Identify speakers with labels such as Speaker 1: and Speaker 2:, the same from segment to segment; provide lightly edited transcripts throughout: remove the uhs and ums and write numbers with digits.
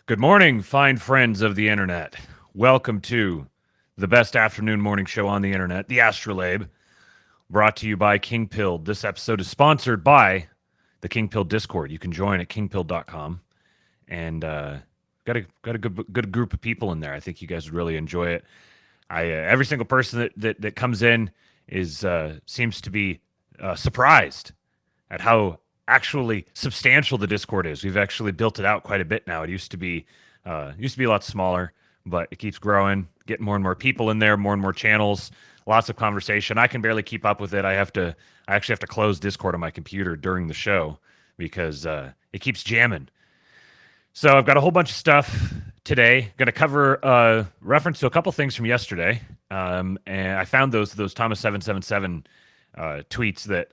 Speaker 1: Good morning, fine friends of the internet. Welcome to the best afternoon morning show on the internet, the ASTROLABE, brought to you by King Pilled. This episode is sponsored by the King Pilled Discord. You can join at kingpilled.com, and got a good group of people in there. I think you guys would really enjoy it. Every single person that comes in is seems to be surprised at how actually substantial the Discord is. We've actually built it out quite a bit now. It used to be a lot smaller, but it keeps growing, getting more and more people in there, more and more channels, lots of conversation. I can barely keep up with it. I actually have to close Discord on my computer during the show because it keeps jamming. So I've got a whole bunch of stuff today. Going to cover reference to a couple things from yesterday, and I found those Thomas 777 tweets that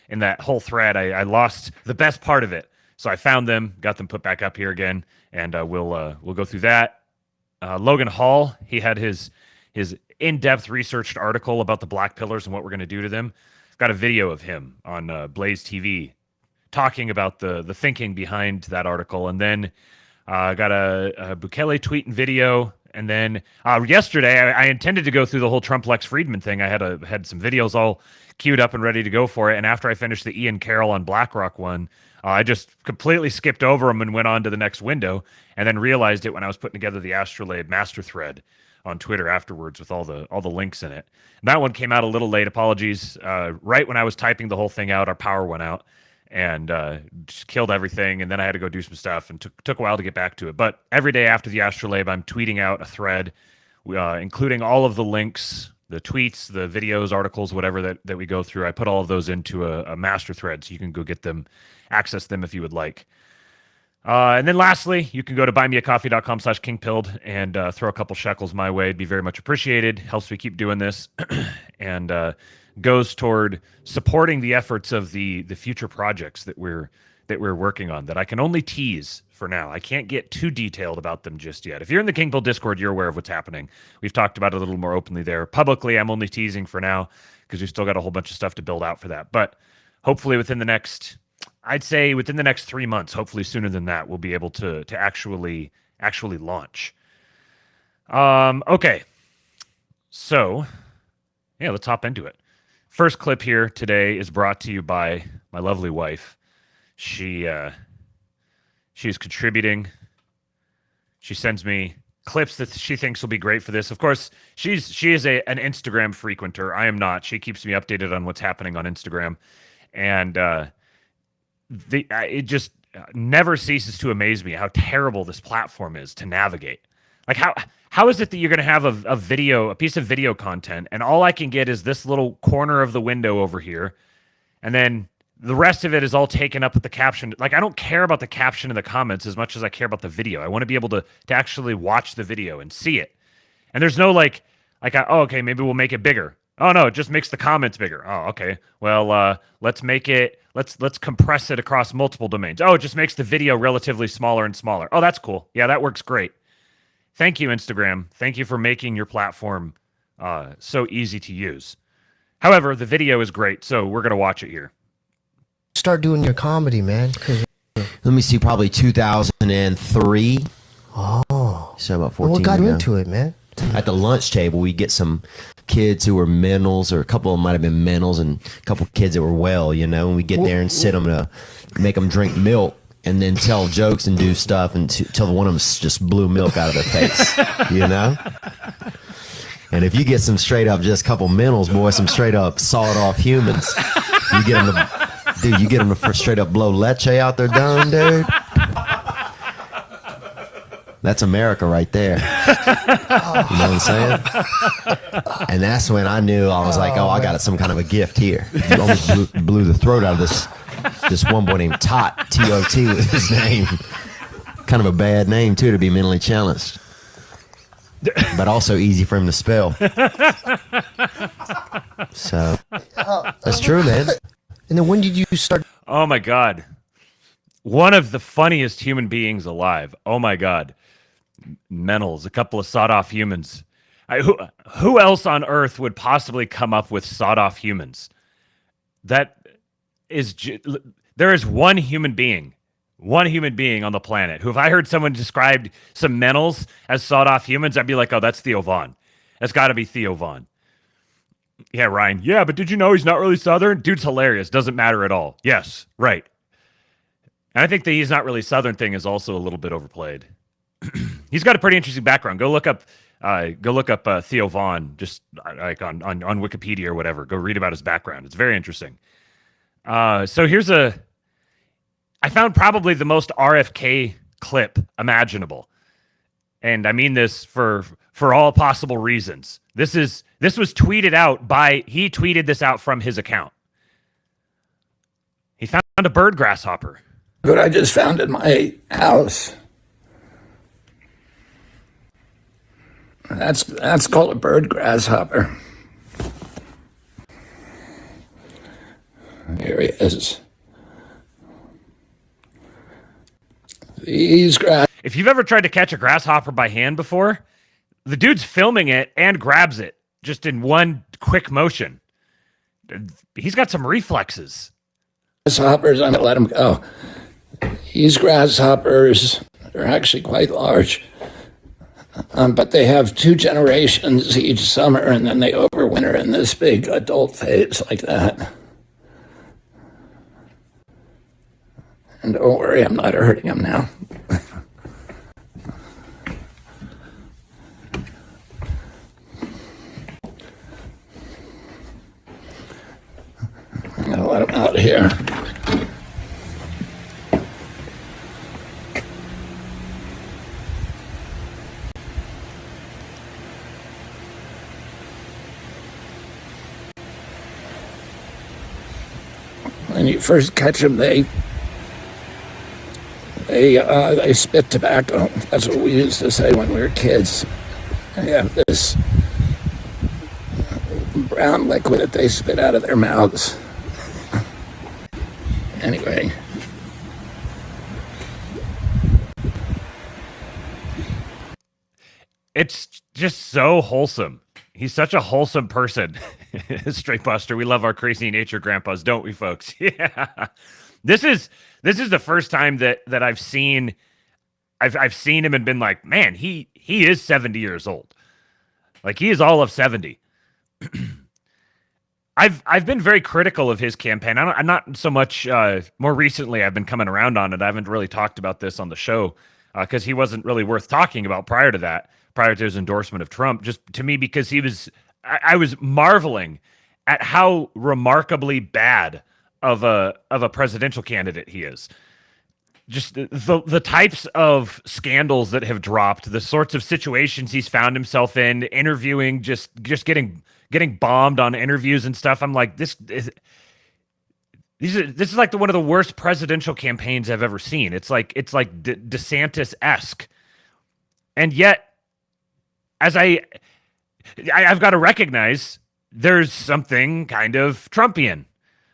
Speaker 1: in that whole thread, I lost the best part of it. So I found them, got them put back up here again, and we'll go through that. Logan Hall, he had his in-depth researched article about the Blackpillers and what we're going to do to them. I've got a video of him on Blaze TV talking about the thinking behind that article. And then I got a Bukele tweet and video. And then yesterday, I intended to go through the whole Trump Lex Fridman thing. I had some videos all queued up and ready to go for it. And after I finished the Ian Carroll on BlackRock one, I just completely skipped over them and went on to the next window, and then realized it when I was putting together the ASTROLABE master thread on Twitter afterwards with all the links in it. And that one came out a little late. Apologies. Right when I was typing the whole thing out, our power went out and just killed everything. And then I had to go do some stuff, and took a while to get back to it. But every day after the ASTROLABE, I'm tweeting out a thread, including all of the links, the tweets, the videos, articles, whatever that we go through. I put all of those into a master thread, so you can go get them, access them if you would like. And then lastly, you can go to buymeacoffee.com/kingpilled and throw a couple shekels my way. It'd be very much appreciated. Helps me keep doing this, and goes toward supporting the efforts of the future projects that we're working on, that I can only tease for now. I can't get too detailed about them just yet. If you're in the King Pilled Discord, you're aware of what's happening. We've talked about it a little more openly there. Publicly, I'm only teasing for now because we've still got a whole bunch of stuff to build out for that. But hopefully within the next 3 months, hopefully sooner than that, we'll be able to actually launch. Okay. So, yeah, let's hop into it. First clip here today is brought to you by my lovely wife. She's contributing. She sends me clips that she thinks will be great for this. Of course, she is an Instagram frequenter. I am not. She keeps me updated on what's happening on Instagram, and it just never ceases to amaze me how terrible this platform is to navigate. Like how is it that you're going to have a piece of video content, and all I can get is this little corner of the window over here, and then the rest of it is all taken up with the caption. Like, I don't care about the caption in the comments as much as I care about the video. I want to be able to actually watch the video and see it. And there's no okay, maybe we'll make it bigger. Oh no, it just makes the comments bigger. Oh, okay. Well, let's compress it across multiple domains. Oh, it just makes the video relatively smaller and smaller. Oh, that's cool. Yeah, that works great. Thank you, Instagram. Thank you for making your platform so easy to use. However, the video is great, so we're going to watch it here.
Speaker 2: Start doing your comedy, man.
Speaker 3: Let me see, probably 2003.
Speaker 2: Oh.
Speaker 3: So about 14
Speaker 2: What got
Speaker 3: ago.
Speaker 2: you into it, man?
Speaker 3: At the lunch table, we get some kids who were mentals, or a couple of them might have been mentals, and a couple of kids that were well, you know, and we get there and sit them to make them drink milk and then tell jokes and do stuff until one of them just blew milk out of their face, you know? And if you get some straight up, just a couple mentals, boy, some straight up sawed off humans, you get them to straight up blow leche out their dome, dude. That's America right there. You know what I'm saying? And that's when I knew, I was like, oh, I got some kind of a gift here. You almost blew the throat out of this one boy named Tot. T-O-T was his name. Kind of a bad name, too, to be mentally challenged. But also easy for him to spell. So, that's true, man.
Speaker 2: And then when did you start?
Speaker 1: Oh my God. One of the funniest human beings alive. Oh my God. Mentals, a couple of sawed-off humans. Who else on earth would possibly come up with sawed-off humans? That is, there is one human being on the planet who, if I heard someone describe some mentals as sawed-off humans, I'd be like, oh, that's Theo Vaughn. That's got to be Theo Vaughn. Yeah, Ryan. Yeah, but did you know he's not really Southern? Dude's hilarious. Doesn't matter at all. Yes, right. And I think the he's not really Southern thing is also a little bit overplayed. He's got a pretty interesting background. Go look up Theo Vaughn, just like on Wikipedia or whatever. Go read about his background. It's very interesting. So here's I found probably the most RFK clip imaginable, and I mean this for all possible reasons. This was tweeted out he tweeted this out from his account. He found a bird grasshopper.
Speaker 4: What I just found in my house. That's called a bird grasshopper. Here he is.
Speaker 1: If you've ever tried to catch a grasshopper by hand before, the dude's filming it and grabs it just in one quick motion. He's got some reflexes.
Speaker 4: Grasshoppers, I'm going to let him go. These grasshoppers are actually quite large. But they have 2 generations each summer, and then they overwinter in this big adult phase like that. And don't worry, I'm not hurting them now. I'm going to let them out here. When you first catch them, they spit tobacco. That's what we used to say when we were kids. They have this brown liquid that they spit out of their mouths. Anyway.
Speaker 1: It's just so wholesome. He's such a wholesome person. Straight Buster, we love our crazy nature grandpas, don't we, folks? Yeah. This is the first time that I've seen him and been like, man, he is 70 years old. Like, he is all of 70. I've been very critical of his campaign. I'm not so much more recently I've been coming around on it. I haven't really talked about this on the show because he wasn't really worth talking about prior to his endorsement of Trump, just to me, because I was marveling at how remarkably bad of a presidential candidate he is. Just the types of scandals that have dropped, the sorts of situations he's found himself in, interviewing, just getting bombed on interviews and stuff. I'm like, this is like one of the worst presidential campaigns I've ever seen. It's like DeSantis-esque, and yet, as I've got to recognize, there's something kind of Trumpian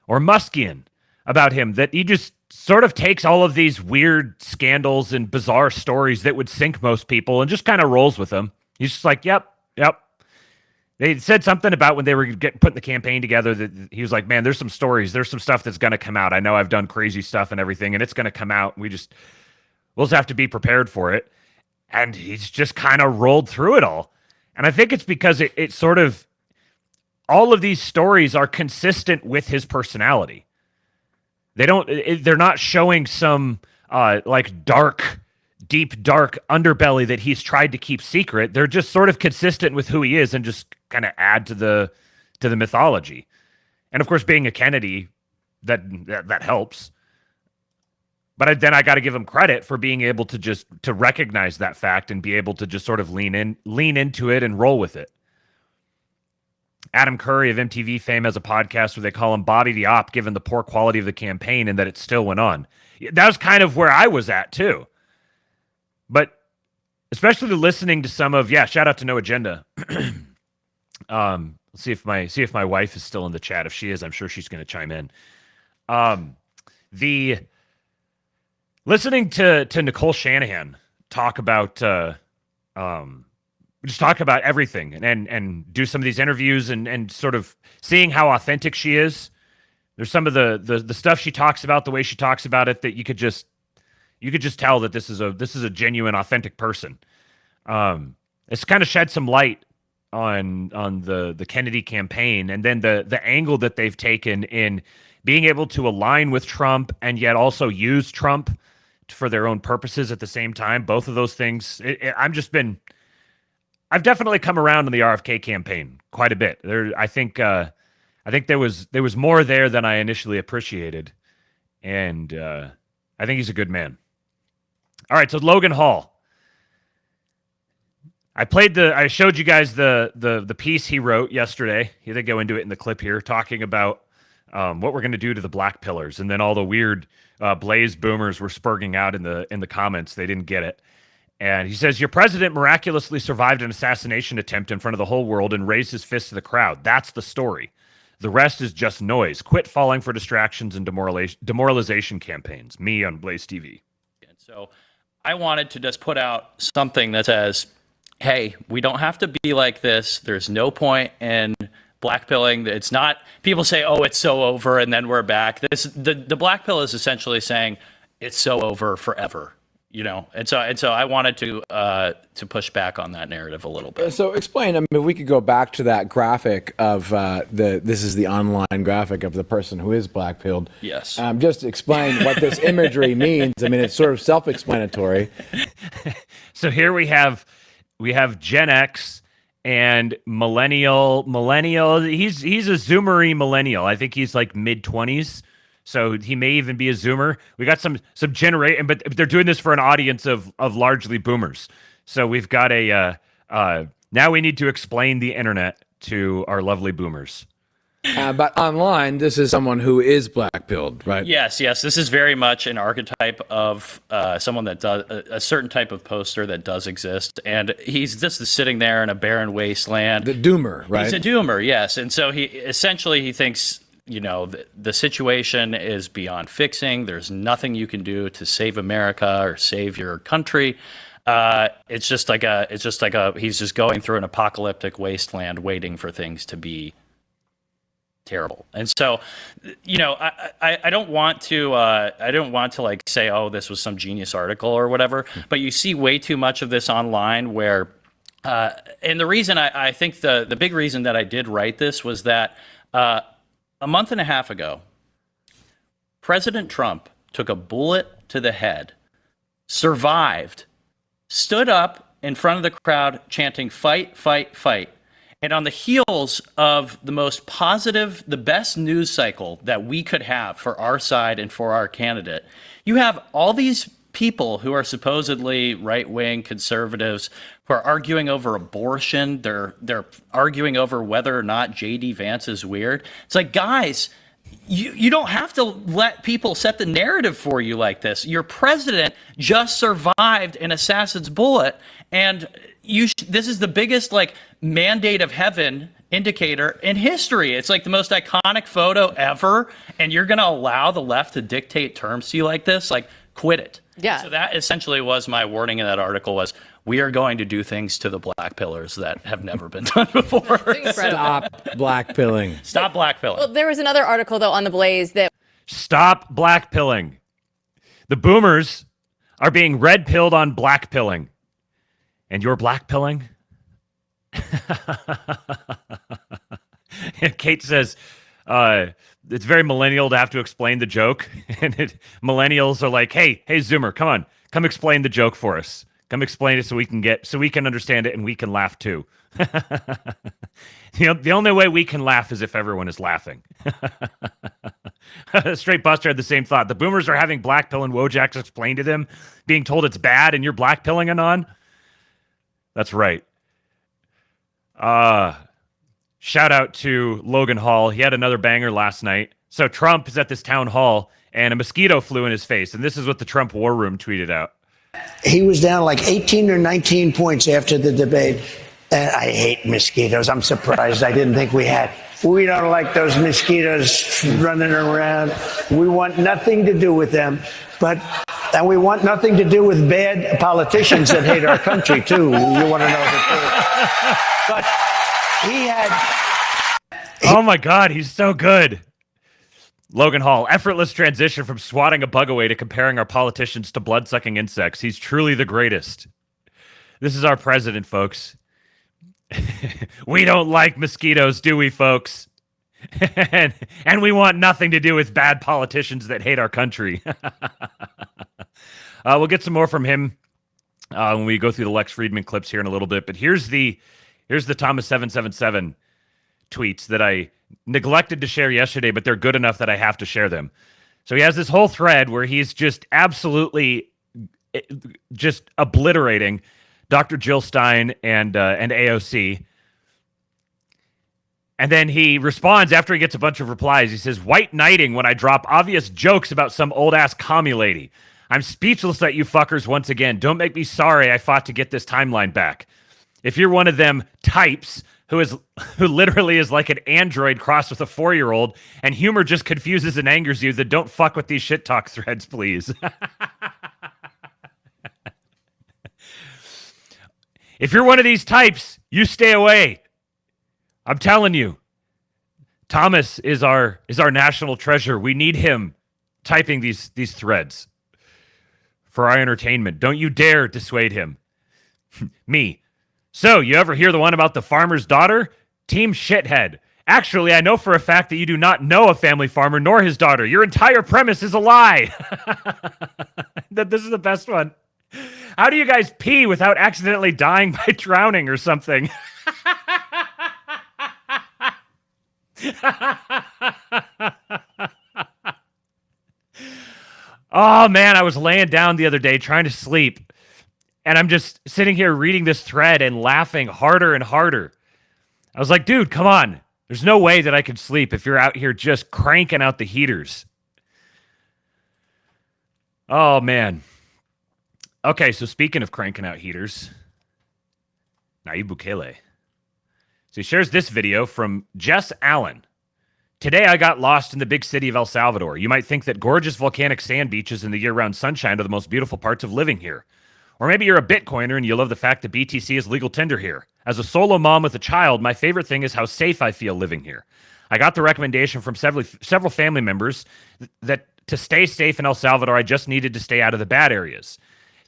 Speaker 1: or Muskian about him, that he just sort of takes all of these weird scandals and bizarre stories that would sink most people and just kind of rolls with them. He's just like, yep. They said something about when they were putting the campaign together that he was like, man, there's some stories, there's some stuff that's going to come out. I know I've done crazy stuff and everything, and it's going to come out. We'll just have to be prepared for it. and he's just kind of rolled through it all. And I think it's because it sort of, all of these stories are consistent with his personality. They're not showing some like deep dark underbelly that he's tried to keep secret. They're just sort of consistent with who he is and just kind of add to the mythology. And of course, being a Kennedy, that helps. But then I got to give him credit for being able to recognize that fact and be able to just sort of lean into it and roll with it. Adam Curry of MTV fame has a podcast where they call him Bobby the Op, given the poor quality of the campaign and that it still went on. That was kind of where I was at too. But especially listening to some of, shout out to No Agenda. Let's see if my wife is still in the chat. If she is, I'm sure she's going to chime in. The listening to Nicole Shanahan talk about just talk about everything and do some of these interviews and sort of seeing how authentic she is. There's some of the stuff she talks about, the way she talks about it, that you could just tell that this is a genuine, authentic person. It's kind of shed some light on the Kennedy campaign, and then the angle that they've taken in being able to align with Trump and yet also use Trump for their own purposes at the same time. Both of those things. I've definitely come around on the RFK campaign quite a bit. I think there was more there than I initially appreciated, and I think he's a good man. All right, so Logan Hall. I showed you guys the piece he wrote yesterday. He did go into it in the clip here, talking about what we're going to do to the Blackpillers, and then all the weird Blaze boomers were spurging out in the comments. They didn't get it. And he says, your president miraculously survived an assassination attempt in front of the whole world and raised his fist to the crowd. That's the story. The rest is just noise. Quit falling for distractions and demoralization campaigns. Me on Blaze TV.
Speaker 5: And so I wanted to just put out something that says, hey, we don't have to be like this. There's no point in blackpilling. It's not, people say, oh, it's so over, and then we're back. The black pill is essentially saying it's so over forever. And so I wanted to push back on that narrative a little bit.
Speaker 6: So explain. I mean, if we could go back to that graphic of this is the online graphic of the person who is blackpilled.
Speaker 5: Yes.
Speaker 6: Just explain what this imagery means. I mean, it's sort of self-explanatory.
Speaker 1: So here we have Gen X and millennial. He's a Zoomery millennial. I think he's like mid-20s. So he may even be a Zoomer. We got some generation, but they're doing this for an audience of largely boomers. So we've got now we need to explain the internet to our lovely boomers.
Speaker 6: But online, this is someone who is black-pilled, right?
Speaker 5: Yes. This is very much an archetype of someone that does a certain type of poster that does exist, and he's just sitting there in a barren wasteland.
Speaker 6: The doomer, right?
Speaker 5: He's a doomer, yes, and so he thinks, the situation is beyond fixing. There's nothing you can do to save America or save your country. It's just like he's just going through an apocalyptic wasteland, waiting for things to be terrible. And so, I don't want to like say, oh, this was some genius article or whatever, but you see way too much of this online where, and the reason I think the big reason that I did write this was that, a month and a half ago, President Trump took a bullet to the head, survived, stood up in front of the crowd chanting, fight, fight, fight. And on the heels of the most positive, the best news cycle that we could have for our side and for our candidate, you have all these people who are supposedly right-wing conservatives who are arguing over abortion. They're arguing over whether or not J.D. Vance is weird. It's like, guys, you don't have to let people set the narrative for you like this. Your president just survived an assassin's bullet, and this is the biggest mandate of heaven indicator in history. It's like the most iconic photo ever, and you're going to allow the left to dictate terms to you like this? Quit it.
Speaker 7: Yeah.
Speaker 5: So that essentially was my wording in that article was, we are going to do things to the Blackpillers that have never been done before.
Speaker 6: Stop blackpilling.
Speaker 5: Stop blackpilling.
Speaker 7: Well, there was another article, though, on the Blaze that...
Speaker 1: Stop blackpilling. The boomers are being red-pilled on blackpilling. And you're blackpilling? And Kate says, it's very millennial to have to explain the joke. And millennials are like, hey, Zoomer, come on. Come explain the joke for us. Come explain it so we can understand it and we can laugh too. The only way we can laugh is if everyone is laughing. Straight Buster had the same thought. The boomers are having blackpill and Wojaks explain to them, being told it's bad and you're blackpilling Anon. That's right. Shout out to Logan Hall. He had another banger last night. So Trump is at this town hall and a mosquito flew in his face. And this is what the Trump War Room tweeted out.
Speaker 8: He was down like 18 or 19 points after the debate. And I hate mosquitoes. I'm surprised. I didn't think we had. We don't like those mosquitoes running around. We want nothing to do with them. And we want nothing to do with bad politicians that hate our country, too. You want to know the truth. But he had.
Speaker 1: Oh, my God. He's so good. Logan Hall, effortless transition from swatting a bug away to comparing our politicians to blood-sucking insects. He's truly the greatest. This is our president, folks. We don't like mosquitoes, do we, folks? and we want nothing to do with bad politicians that hate our country. We'll get some more from him when we go through the Lex Fridman clips here in a little bit. But here's the Thomas 777 tweets that I neglected to share yesterday, but they're good enough that I have to share them. So he has this whole thread where he's just absolutely just obliterating Dr. Jill Stein and AOC. And then he responds after he gets a bunch of replies. He says, white knighting when I drop obvious jokes about some old-ass commie lady. I'm speechless at you fuckers once again. Don't make me sorry I fought to get this timeline back. If you're one of them types who literally is like an android crossed with a 4-year-old and humor just confuses and angers you, then don't fuck with these shit talk threads, please. If you're one of these types, you stay away. I'm telling you. Thomas is our national treasure. We need him typing these threads for our entertainment. Don't you dare dissuade him. Me. So, you ever hear the one about the farmer's daughter? Team shithead. Actually, I know for a fact that you do not know a family farmer nor his daughter. Your entire premise is a lie. This is the best one. How do you guys pee without accidentally dying by drowning or something? Oh, man, I was laying down the other day trying to sleep, and I'm just sitting here reading this thread and laughing harder and harder. I was like, dude, come on. There's no way that I could sleep if you're out here just cranking out the heaters. Oh, man. Okay, so speaking of cranking out heaters, Nayib Bukele. So he shares this video from Jess Allen. Today I got lost in the big city of El Salvador. You might think that gorgeous volcanic sand beaches and the year-round sunshine are the most beautiful parts of living here. Or maybe you're a Bitcoiner and you love the fact that BTC is legal tender here. As a solo mom with a child, my favorite thing is how safe I feel living here. I got the recommendation from several family members that to stay safe in El Salvador, I just needed to stay out of the bad areas.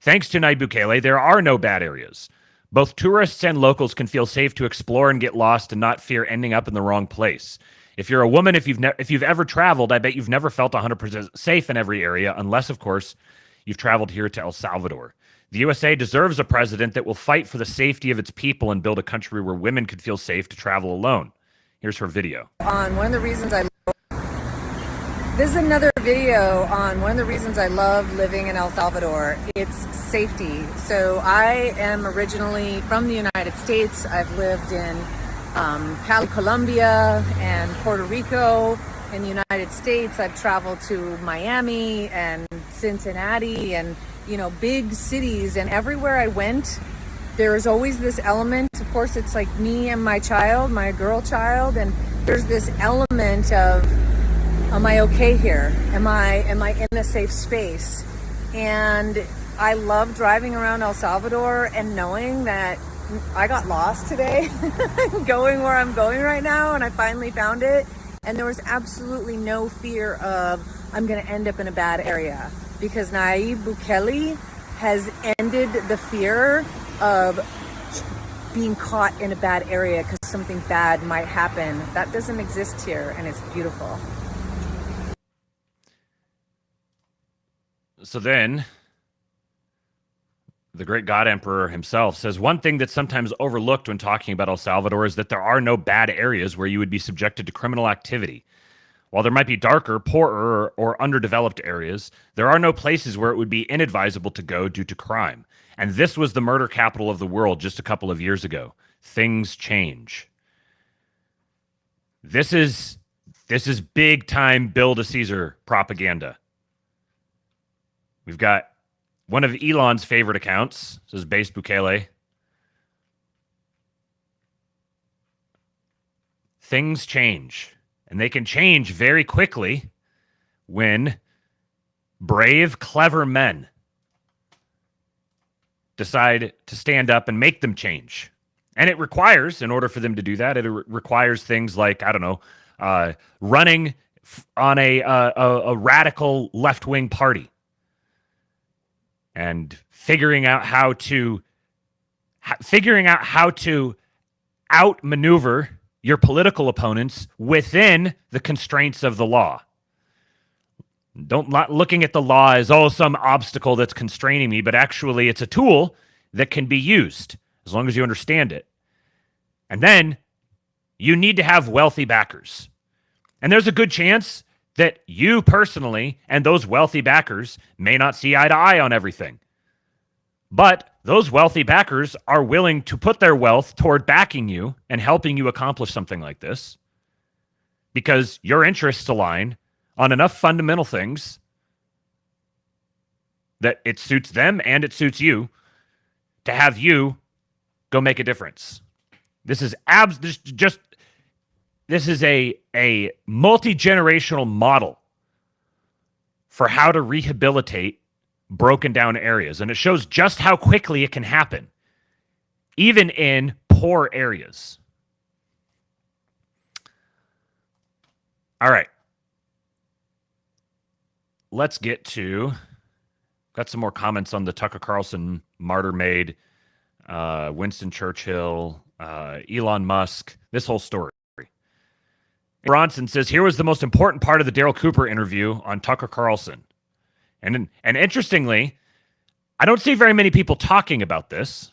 Speaker 1: Thanks to Nayib Bukele, there are no bad areas. Both tourists and locals can feel safe to explore and get lost and not fear ending up in the wrong place. If you're a woman, if you've ever traveled, I bet you've never felt 100% safe in every area, unless, of course, you've traveled here to El Salvador. The USA deserves a president that will fight for the safety of its people and build a country where women could feel safe to travel alone. Here's her video.
Speaker 9: On one of the reasons this is another video on one of the reasons I love living in El Salvador. It's safety. So I am originally from the United States. I've lived in Cali, Colombia, and Puerto Rico. In the United States, I've traveled to Miami and Cincinnati and, big cities. And everywhere I went, there is always this element. Of course, it's like me and my child, my girl child. And there's this element of, am I okay here? Am I in a safe space? And I love driving around El Salvador and knowing that I got lost today, going where I'm going right now, and I finally found it. And there was absolutely no fear of I'm going to end up in a bad area because Nayib Bukele has ended the fear of being caught in a bad area because something bad might happen. That doesn't exist here, and it's beautiful.
Speaker 1: So then, the great God Emperor himself says, one thing that's sometimes overlooked when talking about El Salvador is that there are no bad areas where you would be subjected to criminal activity. While there might be darker, poorer, or underdeveloped areas, there are no places where it would be inadvisable to go due to crime. And this was the murder capital of the world just a couple of years ago. Things change. This is big time Bill to Caesar propaganda. We've got one of Elon's favorite accounts. This is Base Bukele. Things change. And they can change very quickly when brave, clever men decide to stand up and make them change. And it requires, in order for them to do that, it requires things like, I don't know, running on a radical left-wing party and figuring out how to outmaneuver your political opponents within the constraints of the law. Not looking at the law as, some obstacle that's constraining me, but actually it's a tool that can be used as long as you understand it. And then you need to have wealthy backers. And there's a good chance that you personally and those wealthy backers may not see eye to eye on everything. But those wealthy backers are willing to put their wealth toward backing you and helping you accomplish something like this because your interests align on enough fundamental things that it suits them and it suits you to have you go make a difference. This is a multi-generational model for how to rehabilitate broken down areas. And it shows just how quickly it can happen, even in poor areas. All right. Let's get to, got some more comments on the Tucker Carlson martyr made, Winston Churchill, Elon Musk, this whole story. Bronson says, here was the most important part of the Daryl Cooper interview on Tucker Carlson. And interestingly, I don't see very many people talking about this,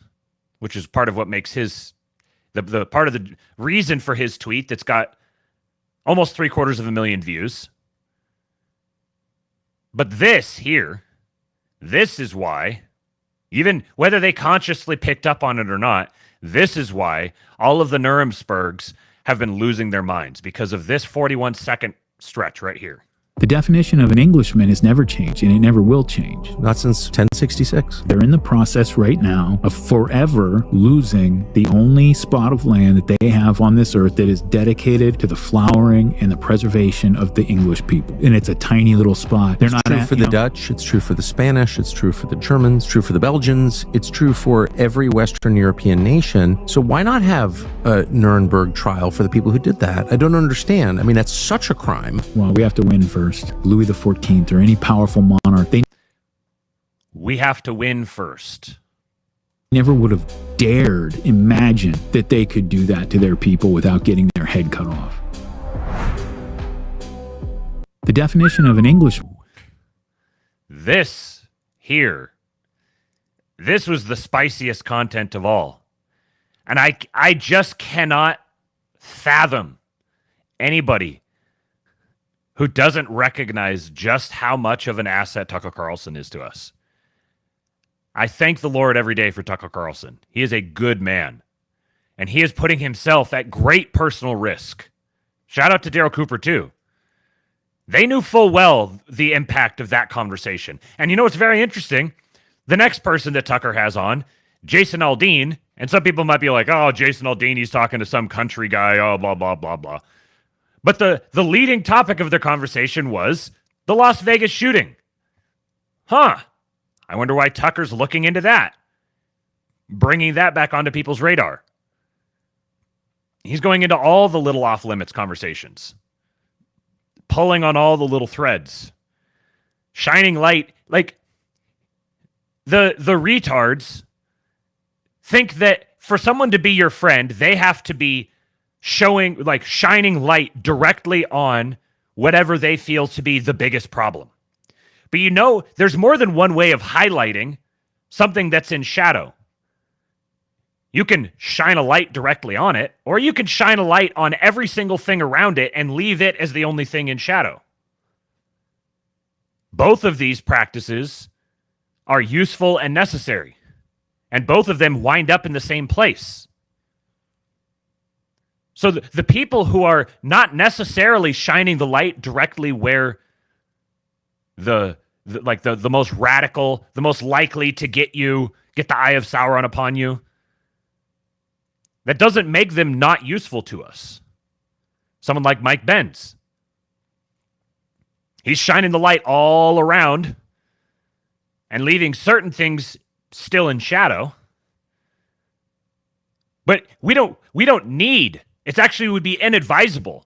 Speaker 1: which is part of what makes the part of the reason for his tweet that's got almost 750,000 views. But this is why, even whether they consciously picked up on it or not, this is why all of the Nurembergs have been losing their minds, because of this 41-second stretch right here.
Speaker 10: The definition of an Englishman has never changed, and it never will change.
Speaker 11: Not since 1066.
Speaker 10: They're in the process right now of forever losing the only spot of land that they have on this earth that is dedicated to the flowering and the preservation of the English people. And it's a tiny little spot. They're
Speaker 11: it's
Speaker 10: not
Speaker 11: true for the Dutch. It's true for the Spanish. It's true for the Germans. It's true for the Belgians. It's true for every Western European nation. So why not have a Nuremberg trial for the people who did that? I don't understand. I mean, that's such a crime.
Speaker 10: Well, we have to win first. Louis XIV or any powerful monarch,
Speaker 1: we have to win first.
Speaker 10: Never would have dared imagine that they could do that to their people without getting their head cut off. The definition of an Englishman.
Speaker 1: This was the spiciest content of all. And I just cannot fathom anybody who doesn't recognize just how much of an asset Tucker Carlson is to us. I thank the Lord every day for Tucker Carlson. He is a good man, and he is putting himself at great personal risk. Shout out to Daryl Cooper, too. They knew full well the impact of that conversation. And you know what's very interesting? The next person that Tucker has on, Jason Aldean, and some people might be like, oh, Jason Aldean, he's talking to some country guy, oh, blah, blah, blah, blah. But the leading topic of their conversation was the Las Vegas shooting. I wonder why Tucker's looking into that, bringing that back onto people's radar. He's going into all the little off-limits conversations, pulling on all the little threads, shining light. Like, the retards think that for someone to be your friend, they have to be shining light directly on whatever they feel to be the biggest problem. But there's more than one way of highlighting something that's in shadow. You can shine a light directly on it, or you can shine a light on every single thing around it and leave it as the only thing in shadow. Both of these practices are useful and necessary, and both of them wind up in the same place. So the people who are not necessarily shining the light directly where the most radical, the most likely to get the eye of Sauron upon you, that doesn't make them not useful to us. Someone like Mike Benz. He's shining the light all around and leaving certain things still in shadow. But we don't need, it actually would be inadvisable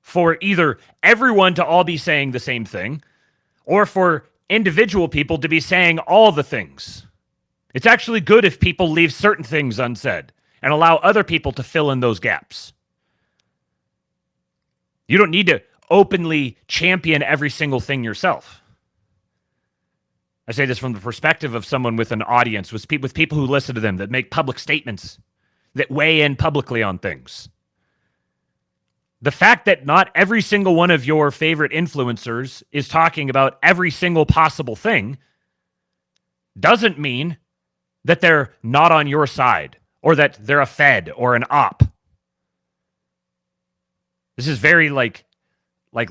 Speaker 1: for either everyone to all be saying the same thing or for individual people to be saying all the things. It's actually good if people leave certain things unsaid and allow other people to fill in those gaps. You don't need to openly champion every single thing yourself. I say this from the perspective of someone with an audience, with people who listen to them, that make public statements, that weigh in publicly on things. The fact that not every single one of your favorite influencers is talking about every single possible thing doesn't mean that they're not on your side or that they're a Fed or an op. This is very like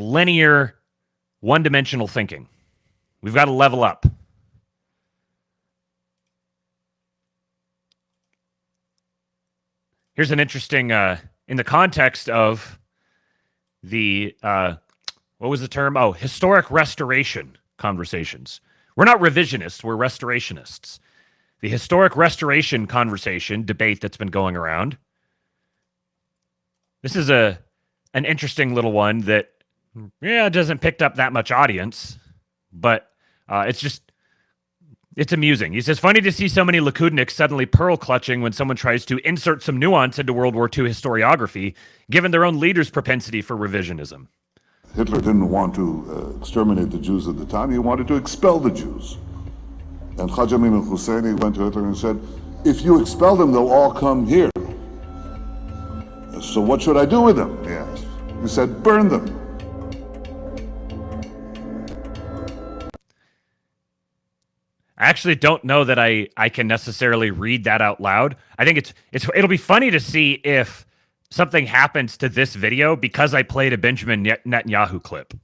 Speaker 1: linear, one-dimensional thinking. We've got to level up. Here's an interesting, in the context of the, what was the term? Oh, historic restoration conversations. We're not revisionists, we're restorationists. The historic restoration debate that's been going around. This is an interesting little one that, doesn't pick up that much audience, but it's amusing. He says, funny to see so many Likudniks suddenly pearl clutching when someone tries to insert some nuance into World War II historiography, given their own leaders' propensity for revisionism.
Speaker 12: Hitler didn't want to exterminate the Jews at the time. He wanted to expel the Jews. And Haj Amin al-Husseini went to Hitler and said, if you expel them, they'll all come here. So what should I do with them? He asked. He said, burn them.
Speaker 1: I actually don't know that I can necessarily read that out loud. I think it'll be funny to see if something happens to this video because I played a Benjamin Netanyahu clip.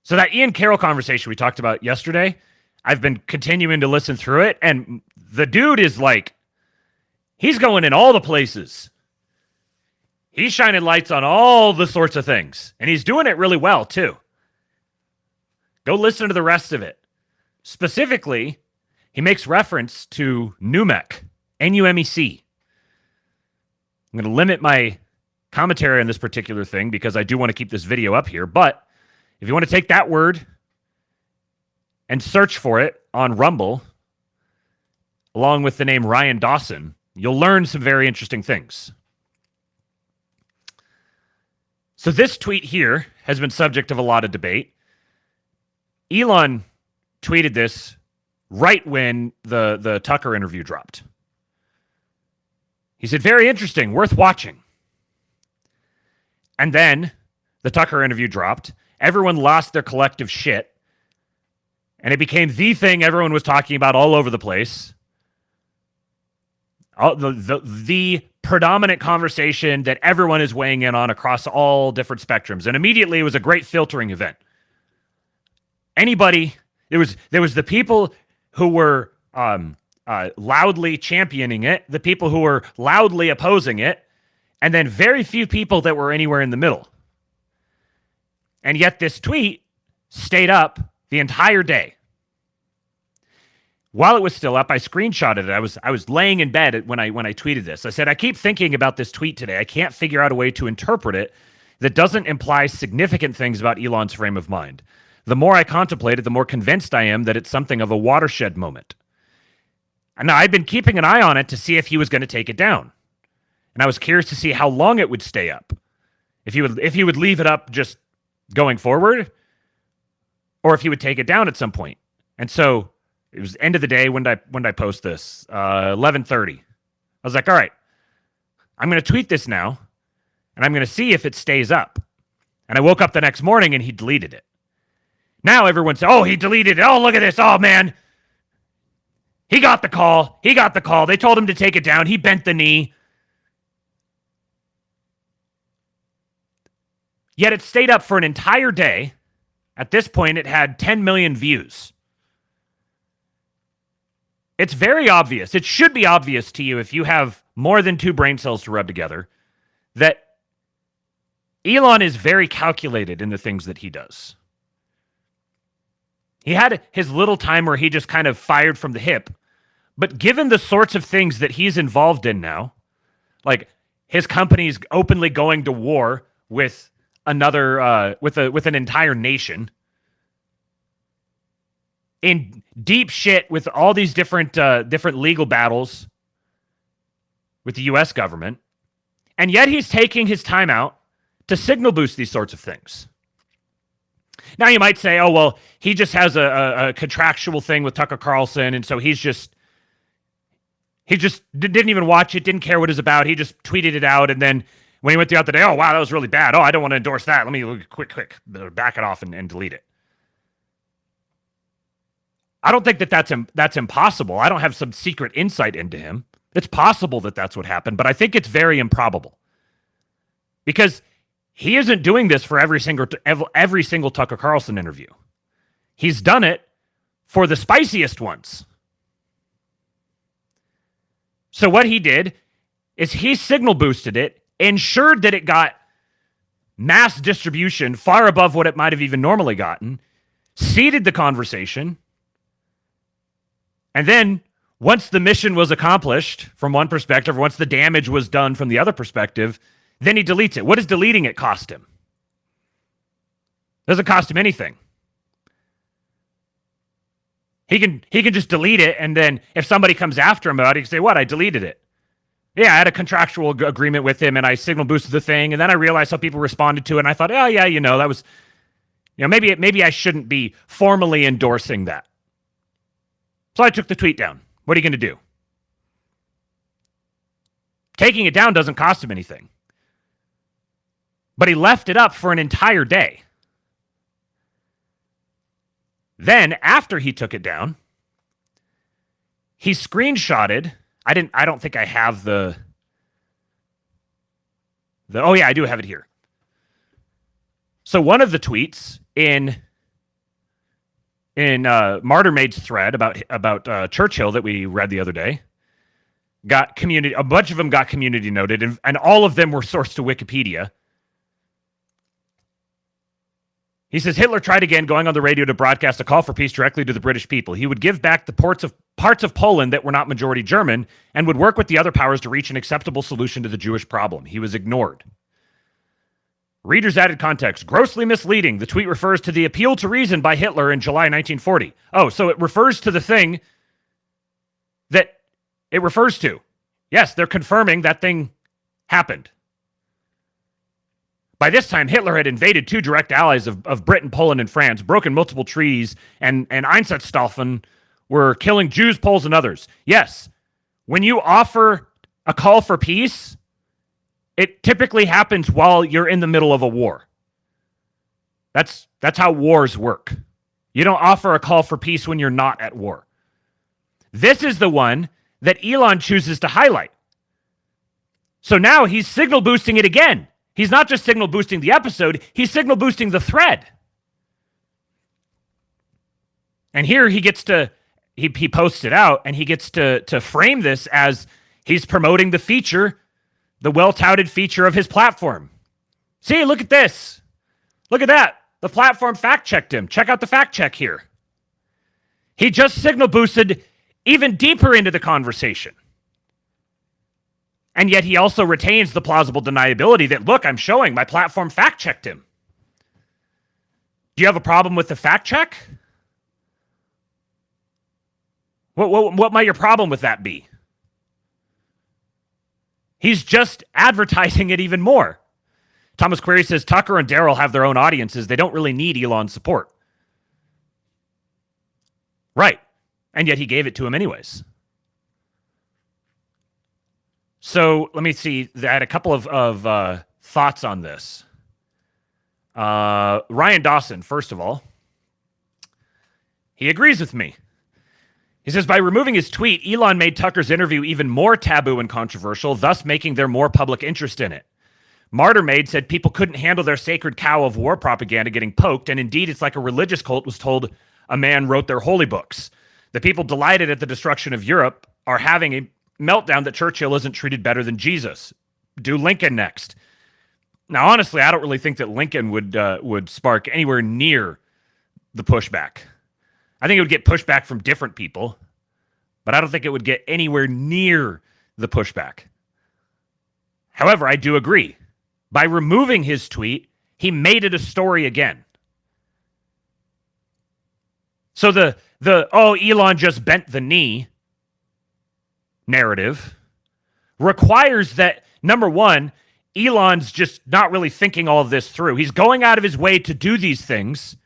Speaker 1: So that Ian Carroll conversation we talked about yesterday, I've been continuing to listen through it, and the dude is he's going in all the places. He's shining lights on all the sorts of things, and he's doing it really well, too. Go listen to the rest of it. Specifically, he makes reference to NUMEC, N-U-M-E-C. I'm going to limit my commentary on this particular thing because I do want to keep this video up here, but if you want to take that word and search for it on Rumble, along with the name Ryan Dawson, you'll learn some very interesting things. So this tweet here has been subject of a lot of debate. Elon tweeted this right when the Tucker interview dropped. He said, very interesting, worth watching. And then the Tucker interview dropped. Everyone lost their collective shit. And it became the thing everyone was talking about all over the place. The predominant conversation that everyone is weighing in on across all different spectrums. And immediately it was a great filtering event. There was the people who were loudly championing it, the people who were loudly opposing it, and then very few people that were anywhere in the middle. And yet this tweet stayed up the entire day. While it was still up, I screenshotted it. I was laying in bed when I tweeted this. I said, I keep thinking about this tweet today. I can't figure out a way to interpret it that doesn't imply significant things about Elon's frame of mind. The more I contemplate it, the more convinced I am that it's something of a watershed moment. And now I'd been keeping an eye on it to see if he was going to take it down. And I was curious to see how long it would stay up. If he would leave it up just going forward, or if he would take it down at some point. And so it was end of the day when I post this, 11:30. I was like, all right, I'm going to tweet this now, and I'm going to see if it stays up. And I woke up the next morning and he deleted it. Now everyone said, oh, he deleted it. Oh, look at this. Oh, man. He got the call. He got the call. They told him to take it down. He bent the knee. Yet it stayed up for an entire day. At this point, it had 10 million views. It's very obvious. It should be obvious to you if you have more than 2 brain cells to rub together that Elon is very calculated in the things that he does. He had his little time where he just kind of fired from the hip. But given the sorts of things that he's involved in now, like his company's openly going to war with another, with an entire nation, in deep shit with all these different legal battles with the U.S. government, and yet he's taking his time out to signal boost these sorts of things. Now you might say, oh, well, he just has a contractual thing with Tucker Carlson, and so he just didn't even watch it, didn't care what it was about. He just tweeted it out, and then when he went throughout the day, oh, wow, that was really bad. Oh, I don't want to endorse that. Let me quick, back it off and delete it. I don't think that's impossible. I don't have some secret insight into him. It's possible that that's what happened, but I think it's very improbable. Because he isn't doing this for every single Tucker Carlson interview. He's done it for the spiciest ones. So what he did is he signal boosted it, ensured that it got mass distribution far above what it might have even normally gotten, seeded the conversation, and then once the mission was accomplished from one perspective, once the damage was done from the other perspective, then he deletes it. What does deleting it cost him? Doesn't cost him anything. He can just delete it, and then if somebody comes after him about it, he can say, what, I deleted it. Yeah, I had a contractual agreement with him, and I signal boosted the thing, and then I realized how people responded to it, and I thought, oh, yeah, that was, maybe I shouldn't be formally endorsing that. So I took the tweet down. What are you going to do? Taking it down doesn't cost him anything. But he left it up for an entire day. Then, after he took it down, he screenshotted. I don't think I have the oh yeah, I do have it here. So one of the tweets in Martyr Maid's thread about Churchill that we read the other day got a bunch of them got community noted, and all of them were sourced to Wikipedia. He says, Hitler tried again going on the radio to broadcast a call for peace directly to the British people. He would give back the parts of Poland that were not majority German and would work with the other powers to reach an acceptable solution to the Jewish problem. He was ignored. Readers added context. Grossly misleading. The tweet refers to the appeal to reason by Hitler in July 1940. Oh, so it refers to the thing that it refers to. Yes, they're confirming that thing happened. By this time, Hitler had invaded 2 direct allies of Britain, Poland, and France, broken multiple treaties, and Einsatzstaufen were killing Jews, Poles, and others. Yes, when you offer a call for peace, it typically happens while you're in the middle of a war. That's how wars work. You don't offer a call for peace when you're not at war. This is the one that Elon chooses to highlight. So now he's signal boosting it again. He's not just signal boosting the episode, he's signal boosting the thread. And here he gets to, he posts it out, and he gets to frame this as he's promoting the feature, the well-touted feature of his platform. See, look at this. Look at that. The platform fact-checked him. Check out the fact check here. He just signal boosted even deeper into the conversation. And yet he also retains the plausible deniability that, look, I'm showing my platform fact-checked him. Do you have a problem with the fact check? What might your problem with that be? He's just advertising it even more. Thomas Query says Tucker and Daryl have their own audiences. They don't really need Elon's support. Right. And yet he gave it to him anyways. So let me see. I had a couple of thoughts on this. Ryan Dawson, first of all, he agrees with me. He says, by removing his tweet, Elon made Tucker's interview even more taboo and controversial, thus making there more public interest in it. Martyrmaid said people couldn't handle their sacred cow of war propaganda getting poked, and indeed it's like a religious cult was told a man wrote their holy books. The people delighted at the destruction of Europe are having a meltdown that Churchill isn't treated better than Jesus. Do Lincoln next. Now, honestly, I don't really think that Lincoln would spark anywhere near the pushback. I think it would get pushback from different people, but I don't think it would get anywhere near the pushback. However, I do agree. By removing his tweet, he made it a story again. So the Elon just bent the knee narrative requires that, number one, Elon's just not really thinking all of this through. He's going out of his way to do these things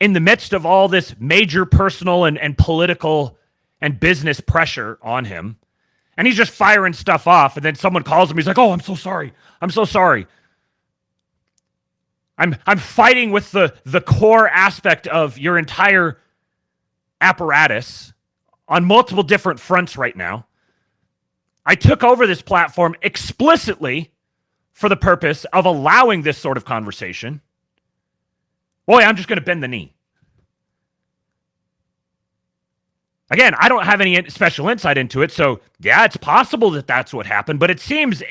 Speaker 1: in the midst of all this major personal and political and business pressure on him. And he's just firing stuff off. And then someone calls him. He's like, oh, I'm so sorry. I'm so sorry. I'm fighting with the core aspect of your entire apparatus on multiple different fronts right now. I took over this platform explicitly for the purpose of allowing this sort of conversation. Boy, I'm just going to bend the knee. Again, I don't have any special insight into it, so yeah, it's possible that that's what happened, but it seems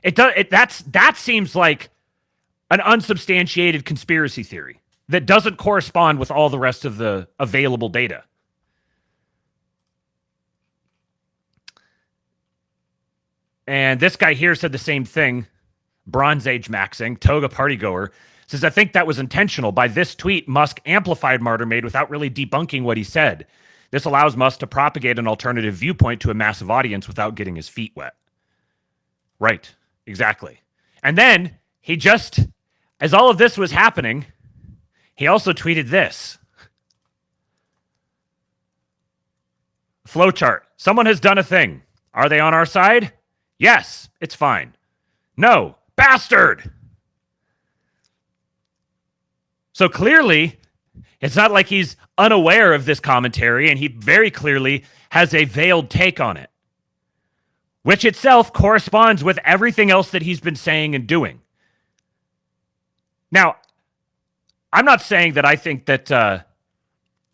Speaker 1: that seems like an unsubstantiated conspiracy theory that doesn't correspond with all the rest of the available data. And this guy here said the same thing. Bronze Age maxing, toga partygoer, says, I think that was intentional. By this tweet, Musk amplified Martyrmaid without really debunking what he said. This allows Musk to propagate an alternative viewpoint to a massive audience without getting his feet wet. Right, exactly. And then he just, as all of this was happening, he also tweeted this. Flowchart. Someone has done a thing. Are they on our side? Yes, it's fine. No, bastard. So clearly, it's not like he's unaware of this commentary, and he very clearly has a veiled take on it, which itself corresponds with everything else that he's been saying and doing. Now, I'm not saying that I think that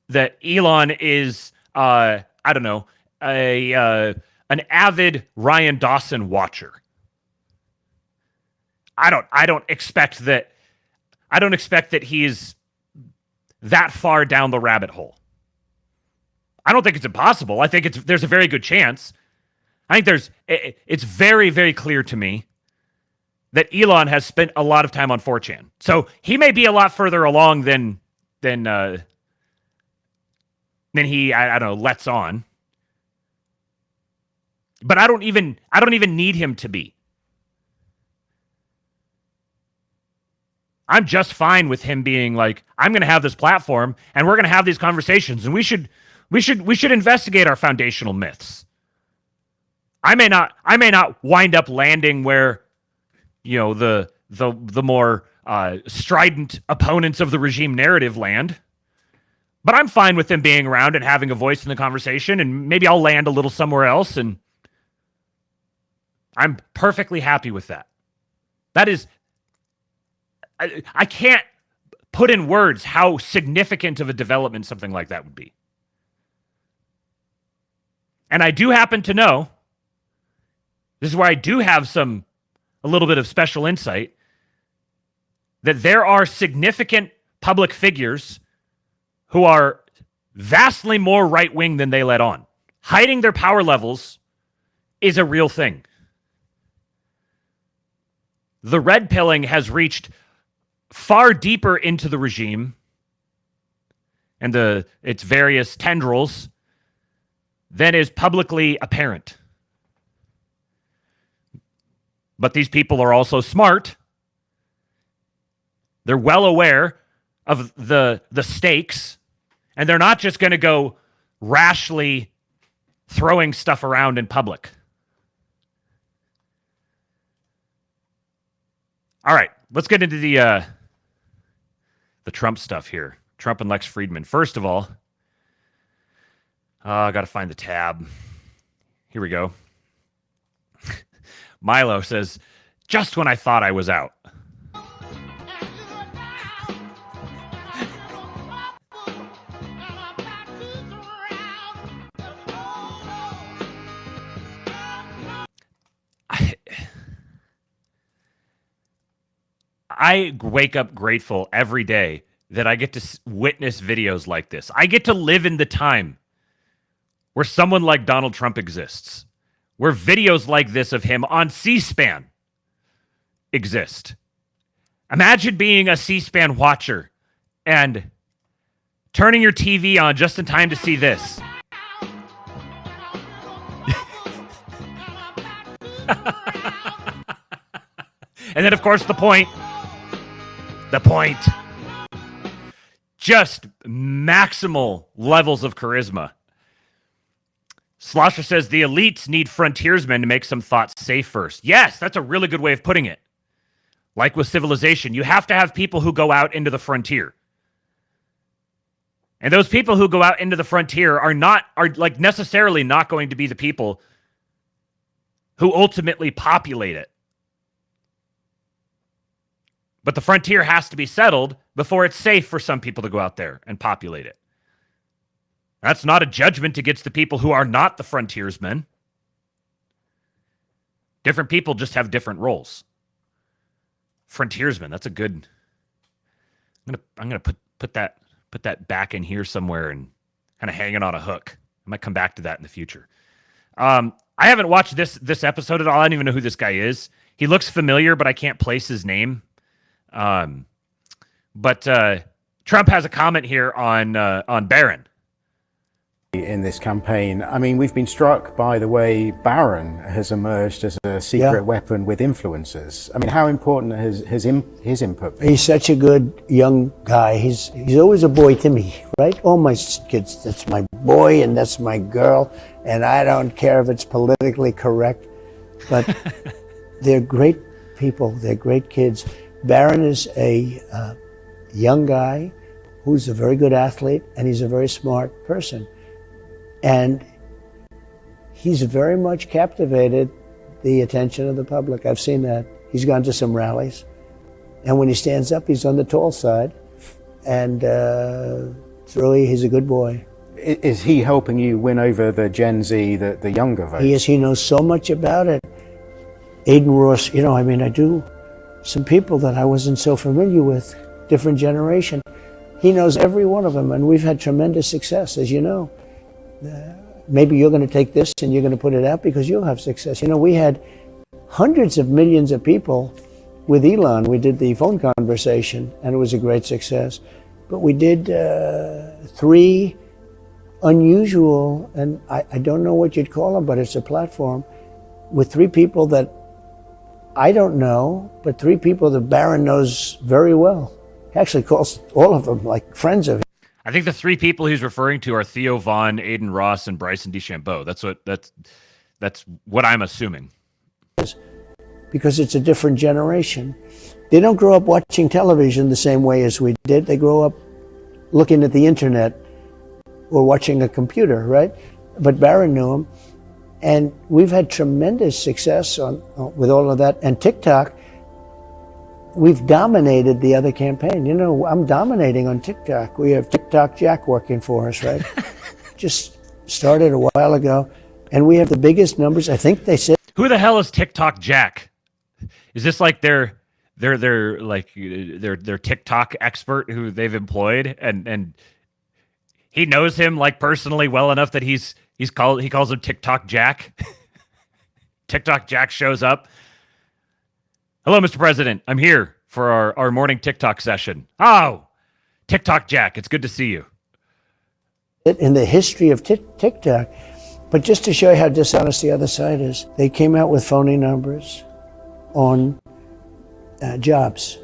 Speaker 1: that Elon is, I don't know, an avid Ryan Dawson watcher. I don't expect that he's that far down the rabbit hole. I don't think it's impossible. I think there's a very good chance. I think it's very, very clear to me that Elon has spent a lot of time on 4chan. So he may be a lot further along than he, I don't know, lets on. But I don't even need him to be. I'm just fine with him being like, I'm going to have this platform and we're going to have these conversations, and we should investigate our foundational myths. I may not wind up landing where, you know, the more strident opponents of the regime narrative land, but I'm fine with him being around and having a voice in the conversation, and maybe I'll land a little somewhere else, and I'm perfectly happy with that. That is, I can't put in words how significant of a development something like that would be. And I do happen to know, this is where I do have a little bit of special insight, that there are significant public figures who are vastly more right-wing than they let on. Hiding their power levels is a real thing. The red pilling has reached far deeper into the regime and its various tendrils than is publicly apparent. But these people are also smart. They're well aware of the stakes, and they're not just going to go rashly throwing stuff around in public. All right, let's get into the Trump stuff here. Trump and Lex Fridman. First of all, I got to find the tab. Here we go. Milo says, just when I thought I was out. I wake up grateful every day that I get to witness videos like this. I get to live in the time where someone like Donald Trump exists, where videos like this of him on C-SPAN exist. Imagine being a C-SPAN watcher and turning your TV on just in time to see this. And then, of course, the point. Just maximal levels of charisma. Slosher says the elites need frontiersmen to make some thoughts safe first. Yes, that's a really good way of putting it. Like with civilization, you have to have people who go out into the frontier. And those people who go out into the frontier are like necessarily not going to be the people who ultimately populate it. But the frontier has to be settled before it's safe for some people to go out there and populate it. That's not a judgment against the people who are not the frontiersmen. Different people just have different roles. Frontiersmen, that's a good. I'm gonna put that back in here somewhere and kind of hang it on a hook. I might come back to that in the future. I haven't watched this episode at all. I don't even know who this guy is. He looks familiar, but I can't place his name. But Trump has a comment here on Barron.
Speaker 13: In this campaign, I mean, we've been struck by the way Barron has emerged as a secret weapon with influencers. I mean, how important has his input been?
Speaker 8: He's such a good young guy. He's always a boy to me, right? All my kids, that's my boy and that's my girl, and I don't care if it's politically correct, but they're great people. They're great kids. Barron is a young guy who's a very good athlete, and he's a very smart person. And he's very much captivated the attention of the public. I've seen that. He's gone to some rallies. And when he stands up, he's on the tall side. And he's a good boy.
Speaker 13: Is he helping you win over the Gen Z, the younger vote?
Speaker 8: He is. He knows so much about it. Aiden Ross, I do some people that I wasn't so familiar with, different generation. He knows every one of them, and we've had tremendous success, as you know. Maybe you're going to take this and you're going to put it out because you'll have success. We had hundreds of millions of people with Elon. We did the phone conversation, and it was a great success. But we did 3 unusual, and I don't know what you'd call them, but it's a platform with 3 people that I don't know, but 3 people that Barron knows very well. He actually calls all of them like friends of his.
Speaker 1: I think the 3 people he's referring to are Theo Vaughn, Aiden Ross, and Bryson DeChambeau. That's what I'm assuming.
Speaker 8: Because it's a different generation. They don't grow up watching television the same way as we did. They grow up looking at the internet or watching a computer, right? But Barron knew him. And we've had tremendous success with all of that. And TikTok, we've dominated the other campaign. I'm dominating on TikTok. We have TikTok Jack working for us, right? Just started a while ago. And we have the biggest numbers. I think they said.
Speaker 1: Who the hell is TikTok Jack? Is this like their TikTok expert who they've employed? And he knows him like personally well enough that he calls him TikTok Jack. TikTok Jack shows up. Hello, Mr. President. I'm here for our morning TikTok session. Oh, TikTok Jack. It's good to see you.
Speaker 8: in the history of TikTok. But just to show you how dishonest the other side is, they came out with phony numbers on jobs.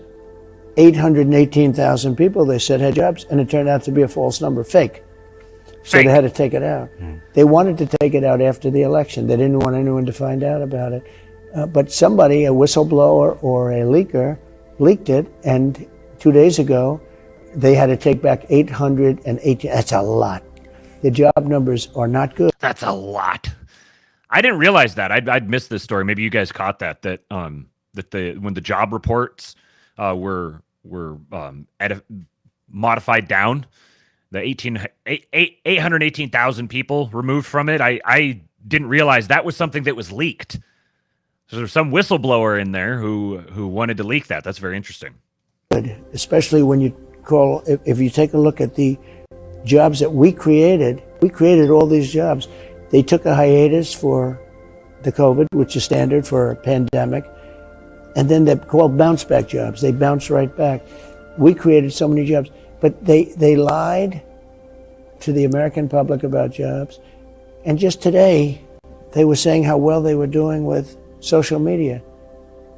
Speaker 8: 818,000 people, they said, had jobs, and it turned out to be a false number, fake. So they had to take it out. They wanted to take it out after the election. They didn't want anyone to find out about it. But somebody, a whistleblower or a leaker, leaked it, and 2 days ago, they had to take back 818. That's a lot. The job numbers are not good.
Speaker 1: That's a lot. I didn't realize that. I'd missed this story. Maybe you guys caught that when the job reports were modified down, the 818,000 people removed from it. I didn't realize that was something that was leaked. So there's some whistleblower in there who wanted to leak that. That's very interesting.
Speaker 8: Especially when you if you take a look at the jobs that we created all these jobs. They took a hiatus for the COVID, which is standard for a pandemic. And then they're called bounce back jobs. They bounce right back. We created so many jobs, but they lied to the American public about jobs. And just today, they were saying how well they were doing with social media.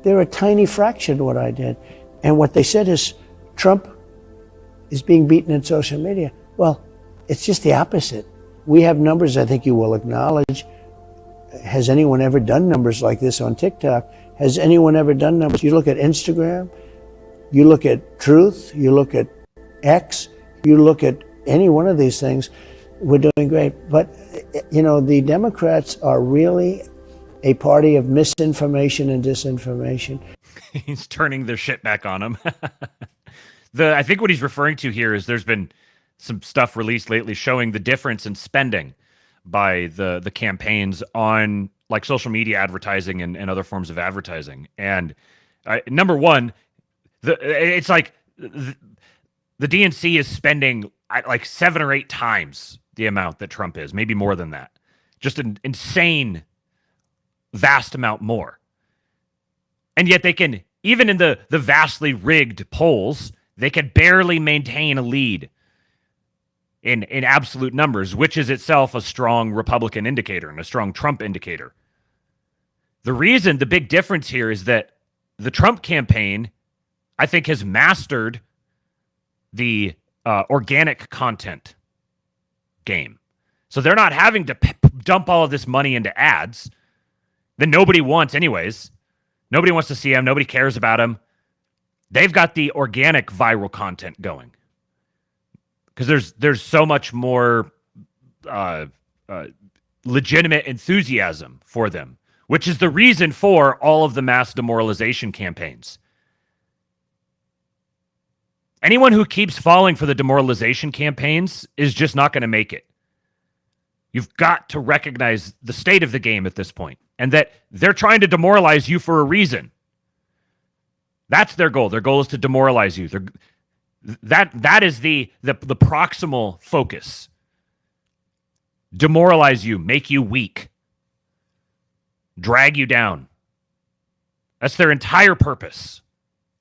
Speaker 8: They're a tiny fraction of what I did. And what they said is Trump is being beaten in social media. Well, it's just the opposite. We have numbers I think you will acknowledge. Has anyone ever done numbers like this on TikTok? Has anyone ever done numbers? You look at Instagram, you look at Truth, you look at X, you look at any one of these things, we're doing great. But, you know, the Democrats are really a party of misinformation and disinformation.
Speaker 1: He's turning their shit back on him. I think what he's referring to here is there's been some stuff released lately showing the difference in spending by the campaigns on like social media advertising and other forms of advertising. And number one, it's like the DNC is spending like 7 or 8 times the amount that Trump is, maybe more than that. Just an insane, vast amount more. And yet they can, even in the vastly rigged polls, they can barely maintain a lead in absolute numbers, which is itself a strong Republican indicator and a strong Trump indicator. The big difference here is that the Trump campaign, I think, has mastered the organic content game. So they're not having to dump all of this money into ads that nobody wants anyways. Nobody wants to see them. Nobody cares about them. They've got the organic viral content going. Because there's so much more legitimate enthusiasm for them, which is the reason for all of the mass demoralization campaigns. Anyone who keeps falling for the demoralization campaigns is just not going to make it. You've got to recognize the state of the game at this point, and that they're trying to demoralize you for a reason. That's their goal. Their goal is to demoralize you. That is the proximal focus. Demoralize you, make you weak, drag you down. That's their entire purpose.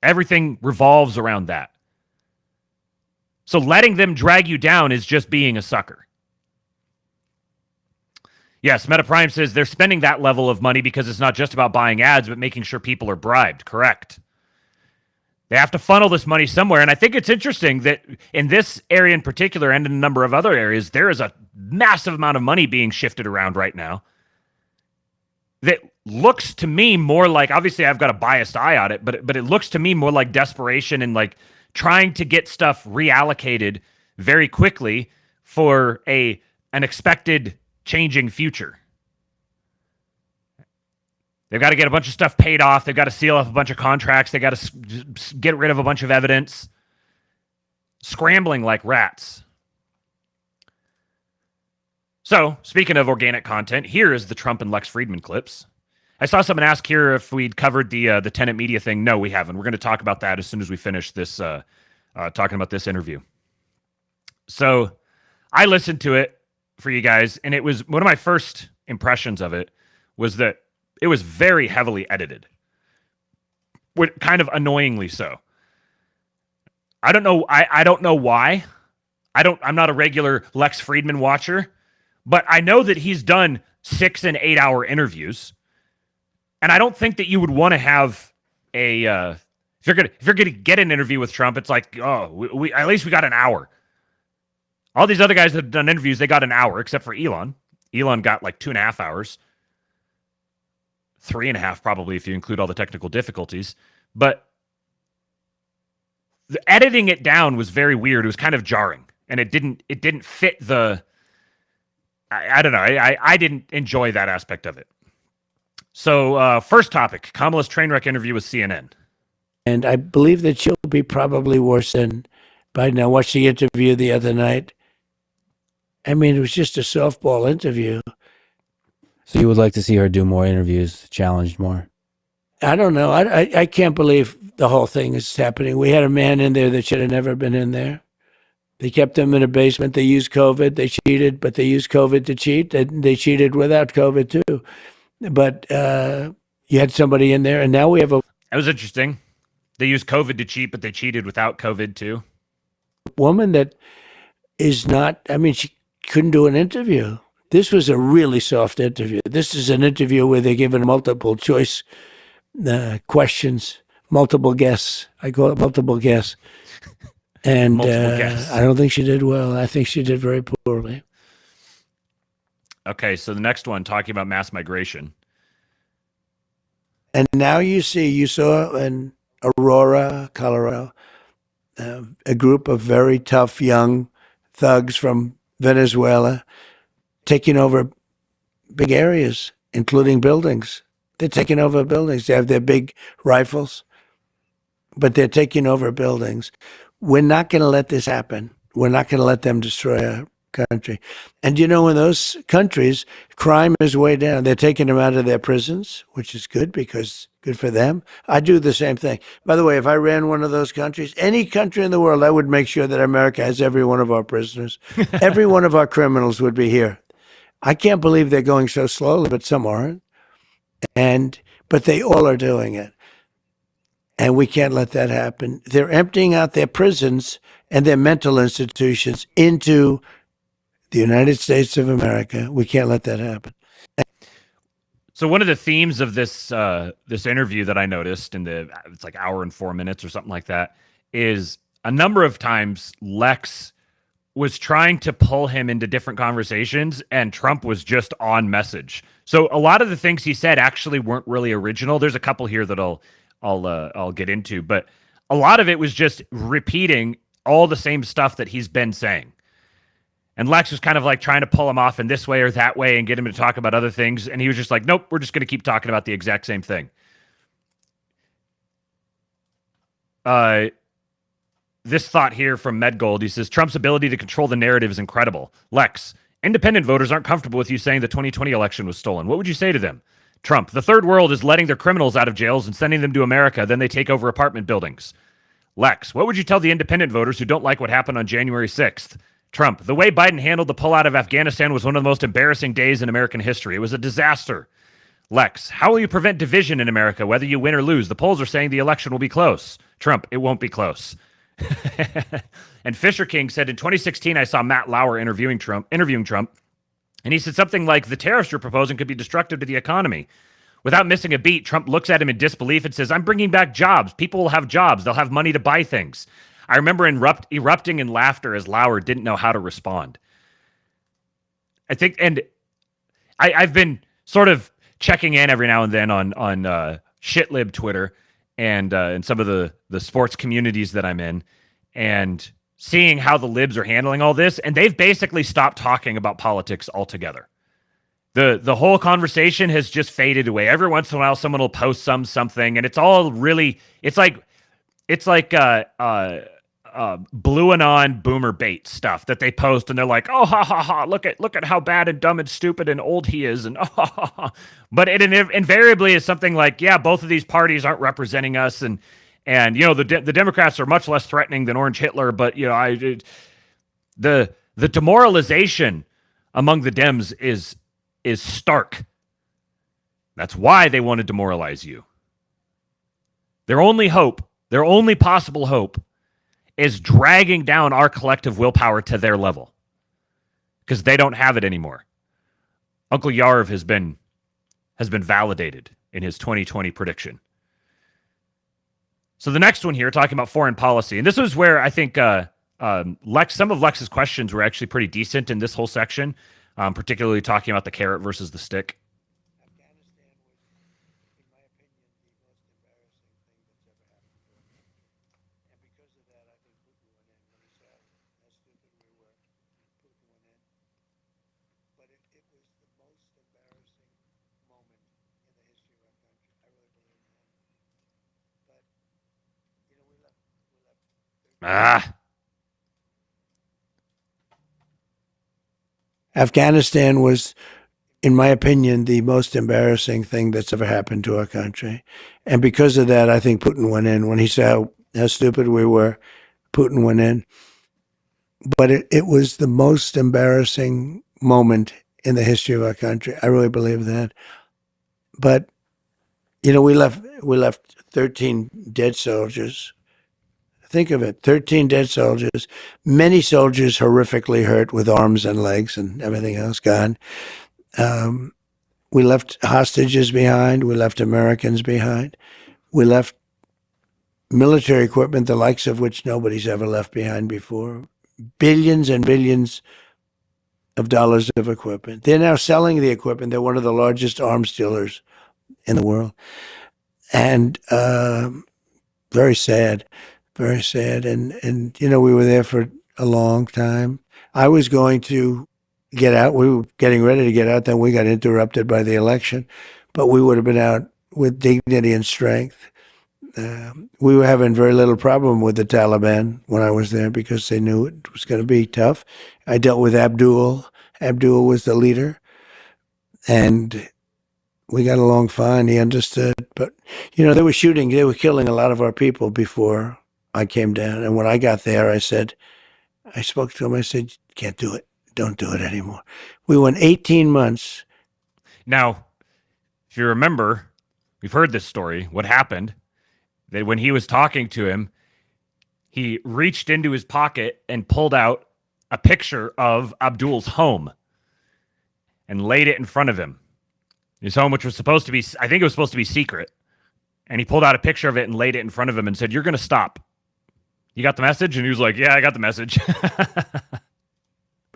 Speaker 1: Everything revolves around that. So letting them drag you down is just being a sucker. Yes, MetaPrime says they're spending that level of money because it's not just about buying ads, but making sure people are bribed. Correct. They have to funnel this money somewhere. And I think it's interesting that in this area in particular and in a number of other areas, there is a massive amount of money being shifted around right now that looks to me more like, obviously I've got a biased eye on it, but it looks to me more like desperation and like trying to get stuff reallocated very quickly for an expected changing future. They've got to get a bunch of stuff paid off. They've got to seal off a bunch of contracts. They got to get rid of a bunch of evidence. Scrambling like rats. So, speaking of organic content, here is the Trump and Lex Fridman clips. I saw someone ask here if we'd covered the Tenet Media thing. No, we haven't. We're going to talk about that as soon as we finish this, talking about this interview. So, I listened to it for you guys, and it was one of my first impressions of it was that it was very heavily edited, kind of annoyingly so. I don't know. I don't know why. I'm not a regular Lex Fridman watcher, but I know that he's done 6 and 8 hour interviews. And I don't think that you would want to have a if you're gonna get an interview with Trump, it's like, oh, we at least we got an hour. All these other guys that have done interviews, they got an hour, except for Elon. Elon got like 2.5 hours. 3.5 probably if you include all the technical difficulties. But the editing it down was very weird. It was kind of jarring, and it didn't fit the. I don't know. I didn't enjoy that aspect of it. So first topic: Kamala's train wreck interview with CNN.
Speaker 14: And I believe that she'll be probably worse than Biden. I watched the interview the other night. I mean, it was just a softball interview.
Speaker 15: So you would like to see her do more interviews, challenged more?
Speaker 14: I don't know. I can't believe the whole thing is happening. We had a man in there that should have never been in there. They kept him in a basement. They used COVID. They cheated, but they used COVID to cheat. They cheated without COVID too. But you had somebody in there, and now we have a...
Speaker 1: That was interesting. They used COVID to cheat, but they cheated without COVID too.
Speaker 14: Woman that is not... I mean, she couldn't do an interview. This was a really soft interview. This is an interview where they're given multiple choice questions, multiple guess. I call it multiple guess. And I don't think she did well. I think she did very poorly.
Speaker 1: Okay, so the next one, talking about mass migration.
Speaker 14: And now you saw in Aurora, Colorado, a group of very tough young thugs from Venezuela taking over big areas, including buildings. They're taking over buildings. They have their big rifles, but they're taking over buildings. We're not going to let this happen. We're not going to let them destroy our country. And in those countries, crime is way down. They're taking them out of their prisons, which is good because good for them. I do the same thing. By the way, if I ran one of those countries, any country in the world, I would make sure that America has every one of our prisoners. Every one of our criminals would be here. I can't believe they're going so slowly, but some aren't. But they all are doing it. And we can't let that happen. They're emptying out their prisons and their mental institutions into the United States of America. We can't let that happen.
Speaker 1: So one of the themes of this this interview that I noticed it's like hour and 4 minutes or something like that is a number of times Lex was trying to pull him into different conversations and Trump was just on message. So a lot of the things he said actually weren't really original. There's a couple here that I'll get into, but a lot of it was just repeating all the same stuff that he's been saying. And Lex was kind of like trying to pull him off in this way or that way and get him to talk about other things. And he was just like, nope, we're just going to keep talking about the exact same thing. This thought here from Medgold, he says, Trump's ability to control the narrative is incredible. Lex, independent voters aren't comfortable with you saying the 2020 election was stolen. What would you say to them? Trump, the third world is letting their criminals out of jails and sending them to America. Then they take over apartment buildings. Lex, what would you tell the independent voters who don't like what happened on January 6th? Trump, the way Biden handled the pullout of Afghanistan was one of the most embarrassing days in American history. It was a disaster. Lex, how will you prevent division in America, whether you win or lose? The polls are saying the election will be close. Trump, it won't be close. And Fisher King said, in 2016, I saw Matt Lauer interviewing Trump, and he said something like, the tariffs you're proposing could be destructive to the economy. Without missing a beat, Trump looks at him in disbelief and says, I'm bringing back jobs. People will have jobs. They'll have money to buy things. I remember erupting in laughter as Lauer didn't know how to respond. I think, and I've been sort of checking in every now and then on shitlib Twitter and some of the sports communities that I'm in, and seeing how the libs are handling all this, and they've basically stopped talking about politics altogether. The whole conversation has just faded away. Every once in a while, someone will post something, and it's all really, it's like blue anon boomer bait stuff that they post, and they're like, oh ha ha ha, look at how bad and dumb and stupid and old he is, and oh ha ha ha. But it invariably is something like, yeah, both of these parties aren't representing us, and the Democrats are much less threatening than Orange Hitler, but the demoralization among the Dems is stark. That's why they want to demoralize you. Their only possible hope is dragging down our collective willpower to their level because they don't have it anymore. Uncle Yarv has been validated in his 2020 prediction. So the next one here, talking about foreign policy, and this was where I think some of Lex's questions were actually pretty decent in this whole section, particularly talking about the carrot versus the stick.
Speaker 14: Afghanistan was, in my opinion, the most embarrassing thing that's ever happened to our country. And because of that, I think Putin went in. When he saw how stupid we were, Putin went in. But it was the most embarrassing moment in the history of our country. I really believe that. But, we left 13 dead soldiers. Think of it, 13 dead soldiers, many soldiers horrifically hurt with arms and legs and everything else gone. We left hostages behind. We left Americans behind. We left military equipment, the likes of which nobody's ever left behind before. Billions and billions of dollars of equipment. They're now selling the equipment. They're one of the largest arms dealers in the world. And very sad. Very sad. And we were there for a long time. I was going to get out. We were getting ready to get out. Then we got interrupted by the election. But we would have been out with dignity and strength. We were having very little problem with the Taliban when I was there because they knew it was going to be tough. I dealt with Abdul. Abdul was the leader. And we got along fine. He understood. But, they were killing a lot of our people before I came down. And when I got there, I spoke to him. I said, can't do it. Don't do it anymore. We went 18 months.
Speaker 1: Now, if you remember, we've heard this story. What happened, that when he was talking to him, he reached into his pocket and pulled out a picture of Abdul's home and laid it in front of him. His home, which was supposed to be, I think it was supposed to be secret. And he pulled out a picture of it and laid it in front of him and said, you're going to stop. You got the message? And he was like, yeah, I got the message.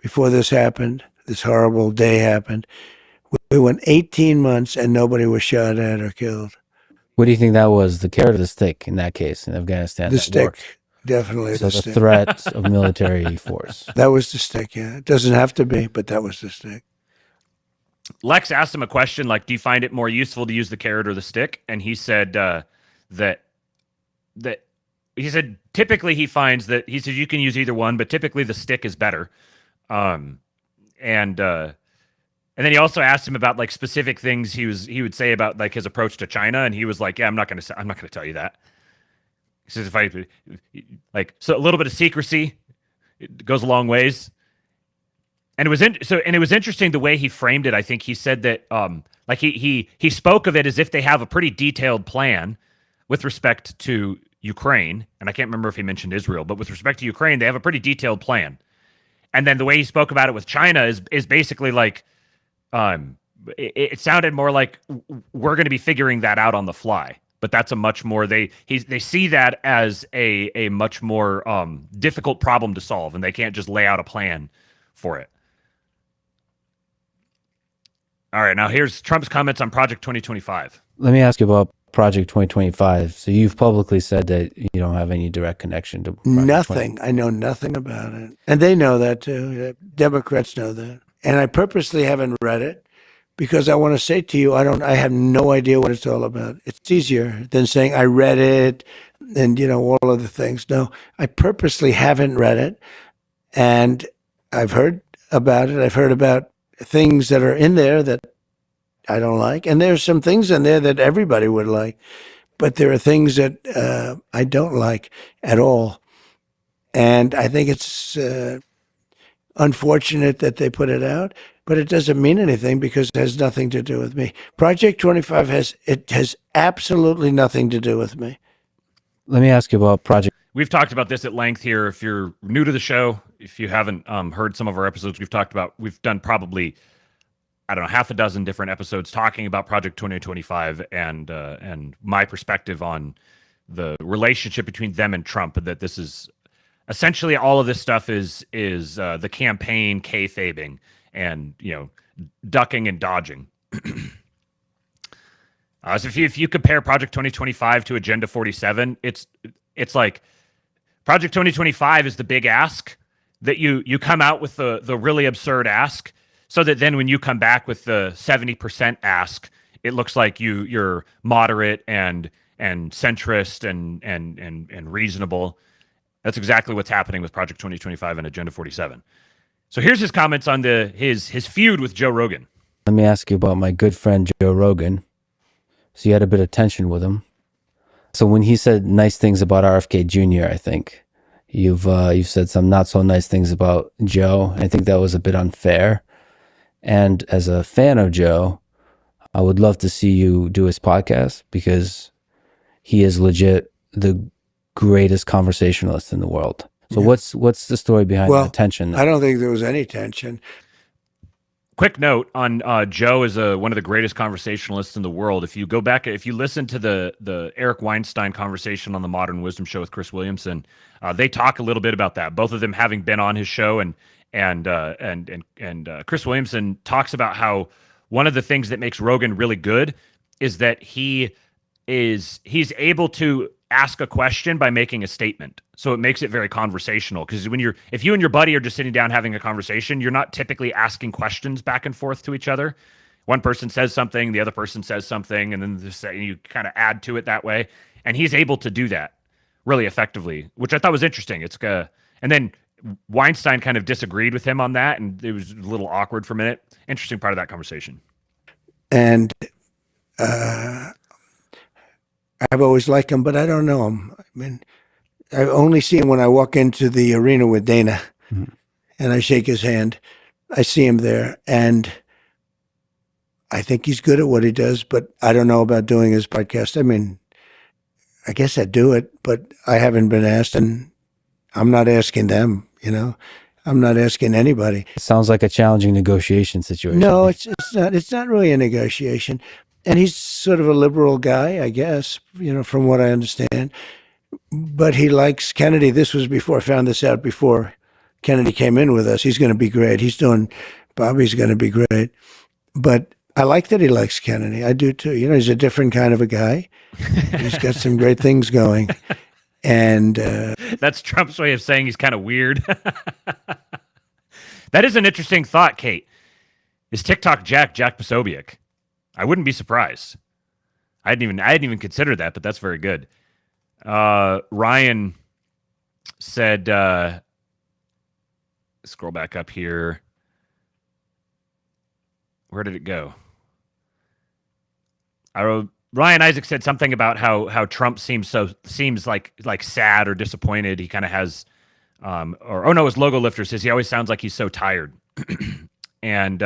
Speaker 14: Before this happened, this horrible day happened, we went 18 months and nobody was shot at or killed.
Speaker 15: What do you think that was, the carrot or the stick in that case in Afghanistan?
Speaker 14: The stick, definitely.
Speaker 15: So
Speaker 14: the
Speaker 15: the
Speaker 14: stick.
Speaker 15: threat of military force.
Speaker 14: That was the stick, yeah. It doesn't have to be, but that was the stick.
Speaker 1: Lex asked him a question like, do you find it more useful to use the carrot or the stick? And he said that he said typically he finds that, he said you can use either one, but typically the stick is better. And then he also asked him about like specific things he would say about like his approach to China, and he was like, yeah, I'm not going to tell you that. He says so a little bit of secrecy, it goes a long ways. And it was interesting the way he framed it. I think he said that like he spoke of it as if they have a pretty detailed plan with respect to Ukraine, and I can't remember if he mentioned Israel, but with respect to Ukraine, they have a pretty detailed plan. And then the way he spoke about it with China is basically like it sounded more like we're going to be figuring that out on the fly. But that's a much more they see that as a much more difficult problem to solve, and they can't just lay out a plan for it. All right, now here's Trump's comments on Project 2025.
Speaker 15: Let me ask you about Project 2025. So you've publicly said that you don't have any direct connection to Project
Speaker 14: Nothing. I know nothing about it. And they know that too. Democrats know that. And I purposely haven't read it because I want to say to you, I have no idea what it's all about. It's easier than saying I read it and, all of the things. No, I purposely haven't read it. And I've heard about it. I've heard about things that are in there that I don't like. And there's some things in there that everybody would like. But there are things that I don't like at all. And I think it's unfortunate that they put it out, but it doesn't mean anything because it has nothing to do with me. Project 25 has absolutely nothing to do with me.
Speaker 15: Let me ask you about Project.
Speaker 1: we've talked about this at length here. If you're new to the show, if you haven't heard some of our episodes, we've done probably, I don't know, half a dozen different episodes talking about Project 2025 and my perspective on the relationship between them and Trump. That this is essentially all of this stuff is the campaign kayfabing and ducking and dodging. So if you compare Project 2025 to Agenda 47, it's like Project 2025 is the big ask that you come out with the really absurd ask, so that then when you come back with the 70% ask, it looks like you're moderate and centrist and reasonable. That's exactly what's happening with Project 2025 and Agenda 47. So here's his comments on his feud with Joe Rogan.
Speaker 15: Let me ask you about my good friend Joe Rogan. So you had a bit of tension with him. So when he said nice things about RFK Jr., I think you've said some not so nice things about Joe. I think that was a bit unfair. And as a fan of Joe, I would love to see you do his podcast, because he is legit the greatest conversationalist in the world. So what's the story behind the tension?
Speaker 14: I don't think there was any tension.
Speaker 1: Quick note on Joe is one of the greatest conversationalists in the world. If you go back, if you listen to the Eric Weinstein conversation on the Modern Wisdom Show with Chris Williamson, they talk a little bit about that. Both of them having been on his show, and Chris Williamson talks about how one of the things that makes Rogan really good is that he's able to ask a question by making a statement. So it makes it very conversational, because if you and your buddy are just sitting down having a conversation, you're not typically asking questions back and forth to each other. One person says something, the other person says something, and then you kind of add to it that way. And he's able to do that really effectively, which I thought was interesting. And then Weinstein kind of disagreed with him on that, and it was a little awkward for a minute. Interesting part of that conversation.
Speaker 14: And I've always liked him, but I don't know him. I mean, I only see him when I walk into the arena with Dana, and I shake his hand. I see him there, and I think he's good at what he does, but I don't know about doing his podcast. I mean, I guess I'd do it, but I haven't been asked, and I'm not asking them, I'm not asking anybody.
Speaker 15: It sounds like a challenging negotiation situation.
Speaker 14: No, it's not. It's not really a negotiation. And he's sort of a liberal guy, I guess, from what I understand. But he likes Kennedy. This was before I found this out, before Kennedy came in with us. He's going to be great. Bobby's going to be great. But I like that he likes Kennedy. I do too. He's a different kind of a guy. He's got some great things going. And
Speaker 1: that's Trump's way of saying he's kind of weird. That is an interesting thought, Kate. Is TikTok Jack Posobiec? I wouldn't be surprised. I hadn't even considered that, but that's very good. Ryan said, scroll back up here. Where did it go? Ryan Isaac said something about how Trump seems like sad or disappointed. He kind of has, it was Logo Lifter says he always sounds like he's so tired. And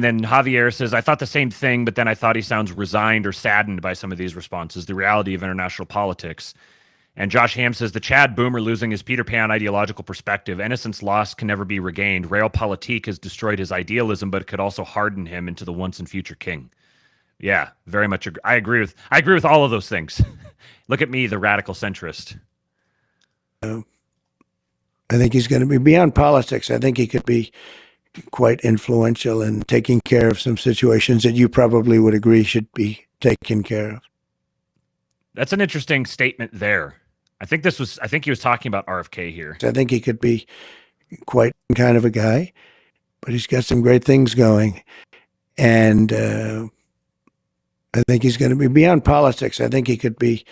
Speaker 1: then Javier says, I thought the same thing, but then I thought he sounds resigned or saddened by some of these responses, the reality of international politics. And Josh Ham says, the Chad boomer losing his Peter Pan ideological perspective. Innocence lost can never be regained. Realpolitik has destroyed his idealism, but it could also harden him into the once and future king. Yeah, very much. I agree with all of those things. Look at me, the radical centrist.
Speaker 14: I think he's going to be beyond politics. I think he could be quite influential in taking care of some situations that you probably would agree should be taken care of.
Speaker 1: That's an interesting statement there. I think he was talking about RFK here.
Speaker 14: I think he could be quite kind of a guy, but he's got some great things going. And I think he's going to be beyond politics. I think he could be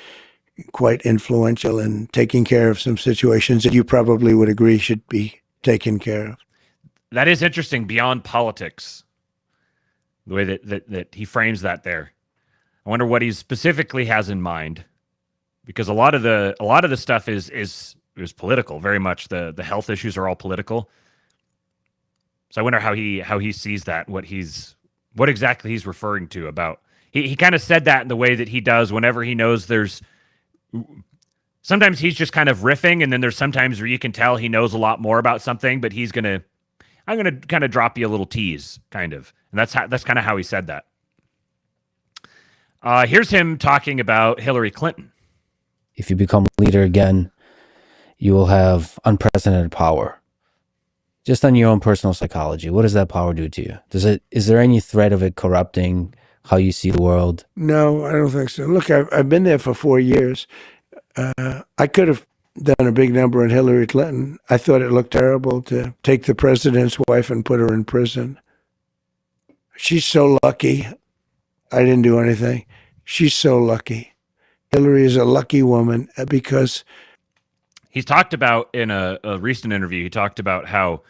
Speaker 14: quite influential in taking care of some situations that you probably would agree should be taken care of.
Speaker 1: That is interesting, beyond politics, the way that he frames that there. I wonder what he specifically has in mind, because a lot of the stuff is political, very much. The health issues are all political. So I wonder how he sees that, what exactly he's referring to about. He kind of said that in the way that he does whenever he knows there's sometimes he's just kind of riffing, and then there's sometimes where you can tell he knows a lot more about something, but I'm gonna kind of drop you a little tease, kind of, and that's kind of how he said that. Here's him talking about Hillary Clinton.
Speaker 15: If you become leader again, you will have unprecedented power. Just on your own personal psychology, what does that power do to you? Is there any threat of it corrupting how you see the world?
Speaker 14: No, I don't think so. Look, I've been there for 4 years. I could have done a big number on Hillary Clinton. I thought it looked terrible to take the president's wife and put her in prison. She's so lucky. I didn't do anything. She's so lucky. Hillary is a lucky woman because
Speaker 1: he's talked about in a recent interview. He talked about how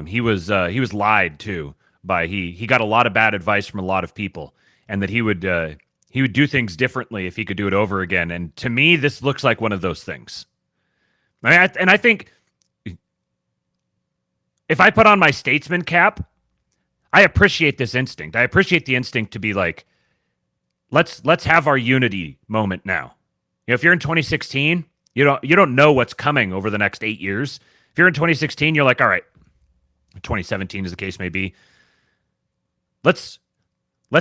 Speaker 1: he was lied to by he got a lot of bad advice from a lot of people, and that he would do things differently if he could do it over again. And to me, this looks like one of those things. I think if I put on my statesman cap, I appreciate this instinct. I appreciate the instinct to be like, let's have our unity moment now. You know, if you're in 2016, you don't know what's coming over the next 8 years. If you're in 2016, you're like, all right, 2017 as the case may be. Let's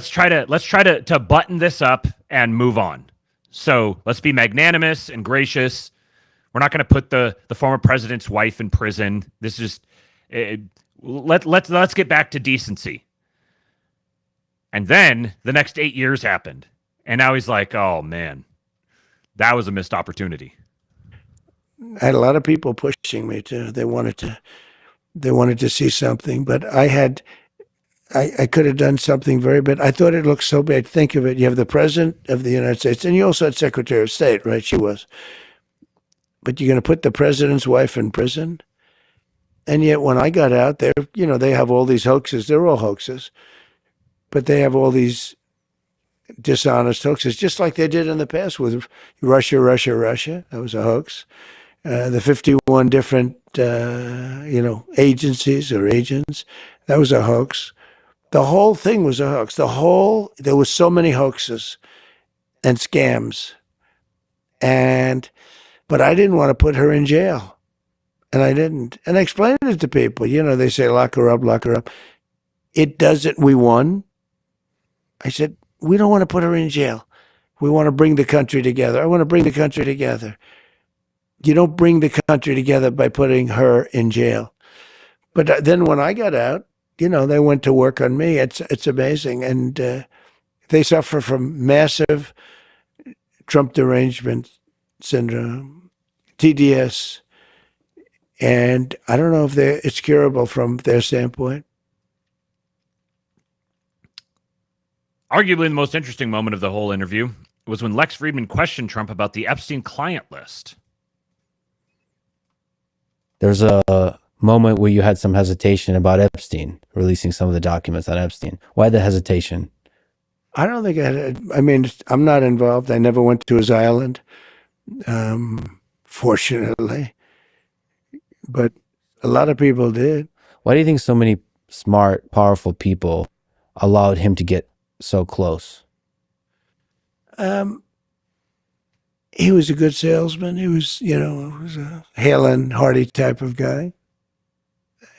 Speaker 1: try to button this up and move on. So let's be magnanimous and gracious. We're not going to put the former president's wife in prison. This is let's get back to decency. And then the next 8 years happened, and now he's like, oh man, that was a missed opportunity.
Speaker 14: I had a lot of people pushing me too. They wanted to see something, but I could have done something very bad. I thought it looked so bad. Think of it. You have the president of the United States, and you also had Secretary of State, right? She was. But you're going to put the president's wife in prison? And yet when I got out there, they have all these hoaxes. They're all hoaxes. But they have all these dishonest hoaxes, just like they did in the past with Russia. That was a hoax. The 51 different, agencies or agents, that was a hoax. The whole thing was a hoax. There was so many hoaxes and scams. But I didn't want to put her in jail. And I didn't. And I explained it to people. They say, lock her up. It doesn't. We won. I said, we don't want to put her in jail. We want to bring the country together. I want to bring the country together. You don't bring the country together by putting her in jail. But then when I got out, they went to work on me. It's amazing. And they suffer from massive Trump derangement syndrome, TDS. And I don't know if it's curable from their standpoint.
Speaker 1: Arguably the most interesting moment of the whole interview was when Lex Fridman questioned Trump about the Epstein client list.
Speaker 15: There's a moment where you had some hesitation about Epstein, releasing some of the documents on Epstein. Why the hesitation?
Speaker 14: I don't think I'm not involved. I never went to his island, fortunately. But a lot of people did.
Speaker 15: Why do you think so many smart, powerful people allowed him to get so close?
Speaker 14: He was a good salesman. He was, was a hale and hearty type of guy.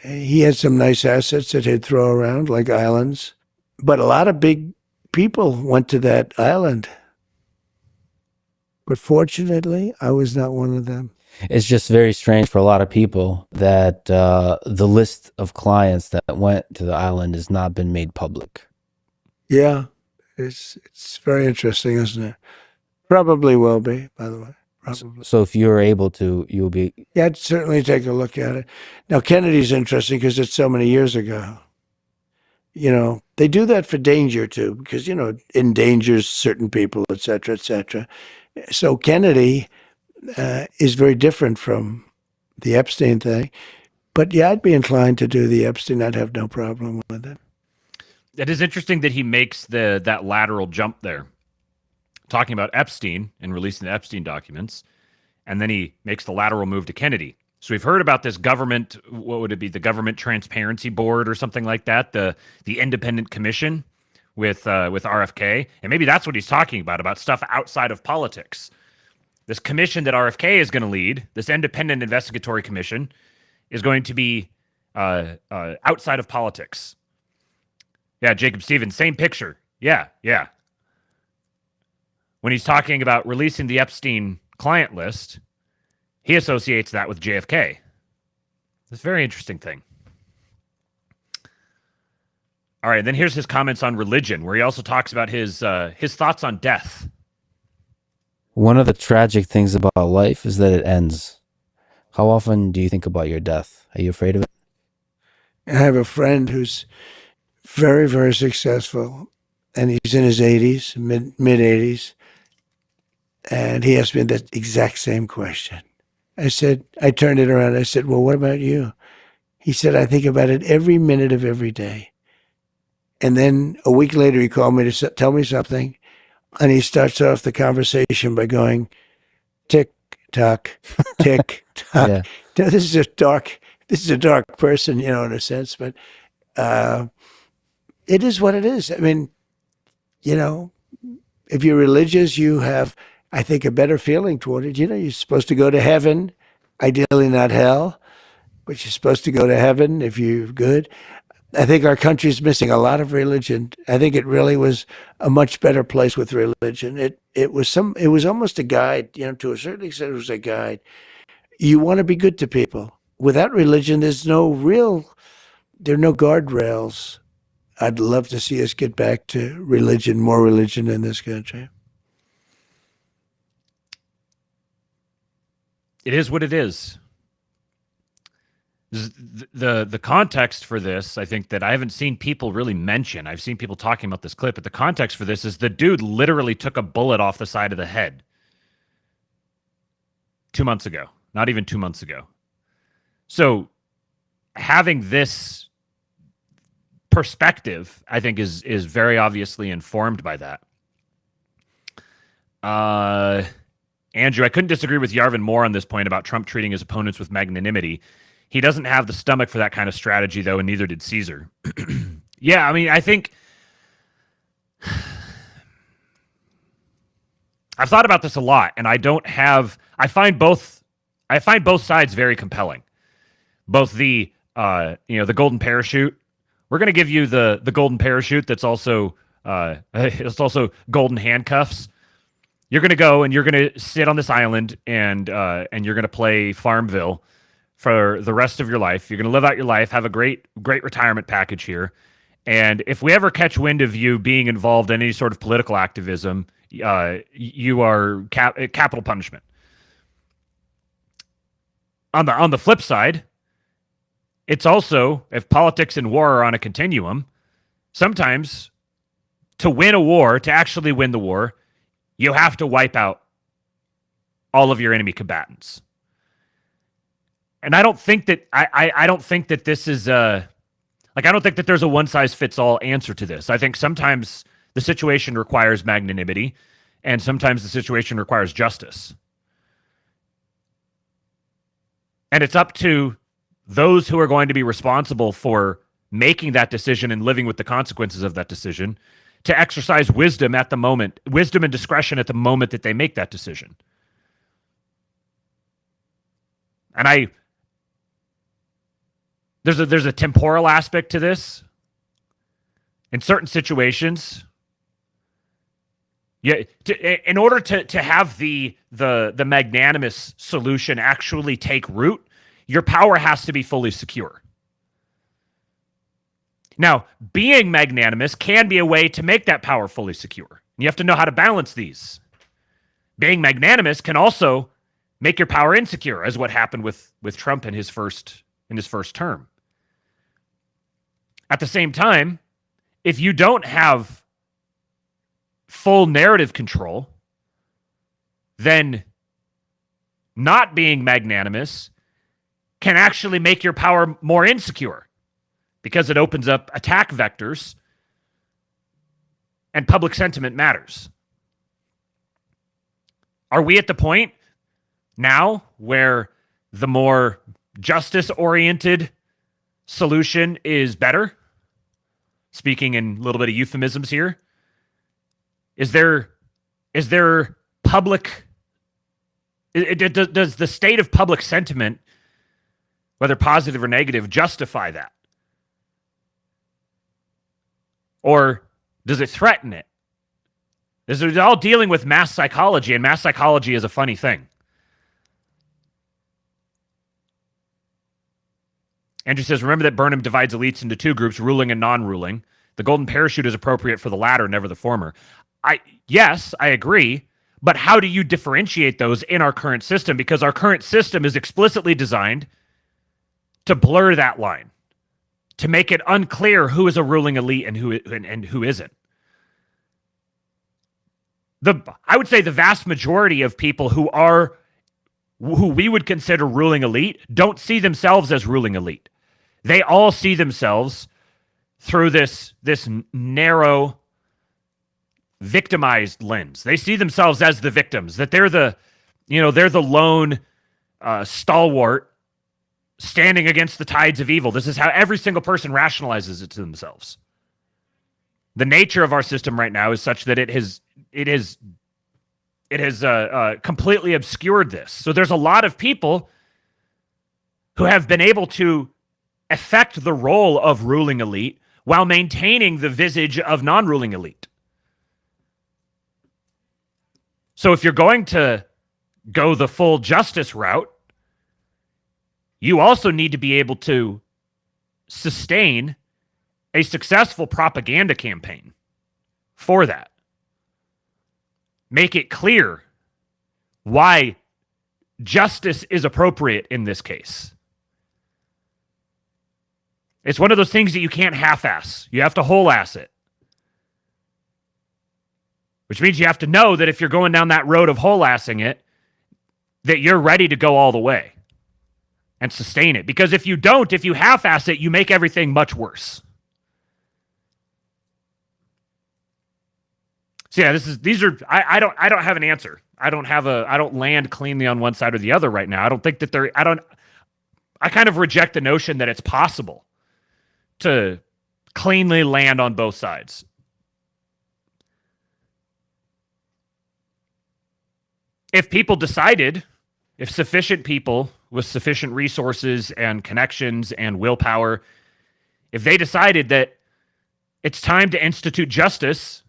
Speaker 14: He had some nice assets that he'd throw around, like islands. But a lot of big people went to that island. But fortunately, I was not one of them.
Speaker 15: It's just very strange for a lot of people that the list of clients that went to the island has not been made public.
Speaker 14: Yeah, it's very interesting, isn't it? Probably will be, by the way. Probably.
Speaker 15: So if you're able to, you'll be...
Speaker 14: Yeah, I'd certainly take a look at it. Now, Kennedy's interesting because it's so many years ago. They do that for danger, too, because, endangers certain people, et cetera, et cetera. So Kennedy is very different from the Epstein thing. But yeah, I'd be inclined to do the Epstein. I'd have no problem with it.
Speaker 1: It is interesting that he makes that lateral jump there, talking about Epstein and releasing the Epstein documents, and then he makes the lateral move to Kennedy. So we've heard about this government, what would it be, the Government Transparency Board or something like that, the independent commission with RFK, and maybe that's what he's talking about stuff outside of politics. This commission that RFK is going to lead, this independent investigatory commission, is going to be outside of politics. Yeah, Jacob Stevens, same picture. Yeah. When he's talking about releasing the Epstein client list, he associates that with JFK. It's a very interesting thing. All right, then here's his comments on religion, where he also talks about his thoughts on death.
Speaker 15: One of the tragic things about life is that it ends. How often do you think about your death? Are you afraid of it?
Speaker 14: I have a friend who's very, very successful, and he's in his 80s, mid 80s, and he asked me that exact same question. I turned it around. I said, well, what about you? He said, I think about it every minute of every day. And then a week later, he called me to tell me something, and he starts off the conversation by going, tick tock, tick tock.
Speaker 15: Yeah.
Speaker 14: This is a dark person, in a sense, but it is what it is. I mean, if you're religious, you have, I think, a better feeling toward it. You're supposed to go to heaven, ideally not hell, but you're supposed to go to heaven if you're good. I think our country's missing a lot of religion. I think it really was a much better place with religion. It was almost a guide, to a certain extent it was a guide. You want to be good to people. Without religion, there are no guardrails. I'd love to see us get back to religion, more religion in this country.
Speaker 1: It is what it is. The context for this, I think that I haven't seen people really mention. I've seen people talking about this clip, but the context for this is the dude literally took a bullet off the side of the head 2 months ago, not even 2 months ago. So having this perspective, I think, is very obviously informed by that. Andrew, I couldn't disagree with Yarvin more on this point about Trump treating his opponents with magnanimity. He doesn't have the stomach for that kind of strategy, though, and neither did Caesar. Yeah, I mean, I think I've thought about this a lot, and I find both sides very compelling. Both the golden parachute. We're going to give you the golden parachute that's also it's also golden handcuffs. You're going to go and you're going to sit on this island and you're going to play Farmville for the rest of your life. You're going to live out your life, have a great retirement package here. And if we ever catch wind of you being involved in any sort of political activism, you are capital punishment. On the flip side, it's also, if politics and war are on a continuum, sometimes to win a war, to actually win the war, you have to wipe out all of your enemy combatants. And I don't think that I don't think that this is I don't think that there's a one-size-fits-all answer to this. I think sometimes the situation requires magnanimity, and sometimes the situation requires justice. And it's up to those who are going to be responsible for making that decision and living with the consequences of that decision to exercise wisdom at the moment, wisdom and discretion at the moment that they make that decision. And there's a temporal aspect to this. In certain situations, in order to have the magnanimous solution actually take root, your power has to be fully secure. Now, being magnanimous can be a way to make that power fully secure. You have to know how to balance these. Being magnanimous can also make your power insecure, as what happened with Trump in his first term. At the same time, if you don't have full narrative control, then not being magnanimous can actually make your power more insecure because it opens up attack vectors and public sentiment matters. Are we at the point now where the more justice-oriented solution is better? Speaking in a little bit of euphemisms here. Is there public Does the state of public sentiment, whether positive or negative, justify that? Or does it threaten it? This is all dealing with mass psychology, and mass psychology is a funny thing. Andrew says, remember that Burnham divides elites into two groups, ruling and non-ruling. The golden parachute is appropriate for the latter, never the former. Yes, I agree. But how do you differentiate those in our current system? Because our current system is explicitly designed to blur that line, to make it unclear who is a ruling elite and who isn't. I would say the vast majority of people who we would consider ruling elite don't see themselves as ruling elite. They all see themselves through this narrow, victimized lens. They see themselves as the victims, that they're the lone stalwart standing against the tides of evil. This is how every single person rationalizes it to themselves. The nature of our system right now is such that it has completely obscured this. So there's a lot of people who have been able to affect the role of ruling elite while maintaining the visage of non-ruling elite. So if you're going to go the full justice route, you also need to be able to sustain a successful propaganda campaign for that. Make it clear why justice is appropriate in this case. It's one of those things that you can't half-ass. You have to whole-ass it. Which means you have to know that if you're going down that road of whole-assing it, that you're ready to go all the way and sustain it. Because if you don't, if you half-ass it, you make everything much worse. So yeah, I don't have an answer. I don't land cleanly on one side or the other right now. I don't think that I kind of reject the notion that it's possible to cleanly land on both sides. If sufficient people with sufficient resources and connections and willpower, if they decided that it's time to institute justice,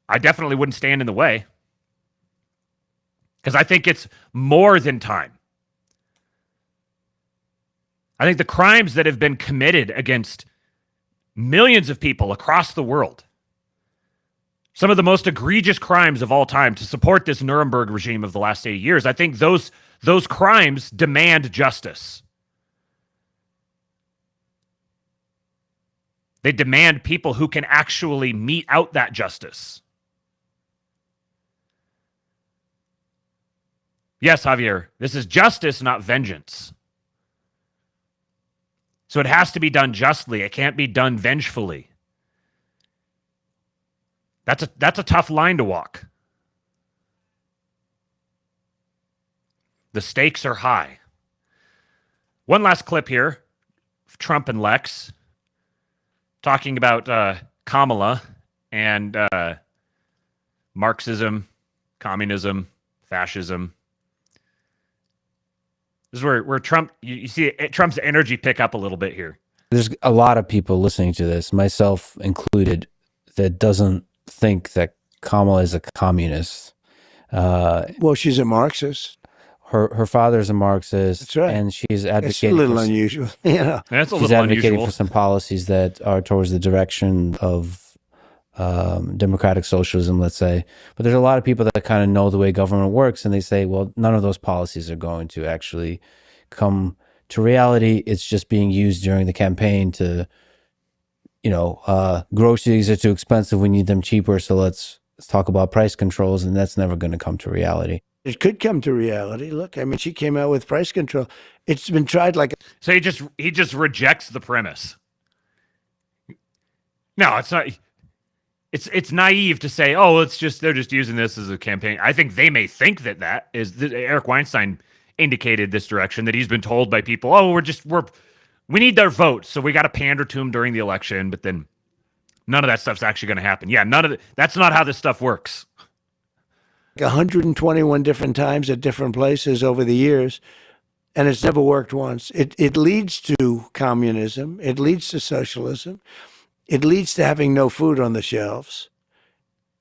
Speaker 1: I definitely wouldn't stand in the way. Because I think it's more than time. I think the crimes that have been committed against millions of people across the world, some of the most egregious crimes of all time to support this Nuremberg regime of the last 80 years, I think those crimes demand justice. They demand people who can actually mete out that justice. Yes, Javier, this is justice, not vengeance. So it has to be done justly. It can't be done vengefully. That's a tough line to walk. The stakes are high. One last clip here. Trump and Lex talking about Kamala and Marxism, communism, fascism. This is where Trump, you see Trump's energy pick up a little bit here.
Speaker 15: There's a lot of people listening to this, myself included, that doesn't think that Kamala is a communist.
Speaker 14: Well, she's a Marxist.
Speaker 15: Her father's a Marxist.
Speaker 14: That's right.
Speaker 15: And she's advocating.
Speaker 14: It's a little unusual. Yeah,
Speaker 1: that's a
Speaker 15: she's
Speaker 1: little
Speaker 15: advocating
Speaker 1: unusual
Speaker 15: for some policies that are towards the direction of democratic socialism, let's say. But there's a lot of people that kind of know the way government works, and they say, well, none of those policies are going to actually come to reality. It's just being used during the campaign to, groceries are too expensive. We need them cheaper. So let's talk about price controls, and that's never going to come to reality.
Speaker 14: It could come to reality. Look, I mean, she came out with price control. It's been tried like.
Speaker 1: So he just rejects the premise. No, it's not. It's naive to say, oh, they're just using this as a campaign. I think they may think that is. Eric Weinstein indicated this direction, that he's been told by people, oh, we need their votes, so we got to pander to them during the election. But then none of that stuff's actually going to happen. Yeah, that's not how this stuff works.
Speaker 14: 121 different times at different places over the years, and it's never worked once. It leads to communism. It leads to socialism. It leads to having no food on the shelves,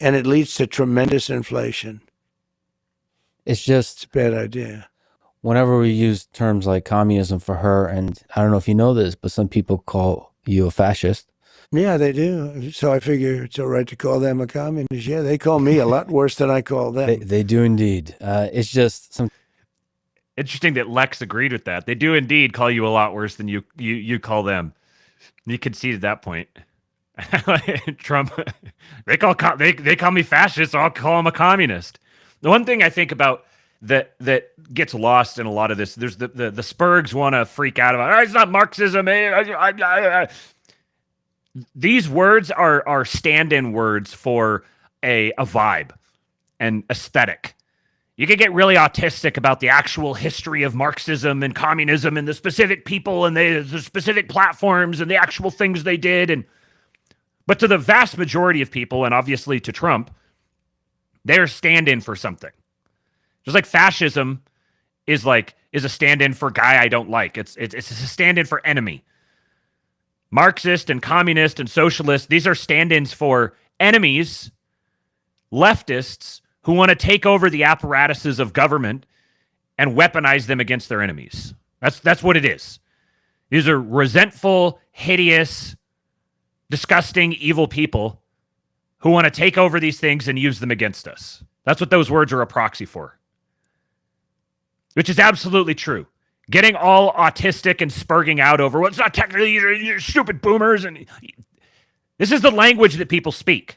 Speaker 14: and it leads to tremendous inflation.
Speaker 15: It's just
Speaker 14: a bad idea.
Speaker 15: Whenever we use terms like communism for her, and I don't know if you know this, but some people call you a fascist.
Speaker 14: Yeah, they do. So I figure it's all right to call them a communist. Yeah, they call me a lot worse than I call them.
Speaker 15: They do indeed. It's just some.
Speaker 1: Interesting that Lex agreed with that. They do indeed call you a lot worse than you call them. You conceded that point. Trump, they call me fascist, so I'll call him a communist. The one thing I think about that gets lost in a lot of this, there's the Spurgs want to freak out about, oh, it's not Marxism. These words are stand-in words for a vibe and aesthetic. You can get really autistic about the actual history of Marxism and communism and the specific people and the specific platforms and the actual things they did. But to the vast majority of people, and obviously to Trump, they're stand-in for something. Just like fascism is a stand-in for guy I don't like. It's a stand-in for enemy. Marxist and communist and socialist, these are stand-ins for enemies, leftists who want to take over the apparatuses of government and weaponize them against their enemies. That's what it is. These are resentful, hideous, disgusting, evil people who want to take over these things and use them against us. That's what those words are a proxy for. Which is absolutely true. Getting all autistic and spurging out over, well, it's not technically, you're stupid boomers. And this is the language that people speak.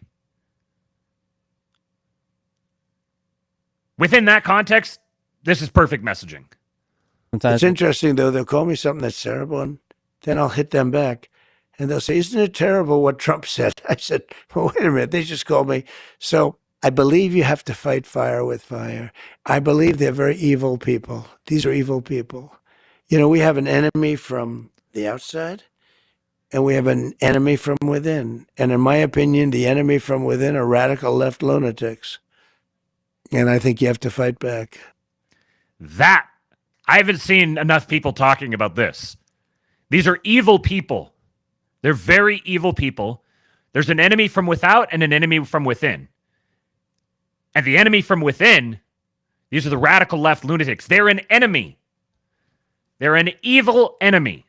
Speaker 1: Within that context, this is perfect messaging.
Speaker 14: It's interesting, though. They'll call me something that's terrible, and then I'll hit them back. And they'll say, isn't it terrible what Trump said? I said, well, wait a minute. They just called me. So I believe you have to fight fire with fire. I believe they're very evil people. These are evil people. You know, we have an enemy from the outside, and we have an enemy from within. And in my opinion, the enemy from within are radical left lunatics. And I think you have to fight back.
Speaker 1: I haven't seen enough people talking about this. These are evil people. They're very evil people. There's an enemy from without and an enemy from within. And the enemy from within, these are the radical left lunatics. They're an enemy. They're an evil enemy.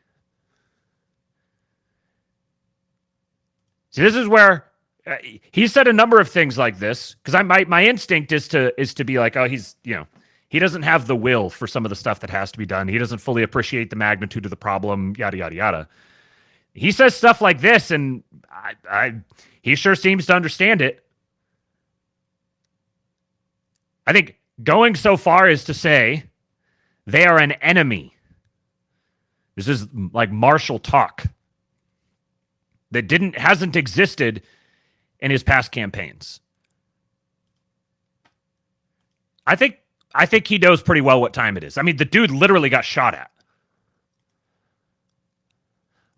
Speaker 1: See, this is where he said a number of things like this, because my instinct is to be like, oh, he doesn't have the will for some of the stuff that has to be done. He doesn't fully appreciate the magnitude of the problem, yada, yada, yada. He says stuff like this, and he sure seems to understand it. I think going so far as to say they are an enemy. This is like martial talk that hasn't existed in his past campaigns. I think he knows pretty well what time it is. I mean, the dude literally got shot at.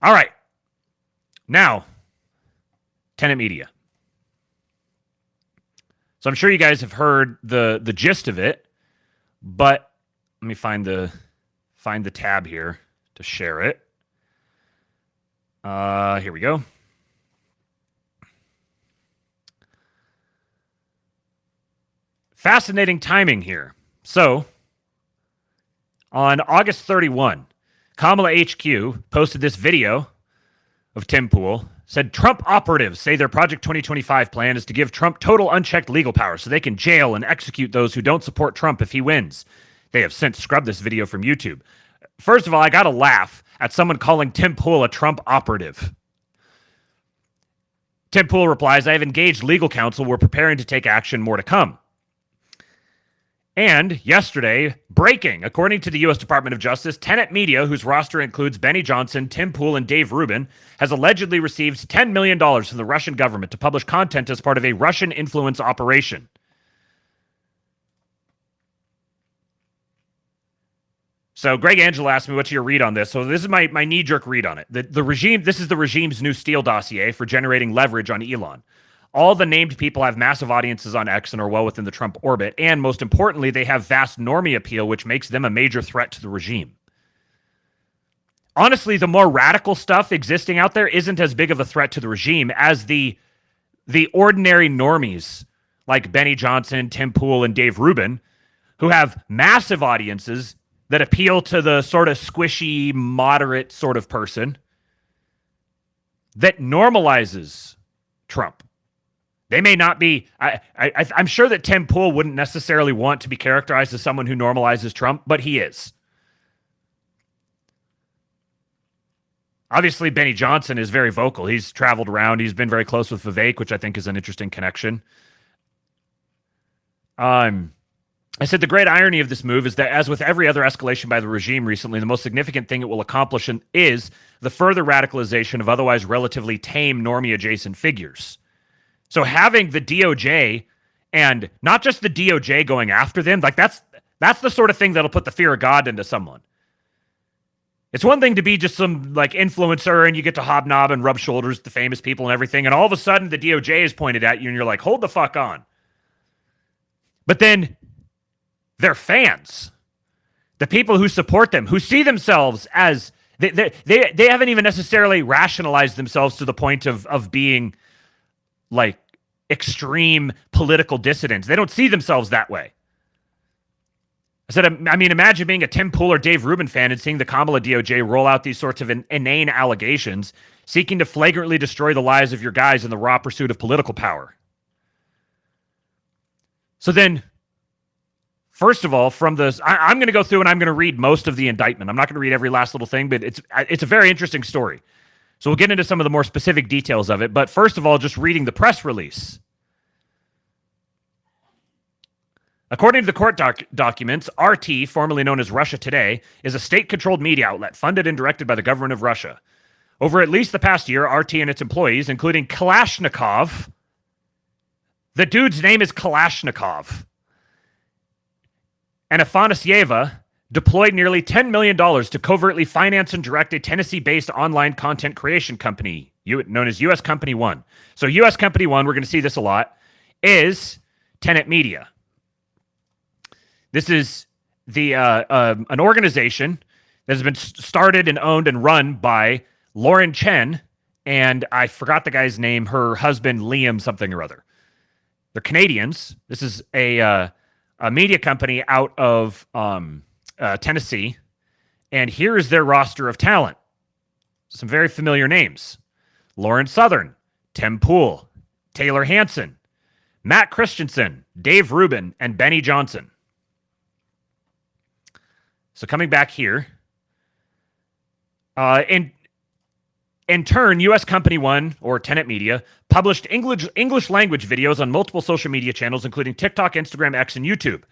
Speaker 1: All right. Now, Tenet Media. So I'm sure you guys have heard the gist of it, but let me find the tab here to share it. Here we go. Fascinating timing here. So, on August 31, Kamala HQ posted this video of Tim Pool, said Trump operatives say their Project 2025 plan is to give Trump total unchecked legal power so they can jail and execute those who don't support Trump if he wins. They have since scrubbed this video from YouTube. First of all, I got to laugh at someone calling Tim Pool a Trump operative. Tim Pool replies, I have engaged legal counsel. We're preparing to take action. More to come. And yesterday, breaking, according to the U.S. Department of Justice, Tenet Media, whose roster includes Benny Johnson, Tim Pool, and Dave Rubin, has allegedly received $10 million from the Russian government to publish content as part of a Russian influence operation. So Greg Angelo asked me, what's your read on this? So this is my knee-jerk read on it. The regime, this is the regime's new Steele dossier for generating leverage on Elon. All the named people have massive audiences on X and are well within the Trump orbit. And most importantly, they have vast normie appeal, which makes them a major threat to the regime. Honestly, the more radical stuff existing out there isn't as big of a threat to the regime as the ordinary normies like Benny Johnson, Tim Pool, and Dave Rubin, who have massive audiences that appeal to the sort of squishy, moderate sort of person that normalizes Trump. They may not be, I'm sure that Tim Pool wouldn't necessarily want to be characterized as someone who normalizes Trump, but he is. Obviously, Benny Johnson is very vocal. He's traveled around. He's been very close with Vivek, which I think is an interesting connection. I said the great irony of this move is that, as with every other escalation by the regime recently, the most significant thing it will accomplish is the further radicalization of otherwise relatively tame normie-adjacent figures. So having the DOJ, and not just the DOJ going after them, like that's the sort of thing that'll put the fear of God into someone. It's one thing to be just some like influencer and you get to hobnob and rub shoulders with the famous people and everything, and all of a sudden the DOJ is pointed at you and you're like, hold the fuck on. But then their fans, the people who support them, who see themselves as they haven't even necessarily rationalized themselves to the point of being like extreme political dissidents. They don't see themselves that way. I mean, imagine being a Tim Pool or Dave Rubin fan and seeing the Kamala DOJ roll out these sorts of inane allegations, seeking to flagrantly destroy the lives of your guys in the raw pursuit of political power. So then, first of all, from this, I'm going to go through and I'm going to read most of the indictment. I'm not going to read every last little thing, but it's a very interesting story. So we'll get into some of the more specific details of it. But first of all, just reading the press release. According to the court documents, RT, formerly known as Russia Today, is a state-controlled media outlet funded and directed by the government of Russia. Over at least the past year, RT and its employees, including Kalashnikov, the dude's name is Kalashnikov, and Afanasyeva, deployed nearly $10 million to covertly finance and direct a Tennessee-based online content creation company known as U.S. Company One. So U.S. Company One, we're going to see this a lot, is Tenet Media. This is an organization that has been started and owned and run by Lauren Chen, and I forgot the guy's name, her husband, Liam something or other. They're Canadians. This is a media company out of Tennessee, and here is their roster of talent. Some very familiar names. Lauren Southern, Tim Pool, Taylor Hanson, Matt Christensen, Dave Rubin, and Benny Johnson. So coming back here, in turn, U.S. Company One, or Tenet Media, published English language videos on multiple social media channels, including TikTok, Instagram, X, and YouTube.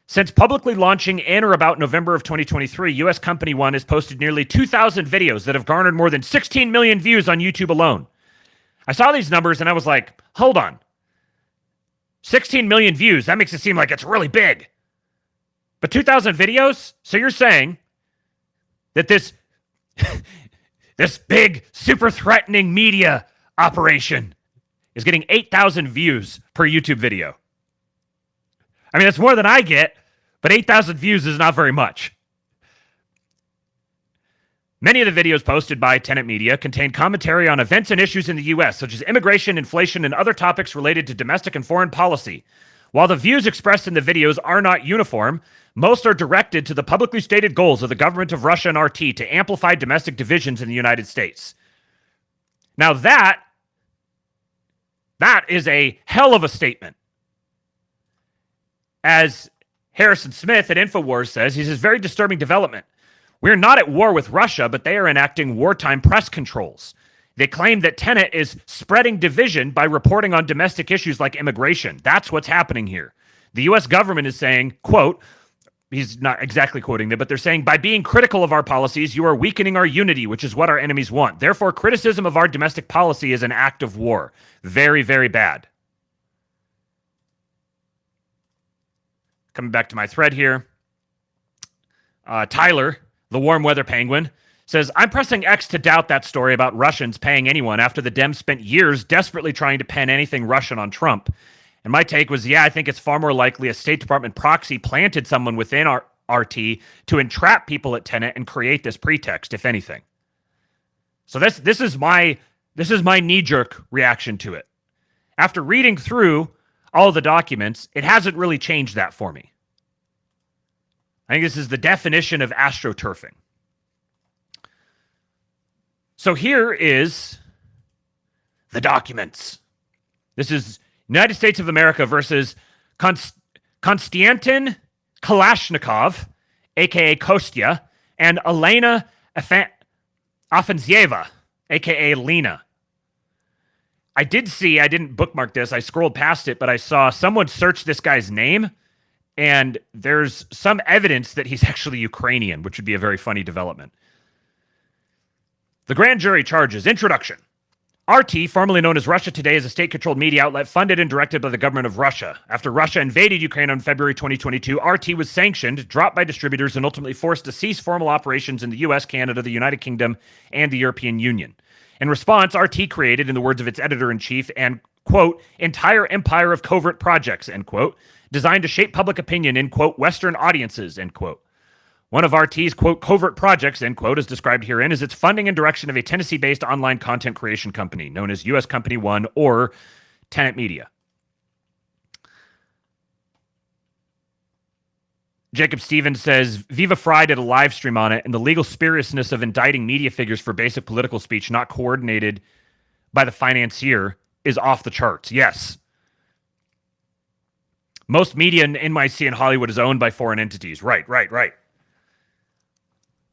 Speaker 1: Since publicly launching in or about November of 2023, U.S. Company One has posted nearly 2,000 videos that have garnered more than 16 million views on YouTube alone. I saw these numbers and I was like, hold on. 16 million views, that makes it seem like it's really big. But 2,000 videos? So you're saying that this big, super threatening media operation is getting 8,000 views per YouTube video. I mean, that's more than I get, but 8,000 views is not very much. Many of the videos posted by Tenet Media contain commentary on events and issues in the U.S., such as immigration, inflation, and other topics related to domestic and foreign policy. While the views expressed in the videos are not uniform, most are directed to the publicly stated goals of the government of Russia and RT to amplify domestic divisions in the United States. Now that is a hell of a statement. As Harrison Smith at InfoWars says, he says, very disturbing development. We're not at war with Russia, but they are enacting wartime press controls. They claim that Tenet is spreading division by reporting on domestic issues like immigration. That's what's happening here. The U.S. government is saying, quote, he's not exactly quoting them, but they're saying, by being critical of our policies, you are weakening our unity, which is what our enemies want. Therefore, criticism of our domestic policy is an act of war. Very, very bad. Coming back to my thread here. Tyler, the warm weather penguin, Says, I'm pressing X to doubt that story about Russians paying anyone after the Dems spent years desperately trying to pen anything Russian on Trump. And my take was, yeah, I think it's far more likely a State Department proxy planted someone within RT to entrap people at Tenet and create this pretext, if anything. So this is my knee-jerk reaction to it. After reading through all the documents, it hasn't really changed that for me. I think this is the definition of astroturfing. So here is the documents. This is United States of America versus Konstantin Kalashnikov, a.k.a. Kostya, and Elena Afansieva, a.k.a. Lena. I didn't bookmark this. I scrolled past it, but I saw someone search this guy's name, and there's some evidence that he's actually Ukrainian, which would be a very funny development. The grand jury charges. Introduction. RT, formerly known as Russia Today, is a state-controlled media outlet funded and directed by the government of Russia. After Russia invaded Ukraine on February 2022, RT was sanctioned, dropped by distributors, and ultimately forced to cease formal operations in the US, Canada, the United Kingdom, and the European Union. In response, RT created, in the words of its editor-in-chief, an, quote, entire empire of covert projects, end quote, designed to shape public opinion in, quote, Western audiences, end quote. One of RT's, quote, covert projects, end quote, as described herein, is its funding and direction of a Tennessee-based online content creation company known as U.S. Company One or Tenet Media. Jacob Stevens says, Viva Fry did a live stream on it, and the legal spuriousness of indicting media figures for basic political speech not coordinated by the financier is off the charts. Yes. Most media in NYC and Hollywood is owned by foreign entities. Right.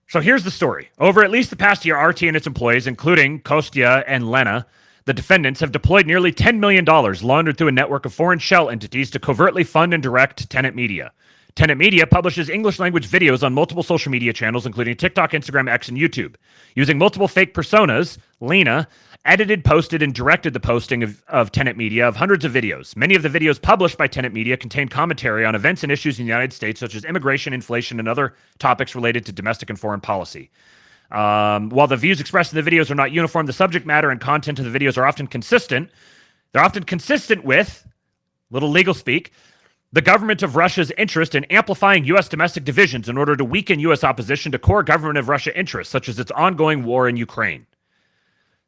Speaker 1: So here's the story. Over at least the past year, RT and its employees, including Kostya and Lena, the defendants, have deployed nearly $10 million laundered through a network of foreign shell entities to covertly fund and direct Tenet Media. Tenet Media publishes English-language videos on multiple social media channels, including TikTok, Instagram, X, and YouTube. Using multiple fake personas, Lena edited, posted, and directed the posting of Tenet Media of hundreds of videos. Many of the videos published by Tenet Media contain commentary on events and issues in the United States, such as immigration, inflation, and other topics related to domestic and foreign policy. While the views expressed in the videos are not uniform, the subject matter and content of the videos are often consistent. They're often consistent with, little legal speak, the government of Russia's interest in amplifying U.S. domestic divisions in order to weaken U.S. opposition to core government of Russia interests, such as its ongoing war in Ukraine.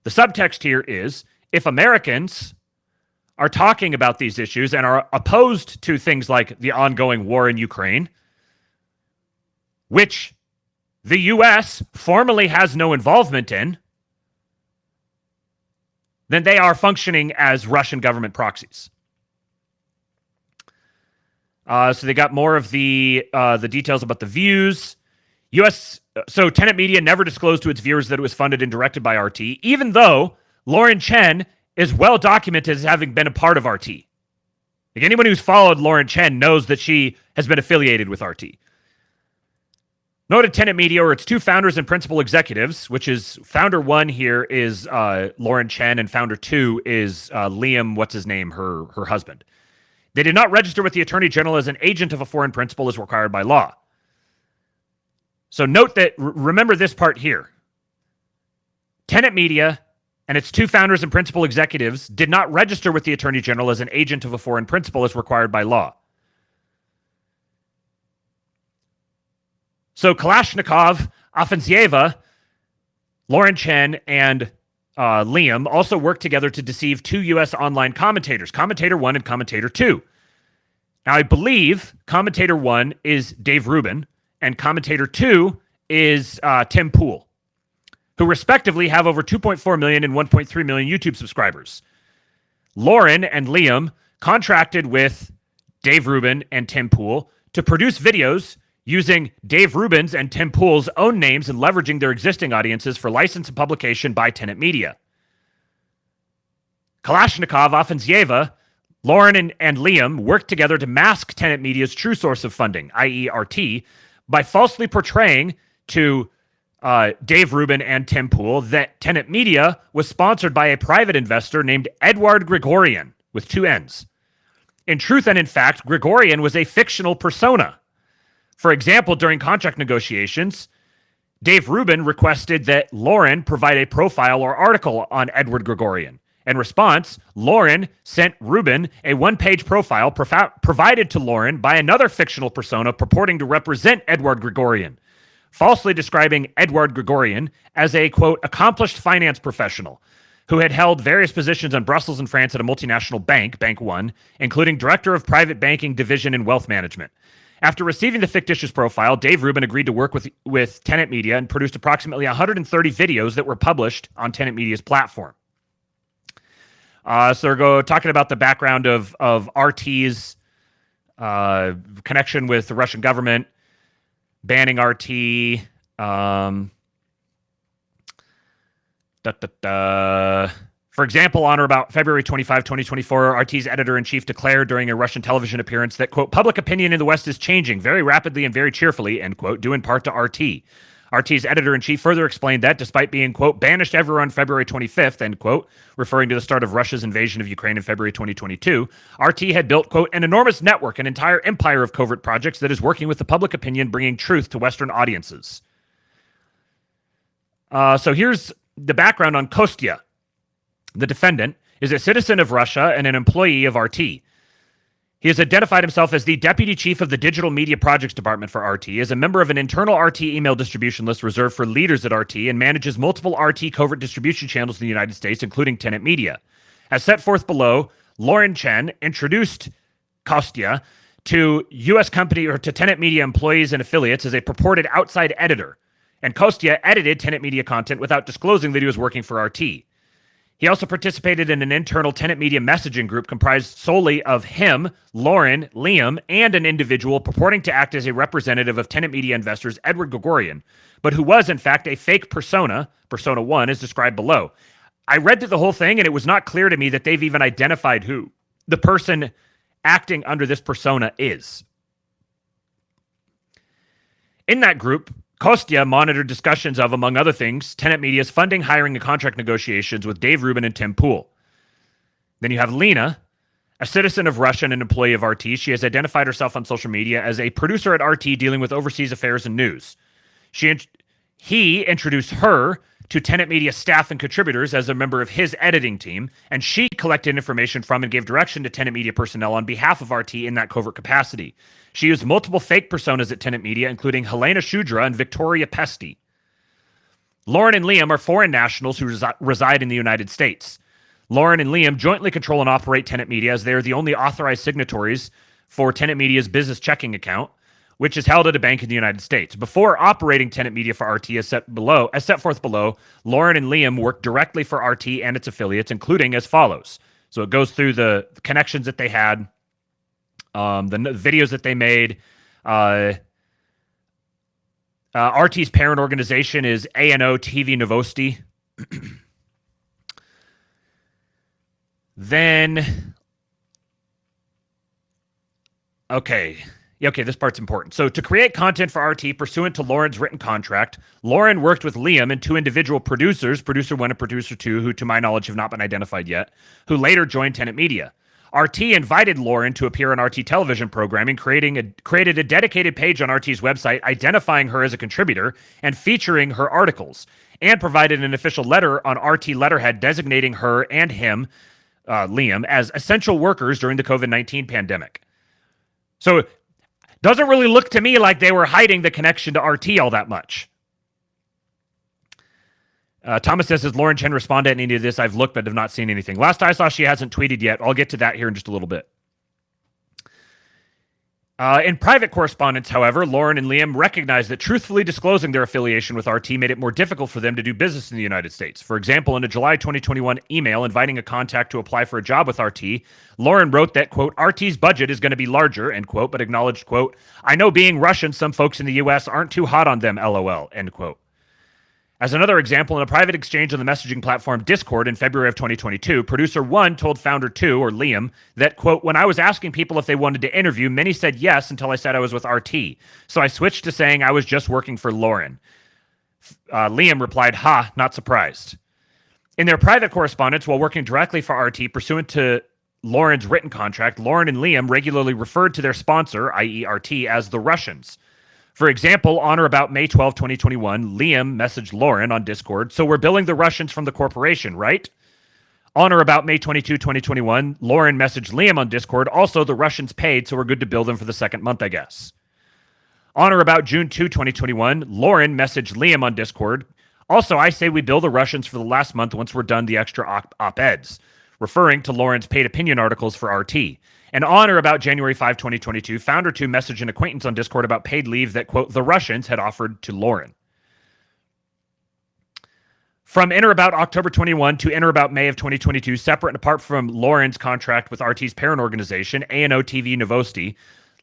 Speaker 1: The subtext here is, if Americans are talking about these issues and are opposed to things like the ongoing war in Ukraine, which the U.S. formally has no involvement in, then they are functioning as Russian government proxies. So they got more of the details about the views. So Tenet Media never disclosed to its viewers that it was funded and directed by RT, even though Lauren Chen is well documented as having been a part of RT. Like, anyone who's followed Lauren Chen knows that she has been affiliated with RT. Noted Tenet Media or its two founders and principal executives, which is founder one here is Lauren Chen and founder two is Liam, what's his name, her husband. They did not register with the Attorney General as an agent of a foreign principal as required by law. So note that, remember this part here. Tenet Media and its two founders and principal executives did not register with the Attorney General as an agent of a foreign principal as required by law. So Kalashnikov, Afansieva, Lauren Chen, and Liam also worked together to deceive two U.S. online commentators, Commentator 1 and Commentator 2. Now, I believe Commentator 1 is Dave Rubin, and Commentator 2 is Tim Pool, who respectively have over 2.4 million and 1.3 million YouTube subscribers. Lauren and Liam contracted with Dave Rubin and Tim Pool to produce videos using Dave Rubin's and Tim Pool's own names and leveraging their existing audiences for license and publication by Tenet Media. Kalashnikov, Afansieva, Lauren and Liam worked together to mask Tenet Media's true source of funding, i.e. RT, by falsely portraying to Dave Rubin and Tim Pool that Tenet Media was sponsored by a private investor named Edward Grigorian, with two N's. In truth and in fact, Grigorian was a fictional persona. For example, during contract negotiations, Dave Rubin requested that Lauren provide a profile or article on Edward Gregorian. In response, Lauren sent Rubin a one-page profile provided to Lauren by another fictional persona purporting to represent Edward Gregorian, falsely describing Edward Gregorian as a, quote, accomplished finance professional who had held various positions in Brussels and France at a multinational bank, Bank One, including director of private banking division and wealth management. After receiving the fictitious profile, Dave Rubin agreed to work with Tenet Media and produced approximately 130 videos that were published on Tenet Media's platform. So they're talking about the background of RT's connection with the Russian government, banning RT. For example, on or about February 25, 2024, RT's editor-in-chief declared during a Russian television appearance that, quote, public opinion in the West is changing very rapidly and very cheerfully, end quote, due in part to RT. RT's editor-in-chief further explained that despite being, quote, banished everywhere on February 25th, end quote, referring to the start of Russia's invasion of Ukraine in February 2022, RT had built, quote, an enormous network, an entire empire of covert projects that is working with the public opinion, bringing truth to Western audiences. So here's the background on Kostya. The defendant is a citizen of Russia and an employee of RT. He has identified himself as the deputy chief of the digital media projects department for RT, is a member of an internal RT email distribution list reserved for leaders at RT, and manages multiple RT covert distribution channels in the United States, including Tenet Media. As set forth below, Lauren Chen introduced Kostya to U.S. company or to Tenet Media employees and affiliates as a purported outside editor, and Kostya edited Tenet Media content without disclosing that he was working for RT. He also participated in an internal Tenet Media messaging group comprised solely of him, Lauren, Liam, and an individual purporting to act as a representative of Tenet Media investors Edward Gregorian, but who was in fact a fake persona, Persona 1, as described below. I read through the whole thing, and it was not clear to me that they've even identified who the person acting under this persona is. In that group, Kostya monitored discussions of, among other things, Tenet Media's funding, hiring, and contract negotiations with Dave Rubin and Tim Pool. Then you have Lena, a citizen of Russia and an employee of RT. She has identified herself on social media as a producer at RT dealing with overseas affairs and news. He introduced her to Tenet Media staff and contributors as a member of his editing team, and she collected information from and gave direction to Tenet Media personnel on behalf of RT in that covert capacity. She used multiple fake personas at Tenet Media, including Helena Shudra and Victoria Pesti. Lauren and Liam are foreign nationals who reside in the United States. Lauren and Liam jointly control and operate Tenet Media as they are the only authorized signatories for Tenet Media's business checking account, which is held at a bank in the United States. Before operating Tenet Media for RT as set forth below, Lauren and Liam worked directly for RT and its affiliates, including as follows. So it goes through the connections that they had, the videos that they made. RT's parent organization is ANO TV Novosti. Then, okay, this part's important. So to create content for RT pursuant to Lauren's written contract, Lauren worked with Liam and two individual producers, Producer 1 and Producer 2, who to my knowledge have not been identified yet, who later joined Tenet Media. RT invited Lauren to appear on RT television programming, created a dedicated page on RT's website identifying her as a contributor and featuring her articles, and provided an official letter on RT letterhead designating her and him, Liam, as essential workers during the COVID-19 pandemic. So it doesn't really look to me like they were hiding the connection to RT all that much. Thomas says, has Lauren Chen responded to any of this? I've looked but have not seen anything. Last I saw, she hasn't tweeted yet. I'll get to that here in just a little bit. In private correspondence, however, Lauren and Liam recognized that truthfully disclosing their affiliation with RT made it more difficult for them to do business in the United States. For example, in a July 2021 email inviting a contact to apply for a job with RT, Lauren wrote that, quote, RT's budget is going to be larger, end quote, but acknowledged, quote, I know being Russian, some folks in the U.S. aren't too hot on them, LOL, end quote. As another example, in a private exchange on the messaging platform Discord in February of 2022, Producer 1 told Founder 2, or Liam, that, quote, when I was asking people if they wanted to interview, many said yes until I said I was with RT. So I switched to saying I was just working for Lauren. Liam replied, ha, not surprised. In their private correspondence, while working directly for RT pursuant to Lauren's written contract, Lauren and Liam regularly referred to their sponsor, i.e. RT, as the Russians. For example, on or about May 12, 2021, Liam messaged Lauren on Discord, "So we're billing the Russians from the corporation, right?" On or about May 22, 2021, Lauren messaged Liam on Discord, "Also, the Russians paid, so we're good to bill them for the second month, I guess." On or about June 2, 2021, Lauren messaged Liam on Discord, "Also, I say we bill the Russians for the last month once we're done the extra op-eds," referring to Lauren's paid opinion articles for RT. And on or about January 5, 2022, Founder 2 messaged an acquaintance on Discord about paid leave that, quote, the Russians had offered to Lauren. From in or about October 21 to in or about May of 2022, separate and apart from Lauren's contract with RT's parent organization, A&O TV Novosti,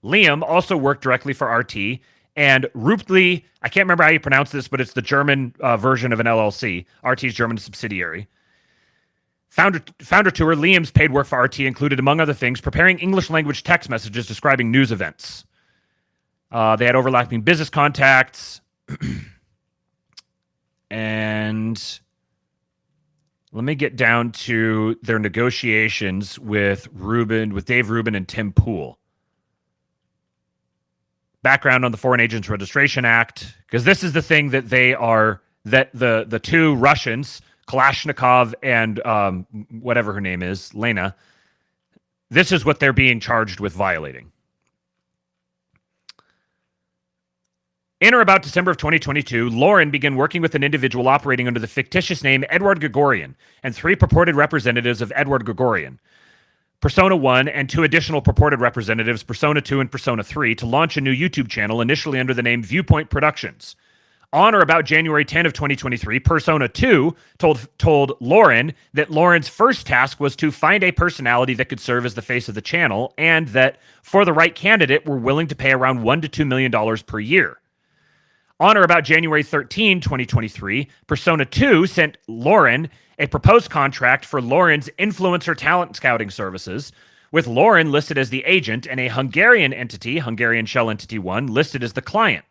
Speaker 1: Liam also worked directly for RT, and Rupli, I can't remember how you pronounce this, but it's the German version of an LLC, RT's German subsidiary. Founder tour, Liam's paid work for RT included, among other things, preparing English language text messages describing news events. They had overlapping business contacts. And let me get down to their negotiations with Dave Rubin and Tim Pool. Background on the Foreign Agents Registration Act, because this is the thing that the two Russians, Kalashnikov and whatever her name is, Lena, this is what they're being charged with violating. In or about December of 2022, Lauren began working with an individual operating under the fictitious name Edward Gregorian and 3 purported representatives of Edward Gregorian, Persona 1, and 2 additional purported representatives, Persona 2 and Persona 3, to launch a new YouTube channel initially under the name Viewpoint Productions. On or about January 10 of 2023, Persona 2 told Lauren that Lauren's first task was to find a personality that could serve as the face of the channel, and that for the right candidate, were willing to pay around $1 to $2 million per year. On or about January 13, 2023, Persona 2 sent Lauren a proposed contract for Lauren's influencer talent scouting services, with Lauren listed as the agent and a Hungarian entity, Hungarian Shell Entity 1, listed as the client.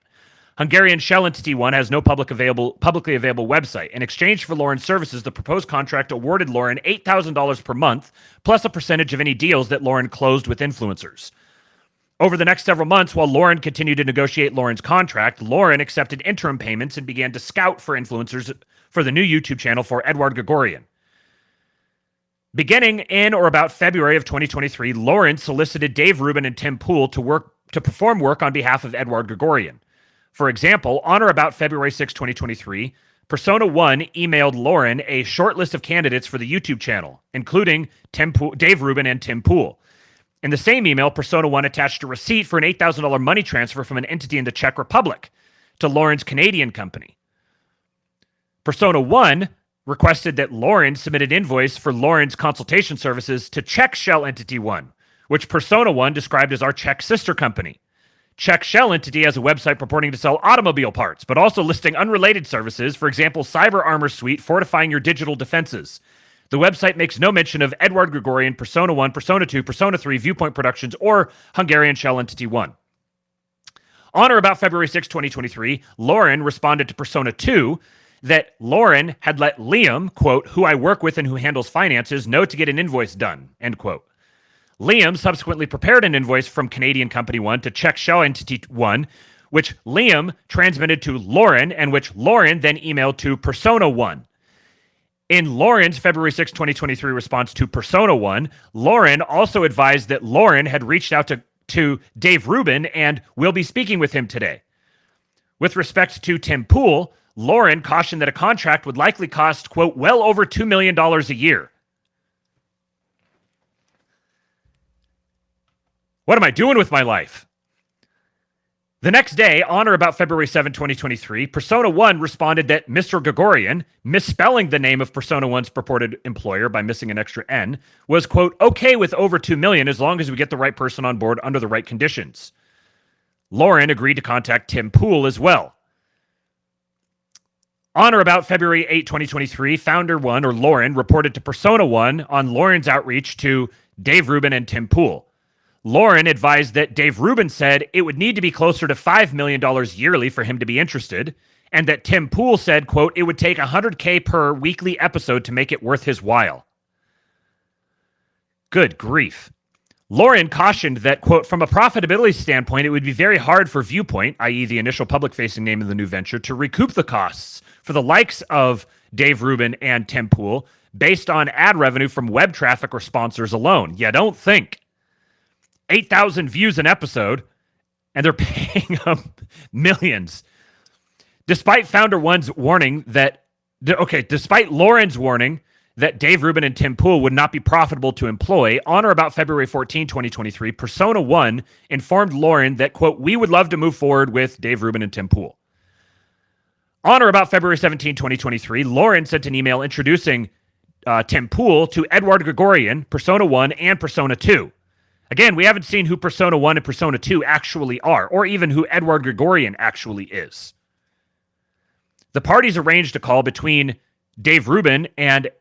Speaker 1: Hungarian Shell Entity 1 has no publicly available website. In exchange for Lauren's services, the proposed contract awarded Lauren $8,000 per month, plus a percentage of any deals that Lauren closed with influencers. Over the next several months, while Lauren continued to negotiate Lauren's contract, Lauren accepted interim payments and began to scout for influencers for the new YouTube channel for Edward Gregorian. Beginning in or about February of 2023, Lauren solicited Dave Rubin and Tim Pool to perform work on behalf of Edward Gregorian. For example, on or about February 6, 2023, Persona 1 emailed Lauren a short list of candidates for the YouTube channel, including Dave Rubin and Tim Pool. In the same email, Persona 1 attached a receipt for an $8,000 money transfer from an entity in the Czech Republic to Lauren's Canadian company. Persona 1 requested that Lauren submit an invoice for Lauren's consultation services to Czech Shell Entity 1, which Persona 1 described as our Czech sister company. Czech Shell Entity has a website purporting to sell automobile parts, but also listing unrelated services, for example, Cyber Armor Suite, fortifying your digital defenses. The website makes no mention of Edward Gregorian, Persona 1, Persona 2, Persona 3, Viewpoint Productions, or Hungarian Shell Entity 1. On or about February 6, 2023, Lauren responded to Persona 2 that Lauren had let Liam, quote, who I work with and who handles finances, know to get an invoice done, end quote. Liam subsequently prepared an invoice from Canadian Company 1 to Czech Shell Entity 1, which Liam transmitted to Lauren and which Lauren then emailed to Persona 1. In Lauren's February 6, 2023 response to Persona 1, Lauren also advised that Lauren had reached out to Dave Rubin and will be speaking with him today. With respect to Tim Pool, Lauren cautioned that a contract would likely cost, quote, well over $2 million a year. What am I doing with my life? The next day, on or about February 7, 2023, Persona 1 responded that Mr. Gregorian, misspelling the name of Persona 1's purported employer by missing an extra N, was, quote, okay with over $2 million as long as we get the right person on board under the right conditions. Lauren agreed to contact Tim Pool as well. On or about February 8, 2023, Founder 1, or Lauren, reported to Persona 1 on Lauren's outreach to Dave Rubin and Tim Pool. Lauren advised that Dave Rubin said it would need to be closer to $5 million yearly for him to be interested, and that Tim Pool said, quote, it would take $100K per weekly episode to make it worth his while. Good grief. Lauren cautioned that, quote, from a profitability standpoint, it would be very hard for Viewpoint, i.e. the initial public-facing name of the new venture, to recoup the costs for the likes of Dave Rubin and Tim Pool based on ad revenue from web traffic or sponsors alone. You don't think. 8,000 views an episode, and they're paying them millions. Despite Founder One's warning that, despite Lauren's warning that Dave Rubin and Tim Pool would not be profitable to employ, on or about February 14, 2023, Persona One informed Lauren that, quote, we would love to move forward with Dave Rubin and Tim Pool. On or about February 17, 2023, Lauren sent an email introducing Tim Pool to Edward Gregorian, Persona One, and Persona Two. Again, we haven't seen who Persona One and Persona Two actually are, or even who Edward Gregorian actually is. The parties arranged a call between Dave Rubin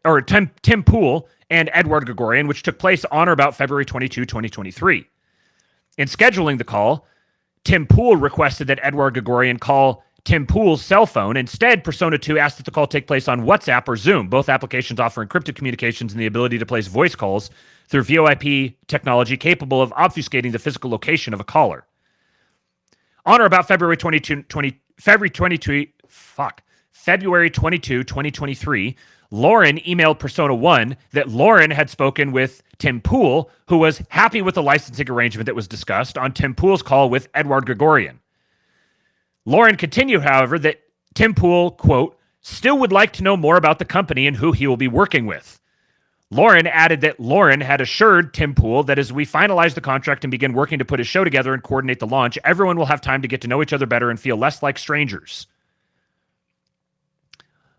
Speaker 1: or Tim Pool and Edward Gregorian, which took place on or about February 22, 2023. In scheduling the call, Tim Pool requested that Edward Gregorian call Tim Pool's cell phone. Instead, Persona 2 asked that the call take place on WhatsApp or Zoom. Both applications offer encrypted communications and the ability to place voice calls through VoIP technology capable of obfuscating the physical location of a caller. On or about February 22, 2023, Lauren emailed Persona 1 that Lauren had spoken with Tim Pool, who was happy with the licensing arrangement that was discussed on Tim Pool's call with Edward Gregorian. Lauren continued, however, that Tim Pool, quote, still would like to know more about the company and who he will be working with. Lauren added that Lauren had assured Tim Pool that as we finalize the contract and begin working to put a show together and coordinate the launch, everyone will have time to get to know each other better and feel less like strangers.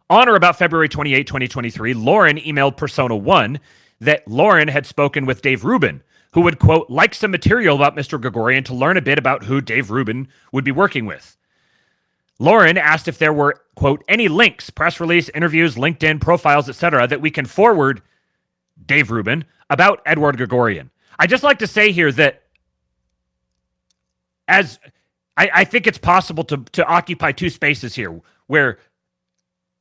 Speaker 1: On or about February 28, 2023, Lauren emailed Persona 1 that Lauren had spoken with Dave Rubin, who would, quote, like some material about Mr. Gregorian to learn a bit about who Dave Rubin would be working with. Lauren asked if there were, quote, any links, press release, interviews, LinkedIn, profiles, etc., that we can forward Dave Rubin about Edward Gregorian. I just like to say here that as I think it's possible to occupy two spaces here where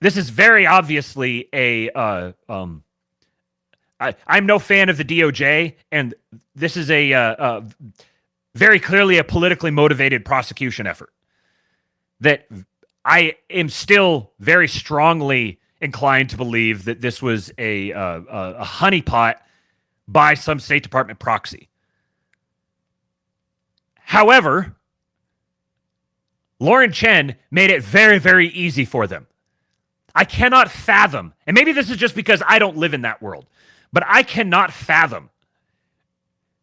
Speaker 1: this is very obviously I'm no fan of the DOJ, and this is a very clearly a politically motivated prosecution effort that I am still very strongly inclined to believe that this was a honeypot by some State Department proxy. However, Lauren Chen made it very, very easy for them. I cannot fathom, and maybe this is just because I don't live in that world, but I cannot fathom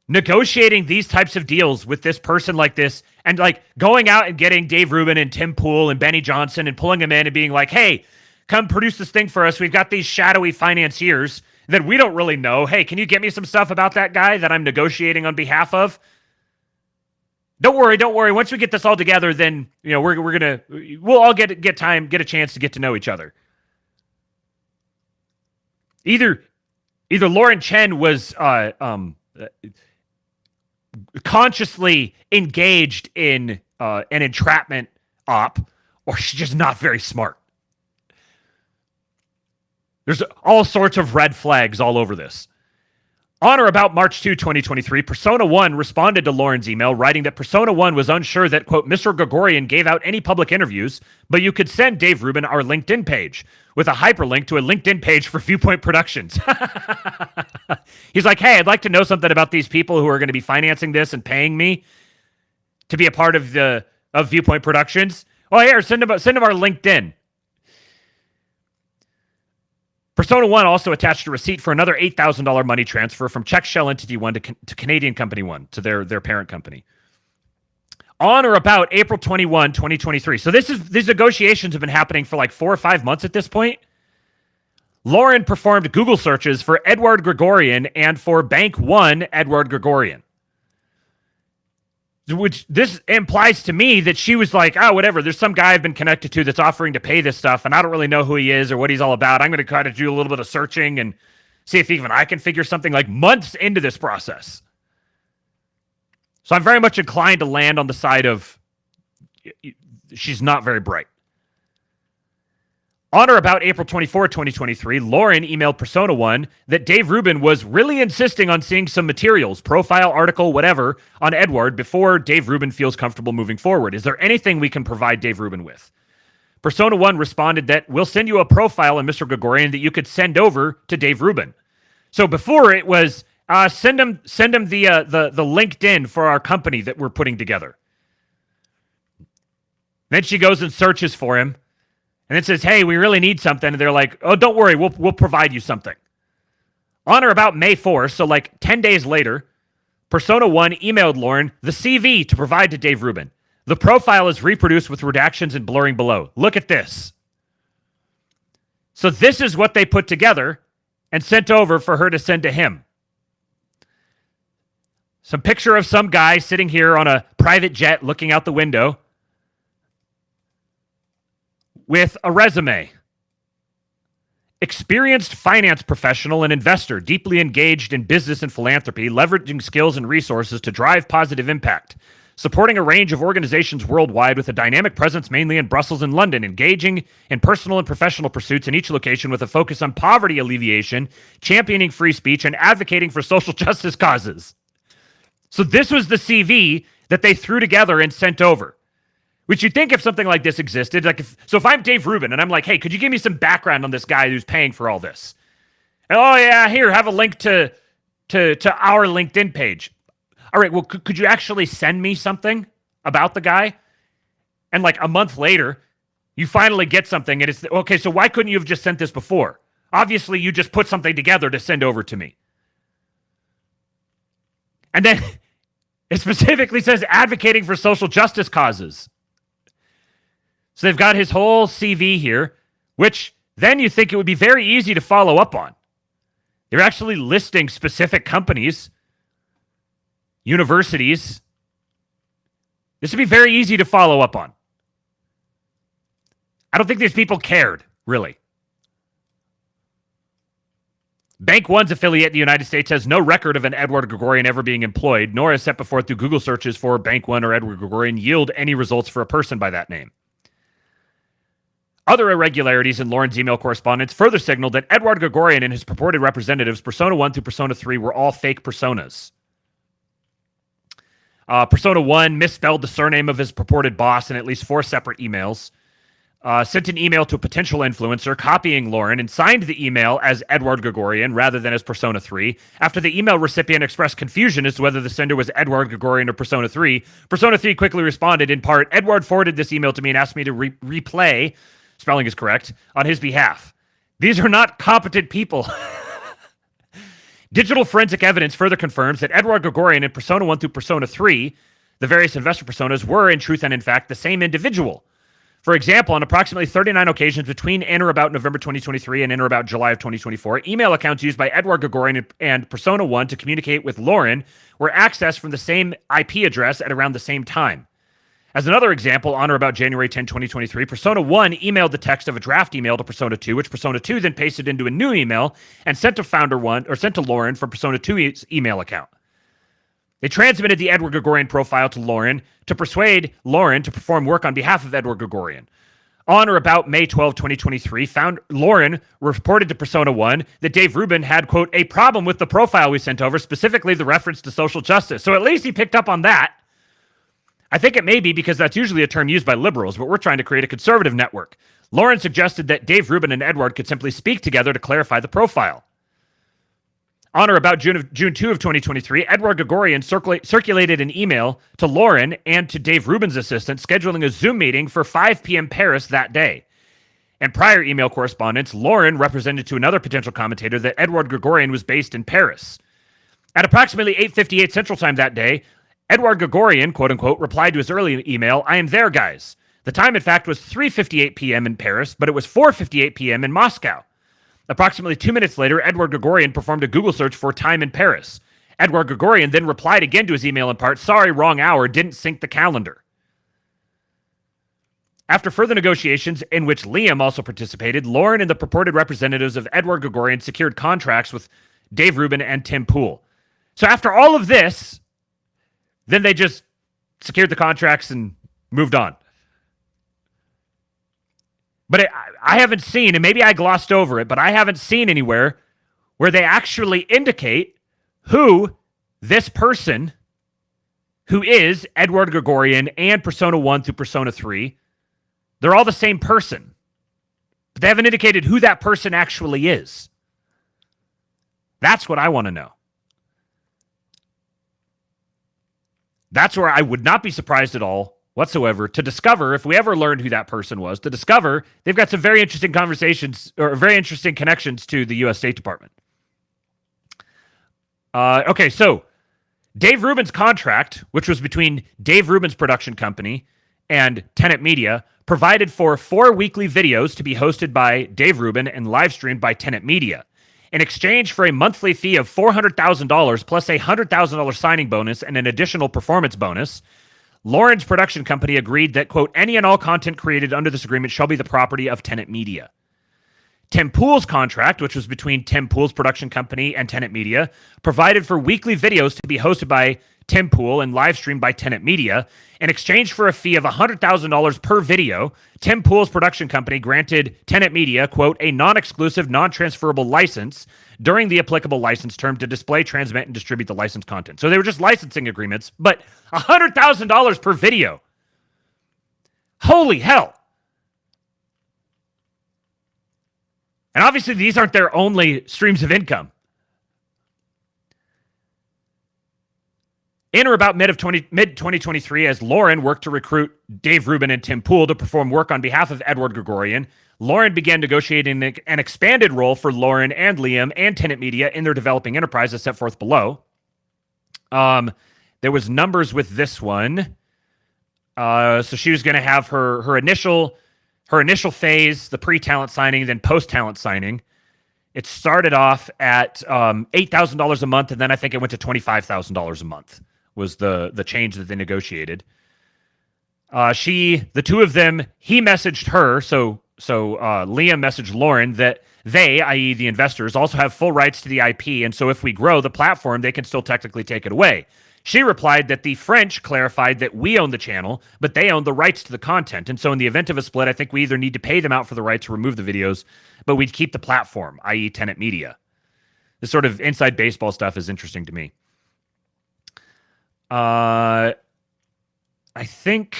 Speaker 1: negotiating these types of deals with this person like this and like going out and getting Dave Rubin and Tim Pool and Benny Johnson and pulling them in and being like, hey, come produce this thing for us. We've got these shadowy financiers that we don't really know. Hey, can you get me some stuff about that guy that I'm negotiating on behalf of? Don't worry. Once we get this all together, then we'll all get a chance to get to know each other. Either Lauren Chen was consciously engaged in an entrapment op, or she's just not very smart. There's all sorts of red flags all over this. On or about March 2, 2023, Persona 1 responded to Lauren's email, writing that Persona 1 was unsure that, quote, Mr. Gregorian gave out any public interviews, but you could send Dave Rubin our LinkedIn page with a hyperlink to a LinkedIn page for Viewpoint Productions. He's like, hey, I'd like to know something about these people who are going to be financing this and paying me to be a part of Viewpoint Productions. Oh, here, send them our LinkedIn. Persona 1 also attached a receipt for another $8,000 money transfer from Czech Shell Entity 1 to Canadian Company 1, to their parent company. On or about April 21, 2023. So these negotiations have been happening for like 4 or 5 months at this point. Lauren performed Google searches for Edward Gregorian and for Bank One Edward Gregorian. Which this implies to me that she was like, oh, whatever, there's some guy I've been connected to that's offering to pay this stuff, and I don't really know who he is or what he's all about. I'm going to try to do a little bit of searching and see if even I can figure something, like months into this process. So I'm very much inclined to land on the side of she's not very bright. On or about April 24, 2023, Lauren emailed Persona One that Dave Rubin was really insisting on seeing some materials, profile, article, whatever, on Edward before Dave Rubin feels comfortable moving forward. Is there anything we can provide Dave Rubin with? Persona One responded that we'll send you a profile on Mr. Gregorian that you could send over to Dave Rubin. So before it was send him the LinkedIn for our company that we're putting together. Then she goes and searches for him. And it says, hey, we really need something. And they're like, oh, don't worry, we'll provide you something. On or about May 4th, so like 10 days later, Persona One emailed Lauren the CV to provide to Dave Rubin. The profile is reproduced with redactions and blurring below. Look at this. So this is what they put together and sent over for her to send to him. Some picture of some guy sitting here on a private jet looking out the window with a resume. Experienced finance professional and investor, deeply engaged in business and philanthropy, leveraging skills and resources to drive positive impact. Supporting a range of organizations worldwide with a dynamic presence mainly in Brussels and London, engaging in personal and professional pursuits in each location with a focus on poverty alleviation, championing free speech, and advocating for social justice causes. So this was the CV that they threw together and sent over. Which you'd think if something like this existed, if I'm Dave Rubin and I'm like, hey, could you give me some background on this guy who's paying for all this? And, oh yeah, here, have a link to our LinkedIn page. All right, well, could you actually send me something about the guy? And like a month later, you finally get something and it's, okay, so why couldn't you have just sent this before? Obviously, you just put something together to send over to me. And then it specifically says advocating for social justice causes. So they've got his whole CV here, which then you think it would be very easy to follow up on. They're actually listing specific companies, universities. This would be very easy to follow up on. I don't think these people cared, really. Bank One's affiliate in the United States has no record of an Edward Gregorian ever being employed, nor has set before through Google searches for Bank One or Edward Gregorian yield any results for a person by that name. Other irregularities in Lauren's email correspondence further signaled that Edward Gregorian and his purported representatives, Persona 1 through Persona 3, were all fake personas. Persona 1 misspelled the surname of his purported boss in at least 4 separate emails, sent an email to a potential influencer copying Lauren and signed the email as Edward Gregorian rather than as Persona 3. After the email recipient expressed confusion as to whether the sender was Edward Gregorian or Persona 3, Persona 3 quickly responded, in part, Edward forwarded this email to me and asked me to replay, spelling is correct, on his behalf. These are not competent people. Digital forensic evidence further confirms that Edward Gregorian and Persona 1 through Persona 3, the various investor personas, were in truth and in fact the same individual. For example, on approximately 39 occasions between and or about November 2023 and in or about July of 2024, email accounts used by Edward Gregorian and Persona 1 to communicate with Lauren were accessed from the same IP address at around the same time. As another example, on or about January 10, 2023, Persona 1 emailed the text of a draft email to Persona 2, which Persona 2 then pasted into a new email and sent to Lauren from Persona 2's email account. They transmitted the Edward Gregorian profile to Lauren to persuade Lauren to perform work on behalf of Edward Gregorian. On or about May 12, 2023, Lauren reported to Persona 1 that Dave Rubin had, quote, a problem with the profile we sent over, specifically the reference to social justice. So at least he picked up on that. I think it may be because that's usually a term used by liberals, but we're trying to create a conservative network. Lauren suggested that Dave Rubin and Edward could simply speak together to clarify the profile. On or about June 2 of 2023, Edward Gregorian circulated an email to Lauren and to Dave Rubin's assistant scheduling a Zoom meeting for 5 p.m. Paris that day. In prior email correspondence, Lauren represented to another potential commentator that Edward Gregorian was based in Paris. At approximately 8:58 Central Time that day, Edward Gregorian, quote-unquote, replied to his early email, I am there, guys. The time, in fact, was 3:58 p.m. in Paris, but it was 4:58 p.m. in Moscow. Approximately 2 minutes later, Edward Gregorian performed a Google search for time in Paris. Edward Gregorian then replied again to his email in part, sorry, wrong hour, didn't sync the calendar. After further negotiations, in which Liam also participated, Lauren and the purported representatives of Edward Gregorian secured contracts with Dave Rubin and Tim Pool. So after all of this, then they just secured the contracts and moved on. But I haven't seen, and maybe I glossed over it, but I haven't seen anywhere where they actually indicate who this person, who is Edward Gregorian and Persona 1 through Persona 3, they're all the same person. But they haven't indicated who that person actually is. That's what I want to know. That's where I would not be surprised at all whatsoever to discover, if we ever learned who that person was, to discover they've got some very interesting conversations or very interesting connections to the U.S. State Department. Okay, so Dave Rubin's contract, which was between Dave Rubin's production company and Tenet Media, provided for 4 weekly videos to be hosted by Dave Rubin and live streamed by Tenet Media. In exchange for a monthly fee of $400,000 plus a $100,000 signing bonus and an additional performance bonus, Lauren's production company agreed that, quote, any and all content created under this agreement shall be the property of Tenet Media. Tim Pool's contract, which was between Tim Pool's production company and Tenet Media, provided for weekly videos to be hosted by Tim Pool and live streamed by Tenet Media. In exchange for a fee of $100,000 per video, Tim Pool's production company granted Tenet Media, quote, a non-exclusive, non-transferable license during the applicable license term to display, transmit, and distribute the licensed content. So they were just licensing agreements, but $100,000 per video. Holy hell. And obviously, these aren't their only streams of income. In or about mid-2023, as Lauren worked to recruit Dave Rubin and Tim Pool to perform work on behalf of Edward Gregorian, Lauren began negotiating an expanded role for Lauren and Liam and Tenet Media in their developing enterprise as set forth below. There was numbers with this one. So she was going to have her initial phase, the pre-talent signing, then post-talent signing. It started off at $8,000 a month, and then I think it went to $25,000 a month was the change that they negotiated. The two of them, he messaged her, so Liam messaged Lauren that they, i.e. the investors, also have full rights to the IP, and so if we grow the platform, they can still technically take it away. She replied that the French clarified that we own the channel, but they own the rights to the content. And so in the event of a split, I think we either need to pay them out for the right to remove the videos, but we'd keep the platform, i.e. Tenet Media. This sort of inside baseball stuff is interesting to me. I think...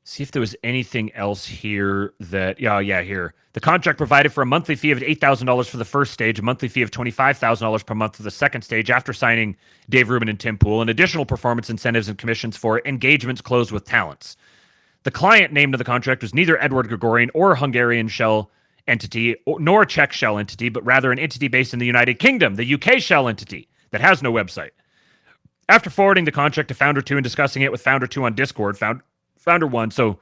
Speaker 1: See if there was anything else here that... Yeah, here. The contract provided for a monthly fee of $8,000 for the first stage, a monthly fee of $25,000 per month for the second stage after signing Dave Rubin and Tim Pool, and additional performance incentives and commissions for engagements closed with talents. The client named in the contract was neither Edward Gregorian or Hungarian shell entity, nor Czech shell entity, but rather an entity based in the United Kingdom, the UK shell entity, that has no website. After forwarding the contract to Founder 2 and discussing it with Founder 2 on Discord, Founder 1, so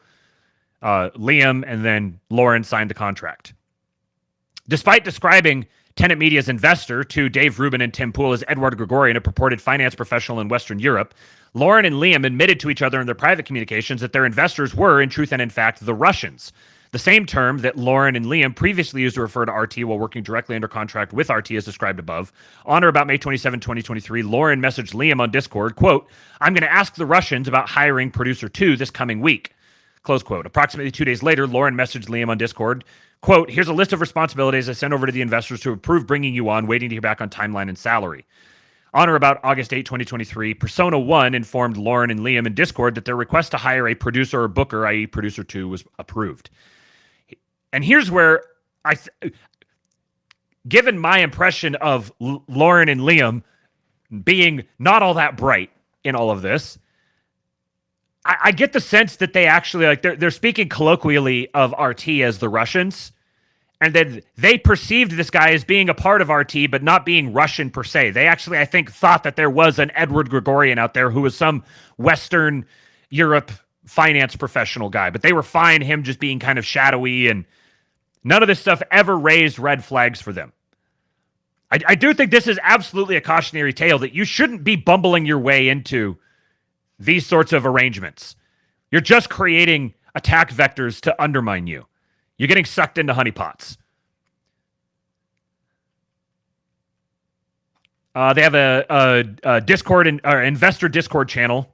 Speaker 1: Liam and then Lauren signed the contract. Despite describing Tenet Media's investor to Dave Rubin and Tim Pool as Edward Gregorian, a purported finance professional in Western Europe, Lauren and Liam admitted to each other in their private communications that their investors were, in truth and in fact, the Russians. The same term that Lauren and Liam previously used to refer to RT while working directly under contract with RT as described above. On or about May 27, 2023, Lauren messaged Liam on Discord, quote, I'm going to ask the Russians about hiring producer 2 this coming week, close quote. Approximately 2 days later, Lauren messaged Liam on Discord, quote, here's a list of responsibilities I sent over to the investors to approve bringing you on, waiting to hear back on timeline and salary. On or about August 8, 2023, Persona 1 informed Lauren and Liam in Discord that their request to hire a producer or booker, i.e. producer 2, was approved. And here's where given my impression of Lauren and Liam being not all that bright in all of this, I get the sense that they actually, they're speaking colloquially of RT as the Russians, and that they perceived this guy as being a part of RT, but not being Russian per se. They actually, I think, thought that there was an Edward Gregorian out there who was some Western Europe finance professional guy, but they were fine him just being kind of shadowy, and none of this stuff ever raised red flags for them. I do think this is absolutely a cautionary tale that you shouldn't be bumbling your way into these sorts of arrangements. You're just creating attack vectors to undermine you. You're getting sucked into honeypots. They have a Discord and investor Discord channel.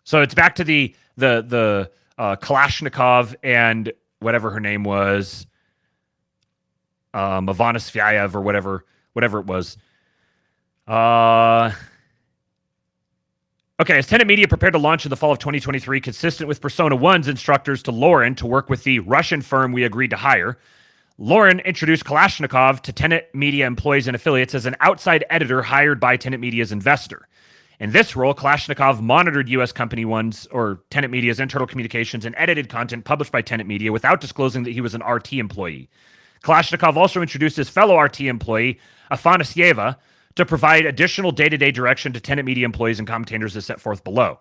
Speaker 1: So it's back to the Kalashnikov and whatever her name was, Ivanisvyayev or whatever it was. Okay, as Tenet Media prepared to launch in the fall of 2023, consistent with Persona 1's instructors to Lauren to work with the Russian firm we agreed to hire, Lauren introduced Kalashnikov to Tenet Media employees and affiliates as an outside editor hired by Tenet Media's investor. In this role, Kalashnikov monitored U.S. Company One's or Tenet Media's internal communications and edited content published by Tenet Media without disclosing that he was an RT employee. Kalashnikov also introduced his fellow RT employee, Afanasieva, to provide additional day-to-day direction to Tenet Media employees and commentators as set forth below.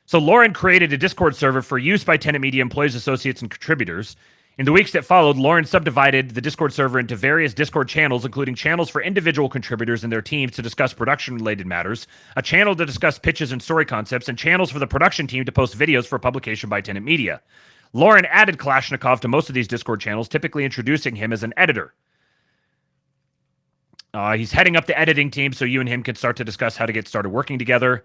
Speaker 1: So Lauren created a Discord server for use by Tenet Media employees, associates, and contributors. In the weeks that followed, Lauren subdivided the Discord server into various Discord channels, including channels for individual contributors and their teams to discuss production-related matters, a channel to discuss pitches and story concepts, and channels for the production team to post videos for publication by Tenet Media. Lauren added Kalashnikov to most of these Discord channels, typically introducing him as an editor. He's heading up the editing team, so you and him can start to discuss how to get started working together.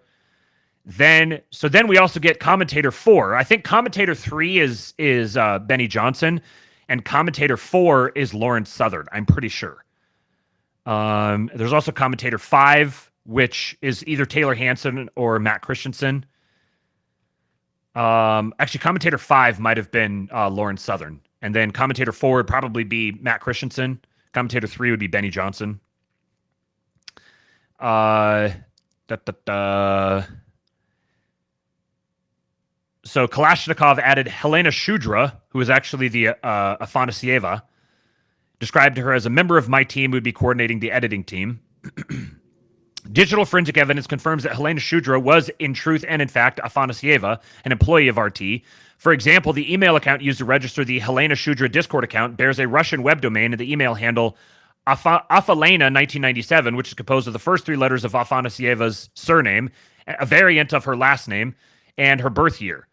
Speaker 1: Then we also get commentator 4. I think commentator 3 is Benny Johnson, and commentator 4 is Lauren Southern. I'm pretty sure. There's also commentator 5, which is either Taylor Hanson or Matt Christensen. Actually, commentator 5 might have been Lauren Southern, and then commentator 4 would probably be Matt Christensen. Commentator 3 would be Benny Johnson. So Kalashnikov added Helena Shudra, who is actually the Afanasieva, described her as a member of my team who would be coordinating the editing team. Digital forensic evidence confirms that Helena Shudra was in truth and in fact Afanasieva, an employee of RT. For example, the email account used to register the Helena Shudra Discord account bears a Russian web domain and the email handle Afalena1997, which is composed of the first 3 letters of Afanasieva's surname, a variant of her last name, and her birth year.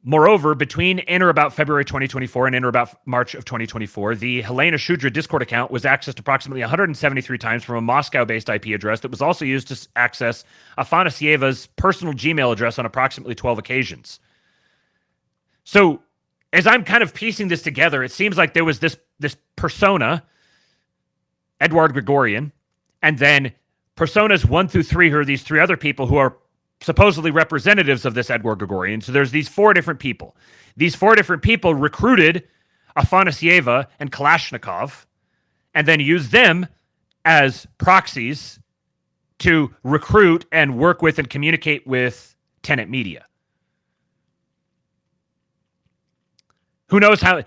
Speaker 1: Moreover, between in or about February 2024 and in or about March of 2024, the Helena Shudra Discord account was accessed approximately 173 times from a Moscow-based IP address that was also used to access Afanasieva's personal Gmail address on approximately 12 occasions. So, as I'm kind of piecing this together, it seems like there was this persona, Edward Gregorian, and then personas 1 through 3, who are these 3 other people who are supposedly representatives of this Edward Gregorian. So there's these 4 different people. These 4 different people recruited Afanasieva and Kalashnikov and then used them as proxies to recruit and work with and communicate with Tenet Media. Who knows how...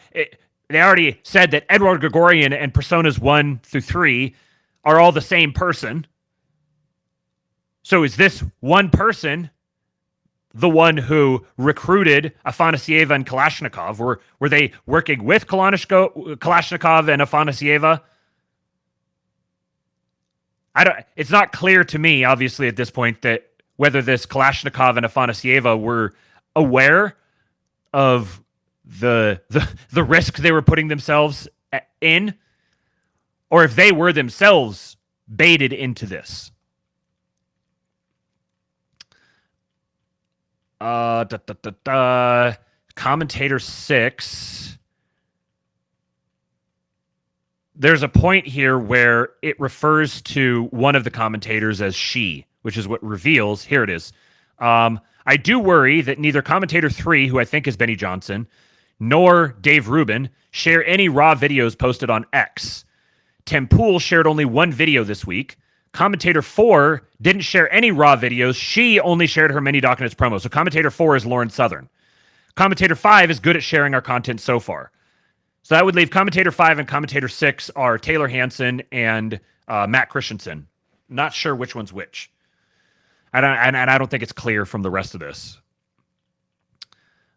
Speaker 1: They already said that Edward Gregorian and personas 1 through 3 are all the same person. So is this one person the one who recruited Afanasieva and Kalashnikov? Were they working with Kalashnikov and Afanasieva? It's not clear to me, obviously, at this point, that whether this Kalashnikov and Afanasieva were aware of the risk they were putting themselves in, or if they were themselves baited into this. Commentator 6. There's a point here where it refers to one of the commentators as she, which is what reveals. Here it is. I do worry that neither commentator 3, who I think is Benny Johnson, nor Dave Rubin share any raw videos posted on X. Tim Pool shared only 1 video this week. Commentator 4 didn't share any raw videos. She only shared her many documents promo. So commentator 4 is Lauren Southern. Commentator 5 is good at sharing our content so far. So that would leave commentator 5 and commentator 6 are Taylor Hanson and Matt Christensen. Not sure which one's which. And I don't think it's clear from the rest of this.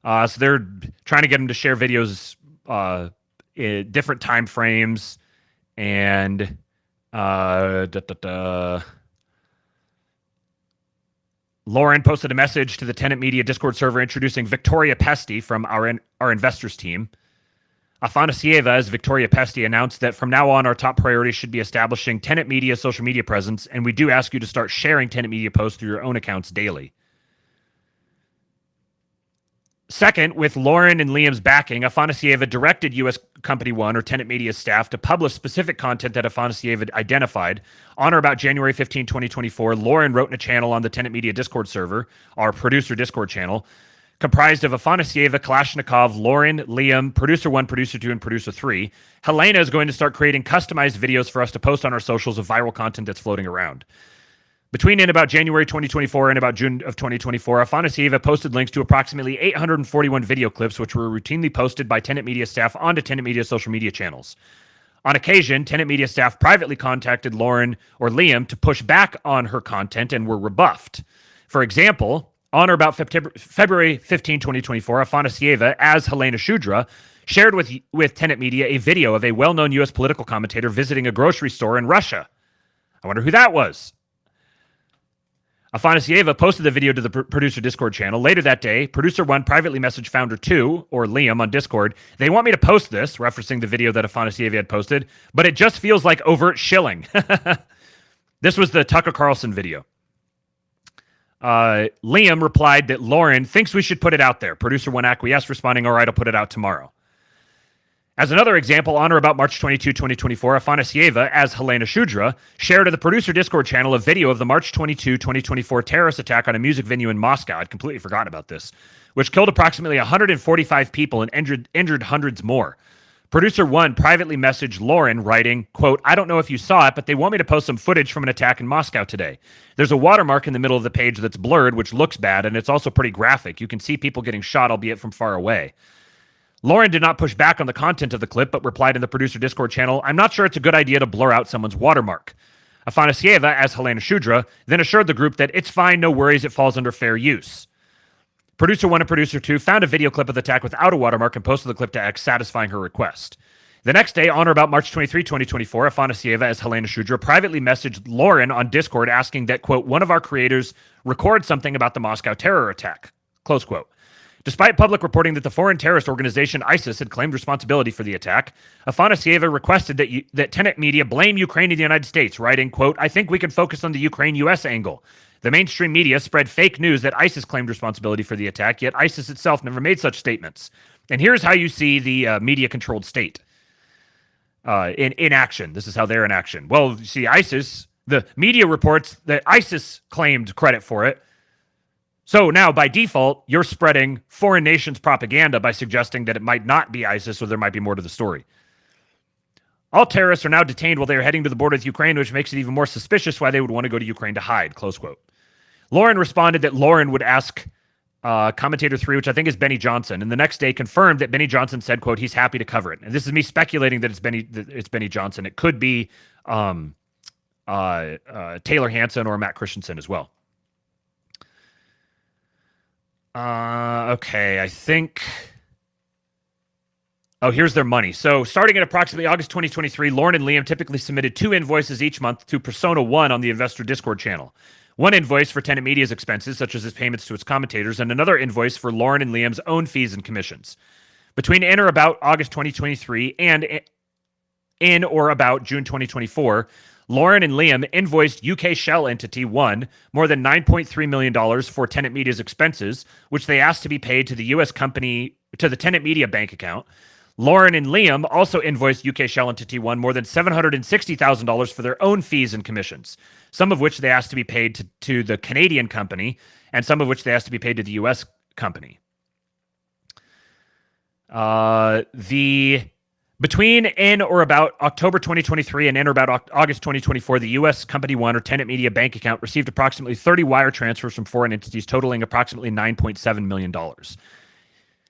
Speaker 1: So they're trying to get him to share videos in different time frames, and Lauren posted a message to the Tenet Media Discord server introducing Victoria Pesty from our investors team. Afanasieva, as Victoria Pesty, announced that from now on, our top priority should be establishing Tenet Media social media presence, and we do ask you to start sharing Tenet Media posts through your own accounts daily. Second, with Lauren and Liam's backing, Afanasieva directed U.S. Company One or Tenet Media staff to publish specific content that Afanasieva identified. On or about January 15, 2024, Lauren wrote in a channel on the Tenet Media Discord server, our producer Discord channel, comprised of Afanasieva, Kalashnikov, Lauren, Liam, Producer 1, Producer 2, and Producer 3. Helena is going to start creating customized videos for us to post on our socials of viral content that's floating around. Between and about January 2024 and about June of 2024, Afanasieva posted links to approximately 841 video clips, which were routinely posted by Tenet Media staff onto Tenet Media social media channels. On occasion, Tenet Media staff privately contacted Lauren or Liam to push back on her content and were rebuffed. For example, on or about February 15, 2024, Afanasieva, as Helena Shudra, shared with Tenet Media a video of a well-known U.S. political commentator visiting a grocery store in Russia. I wonder who that was. Afanasieva posted the video to the producer Discord channel. Later that day, Producer 1 privately messaged Founder 2, or Liam, on Discord. They want me to post this, referencing the video that Afanasieva had posted, but it just feels like overt shilling. This was the Tucker Carlson video. Liam replied that Lauren thinks we should put it out there. Producer 1 acquiesced, responding, all right, I'll put it out tomorrow. As another example, on or about March 22, 2024, Afanasieva, as Helena Shudra, shared in the producer Discord channel a video of the March 22, 2024 terrorist attack on a music venue in Moscow. I'd completely forgotten about this, which killed approximately 145 people and injured hundreds more. Producer 1 privately messaged Lauren, writing, quote, I don't know if you saw it, but they want me to post some footage from an attack in Moscow today. There's a watermark in the middle of the page that's blurred, which looks bad, and it's also pretty graphic. You can see people getting shot, albeit from far away. Lauren did not push back on the content of the clip, but replied in the producer Discord channel, I'm not sure it's a good idea to blur out someone's watermark. Afanasieva, as Helena Shudra, then assured the group that it's fine, no worries, it falls under fair use. Producer 1 and Producer 2 found a video clip of the attack without a watermark and posted the clip to X, satisfying her request. The next day, on or about March 23, 2024, Afanasieva, as Helena Shudra, privately messaged Lauren on Discord asking that, quote, one of our creators record something about the Moscow terror attack, close quote. Despite public reporting that the foreign terrorist organization ISIS had claimed responsibility for the attack, Afanasieva requested that Tenet Media blame Ukraine and the United States, writing, quote, I think we can focus on the Ukraine-U.S. angle. The mainstream media spread fake news that ISIS claimed responsibility for the attack, yet ISIS itself never made such statements. And here's how you see the media-controlled state in action. This is how they're in action. Well, you see, ISIS, the media reports that ISIS claimed credit for it. So now, by default, you're spreading foreign nations' propaganda by suggesting that it might not be ISIS or there might be more to the story. All terrorists are now detained while they are heading to the border with Ukraine, which makes it even more suspicious why they would want to go to Ukraine to hide, close quote. Lauren responded that Lauren would ask Commentator 3, which I think is Benny Johnson, and the next day confirmed that Benny Johnson said, quote, he's happy to cover it. And this is me speculating that it's Benny Johnson. It could be Taylor Hansen or Matt Christensen as well. Okay, I think... Oh, here's their money. So starting in approximately August 2023, Lauren and Liam typically submitted 2 invoices each month to Persona 1 on the Investor Discord channel. One invoice for Tenet Media's expenses, such as his payments to its commentators, and another invoice for Lauren and Liam's own fees and commissions. Between and or about August 2023 and in or about June 2024, Lauren and Liam invoiced UK shell entity 1 more than $9.3 million for Tenet Media's expenses, which they asked to be paid to the U.S. company, to the Tenet Media bank account. Lauren and Liam also invoiced UK shell entity 1 more than $760,000 for their own fees and commissions, some of which they asked to be paid to the Canadian company, and some of which they asked to be paid to the U.S. company. Between in or about October 2023 and in or about August 2024, the U.S. Company 1 or Tenet Media bank account received approximately 30 wire transfers from foreign entities totaling approximately $9.7 million.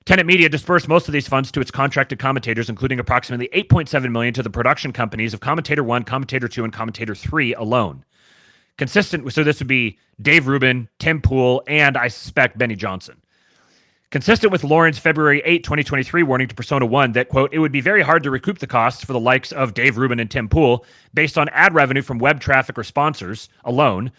Speaker 1: Tenet Media dispersed most of these funds to its contracted commentators, including approximately $8.7 million to the production companies of Commentator 1, Commentator 2, and Commentator 3 alone. So this would be Dave Rubin, Tim Pool, and I suspect Benny Johnson. Consistent with Lauren's February 8, 2023 warning to Persona 1 that, quote, it would be very hard to recoup the costs for the likes of Dave Rubin and Tim Pool based on ad revenue from web traffic or sponsors alone,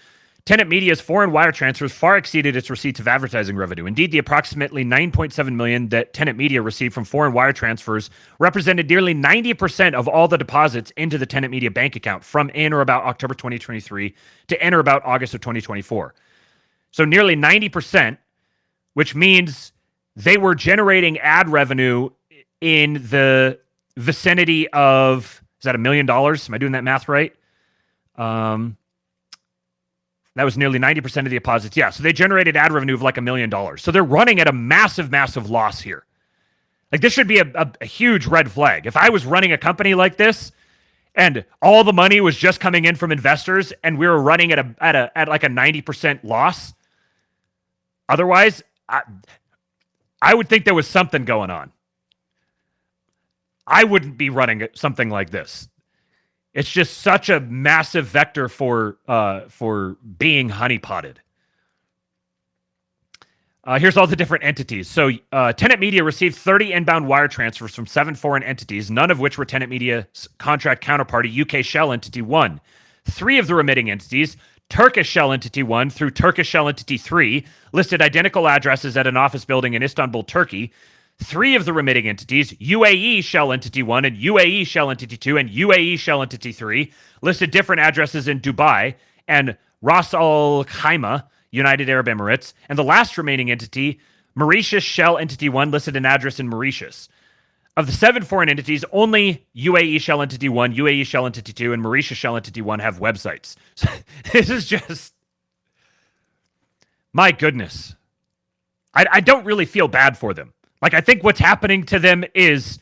Speaker 1: Tenet Media's foreign wire transfers far exceeded its receipts of advertising revenue. Indeed, the approximately $9.7 million that Tenet Media received from foreign wire transfers represented nearly 90% of all the deposits into the Tenet Media bank account from in or about October 2023 to in or about August of 2024. So nearly 90%, which means they were generating ad revenue in the vicinity of, is that $1 million? Am I doing that math right? That was nearly 90% of the deposits. Yeah, so they generated ad revenue of like $1 million. So they're running at a massive, massive loss here. Like, this should be a huge red flag. If I was running a company like this and all the money was just coming in from investors and we were running at like a 90% loss, otherwise, I would think there was something going on. I wouldn't be running something like this. It's just such a massive vector for being honeypotted. Here's all the different entities. So Tenet Media received 30 inbound wire transfers from 7 foreign entities, none of which were Tenet Media's contract counterparty, UK Shell Entity 1. 3 of the remitting entities, Turkish Shell Entity 1 through Turkish Shell Entity 3, listed identical addresses at an office building in Istanbul, Turkey. 3 of the remitting entities, UAE Shell Entity 1 and UAE Shell Entity 2 and UAE Shell Entity 3, listed different addresses in Dubai and Ras Al Khaimah, United Arab Emirates. And the last remaining entity, Mauritius Shell Entity 1, listed an address in Mauritius. Of the 7 foreign entities, only UAE Shell Entity 1, UAE Shell Entity 2, and Mauritius Shell Entity 1 have websites. So this is just... my goodness. I don't really feel bad for them. Like, I think what's happening to them is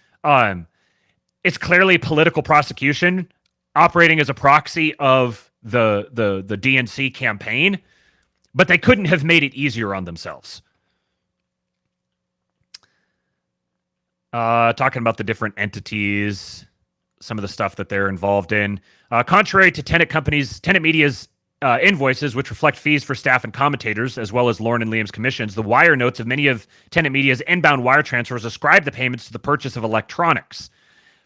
Speaker 1: it's clearly political prosecution operating as a proxy of the DNC campaign, but they couldn't have made it easier on themselves. Talking about the different entities, some of the stuff that they're involved in. Contrary to Tenet Media's invoices, which reflect fees for staff and commentators, as well as Lauren and Liam's commissions, the wire notes of many of Tenet Media's inbound wire transfers ascribe the payments to the purchase of electronics.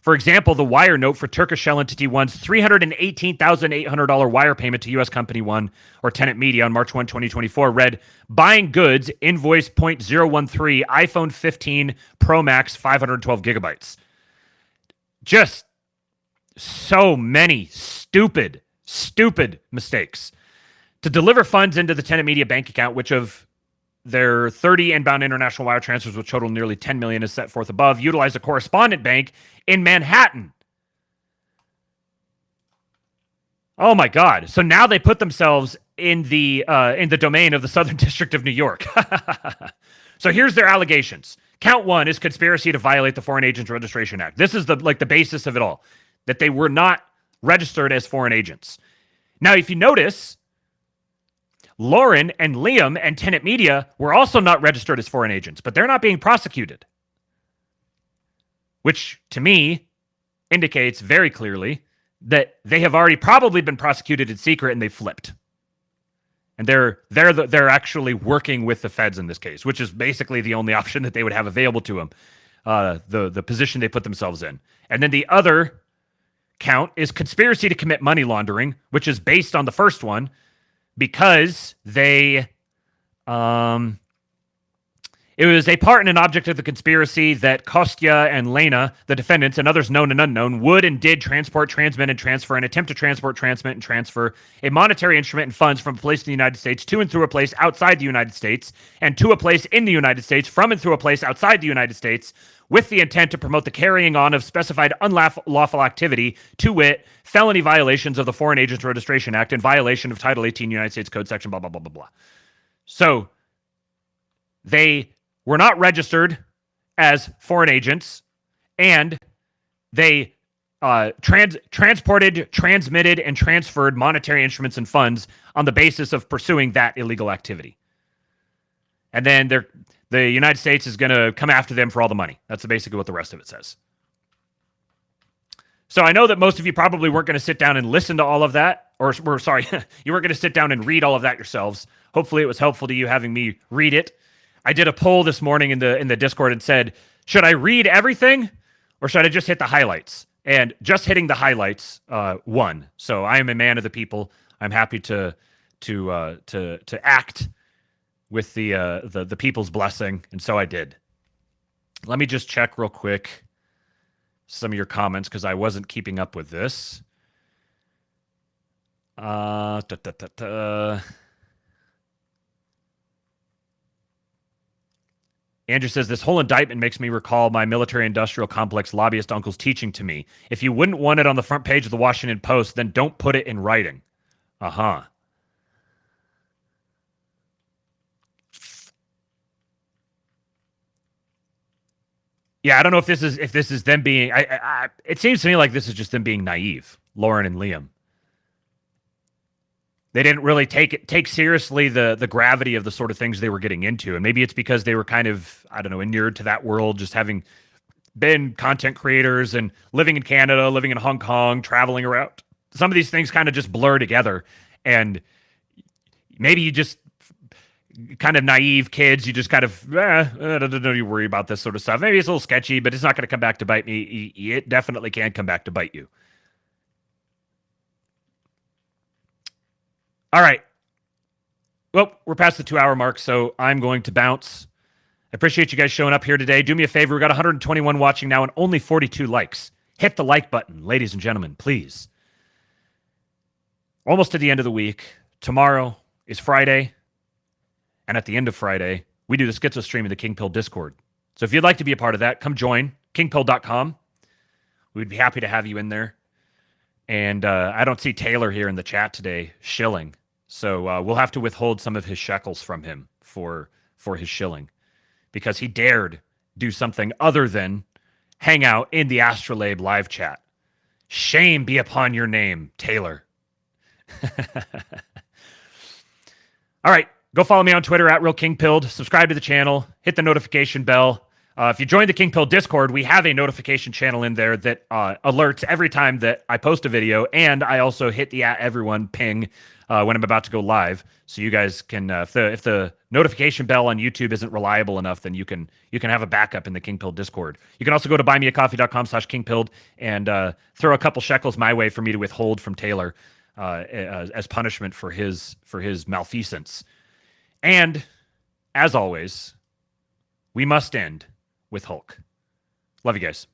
Speaker 1: For example, the wire note for Turkish Shell Entity 1's $318,800 wire payment to U.S. Company 1, or Tenet Media, on March 1, 2024, read, buying goods, invoice .013, iPhone 15 Pro Max, 512 gigabytes. Just so many stupid mistakes. To deliver funds into the Tenet Media bank account, which of their 30 inbound international wire transfers, which total nearly $10 million, is set forth above, utilized a correspondent bank in Manhattan. Oh my God. So now they put themselves in the domain of the Southern District of New York. So here's their allegations. Count 1 is conspiracy to violate the Foreign Agents Registration Act. This is the basis of it all, that they were not registered as foreign agents. Now, if you notice, Lauren and Liam and Tenet Media were also not registered as foreign agents, but they're not being prosecuted, which to me indicates very clearly that they have already probably been prosecuted in secret and they flipped. And they're actually working with the feds in this case, which is basically the only option that they would have available to them, the position they put themselves in. And then the other count is conspiracy to commit money laundering, which is based on the first one, because they it was a part and an object of the conspiracy that Kostya and Lena, the defendants, and others known and unknown, would and did transport, transmit, and transfer, and attempt to transport, transmit, and transfer a monetary instrument and funds from a place in the United States to and through a place outside the United States, and to a place in the United States from and through a place outside the United States, with the intent to promote the carrying on of specified unlawful activity, to wit, felony violations of the Foreign Agents Registration Act and violation of Title 18 United States Code section blah, blah, blah, blah, blah. So they were not registered as foreign agents, and they transported, transmitted, and transferred monetary instruments and funds on the basis of pursuing that illegal activity. And then the United States is going to come after them for all the money. That's basically what the rest of it says. So I know that most of you probably weren't going to sit down and listen to all of that, or sorry, you weren't going to sit down and read all of that yourselves. Hopefully it was helpful to you having me read it. I did a poll this morning in the Discord and said, should I read everything or should I just hit the highlights? And just hitting the highlights won. So I am a man of the people. I'm happy to act with the people's blessing, and so I did. Let me just check real quick some of your comments because I wasn't keeping up with this. Andrew says, this whole indictment makes me recall my military-industrial complex lobbyist uncle's teaching to me. If you wouldn't want it on the front page of the Washington Post, then don't put it in writing. Uh-huh. Yeah, I don't know if this is them being. It seems to me like this is just them being naive, Lauren and Liam. They didn't really take seriously the gravity of the sort of things they were getting into, and maybe it's because they were kind of, I don't know, inured to that world, just having been content creators and living in Canada, living in Hong Kong, traveling around. Some of these things kind of just blur together, and maybe you just kind of naive kids, you just kind of, don't you worry about this sort of stuff. Maybe it's a little sketchy, but it's not going to come back to bite me. It definitely can come back to bite you. All right. Well, we're past the 2-hour mark, so I'm going to bounce. I appreciate you guys showing up here today. Do me a favor. We got 121 watching now and only 42 likes. Hit the like button, ladies and gentlemen, please. Almost to the end of the week. Tomorrow is Friday. And at the end of Friday, we do the Schizo stream in the King Pill Discord. So if you'd like to be a part of that, come join, kingpill.com. We'd be happy to have you in there. And I don't see Taylor here in the chat today shilling. So we'll have to withhold some of his shekels from him for his shilling. Because he dared do something other than hang out in the Astrolabe live chat. Shame be upon your name, Taylor. All right. Go follow me on Twitter at RealKingPilled. Subscribe to the channel. Hit the notification bell. If you join the King Pill Discord, we have a notification channel in there that alerts every time that I post a video, and I also hit the @everyone ping when I'm about to go live, so you guys can. If the notification bell on YouTube isn't reliable enough, then you can have a backup in the King Pill Discord. You can also go to buymeacoffee.com/kingpilled and throw a couple shekels my way for me to withhold from Taylor as punishment for his malfeasance. And, as always, we must end with Hulk. Love you guys.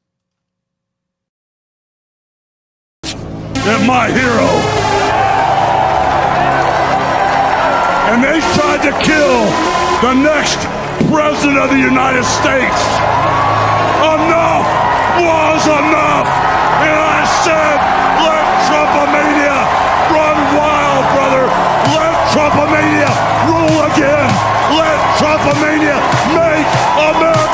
Speaker 12: They're my hero. And they tried to kill the next president of the United States. Enough was enough. And I said, let Trumpomania run wild, brother. Let Trumpomania rule again. Let Trumpomania make America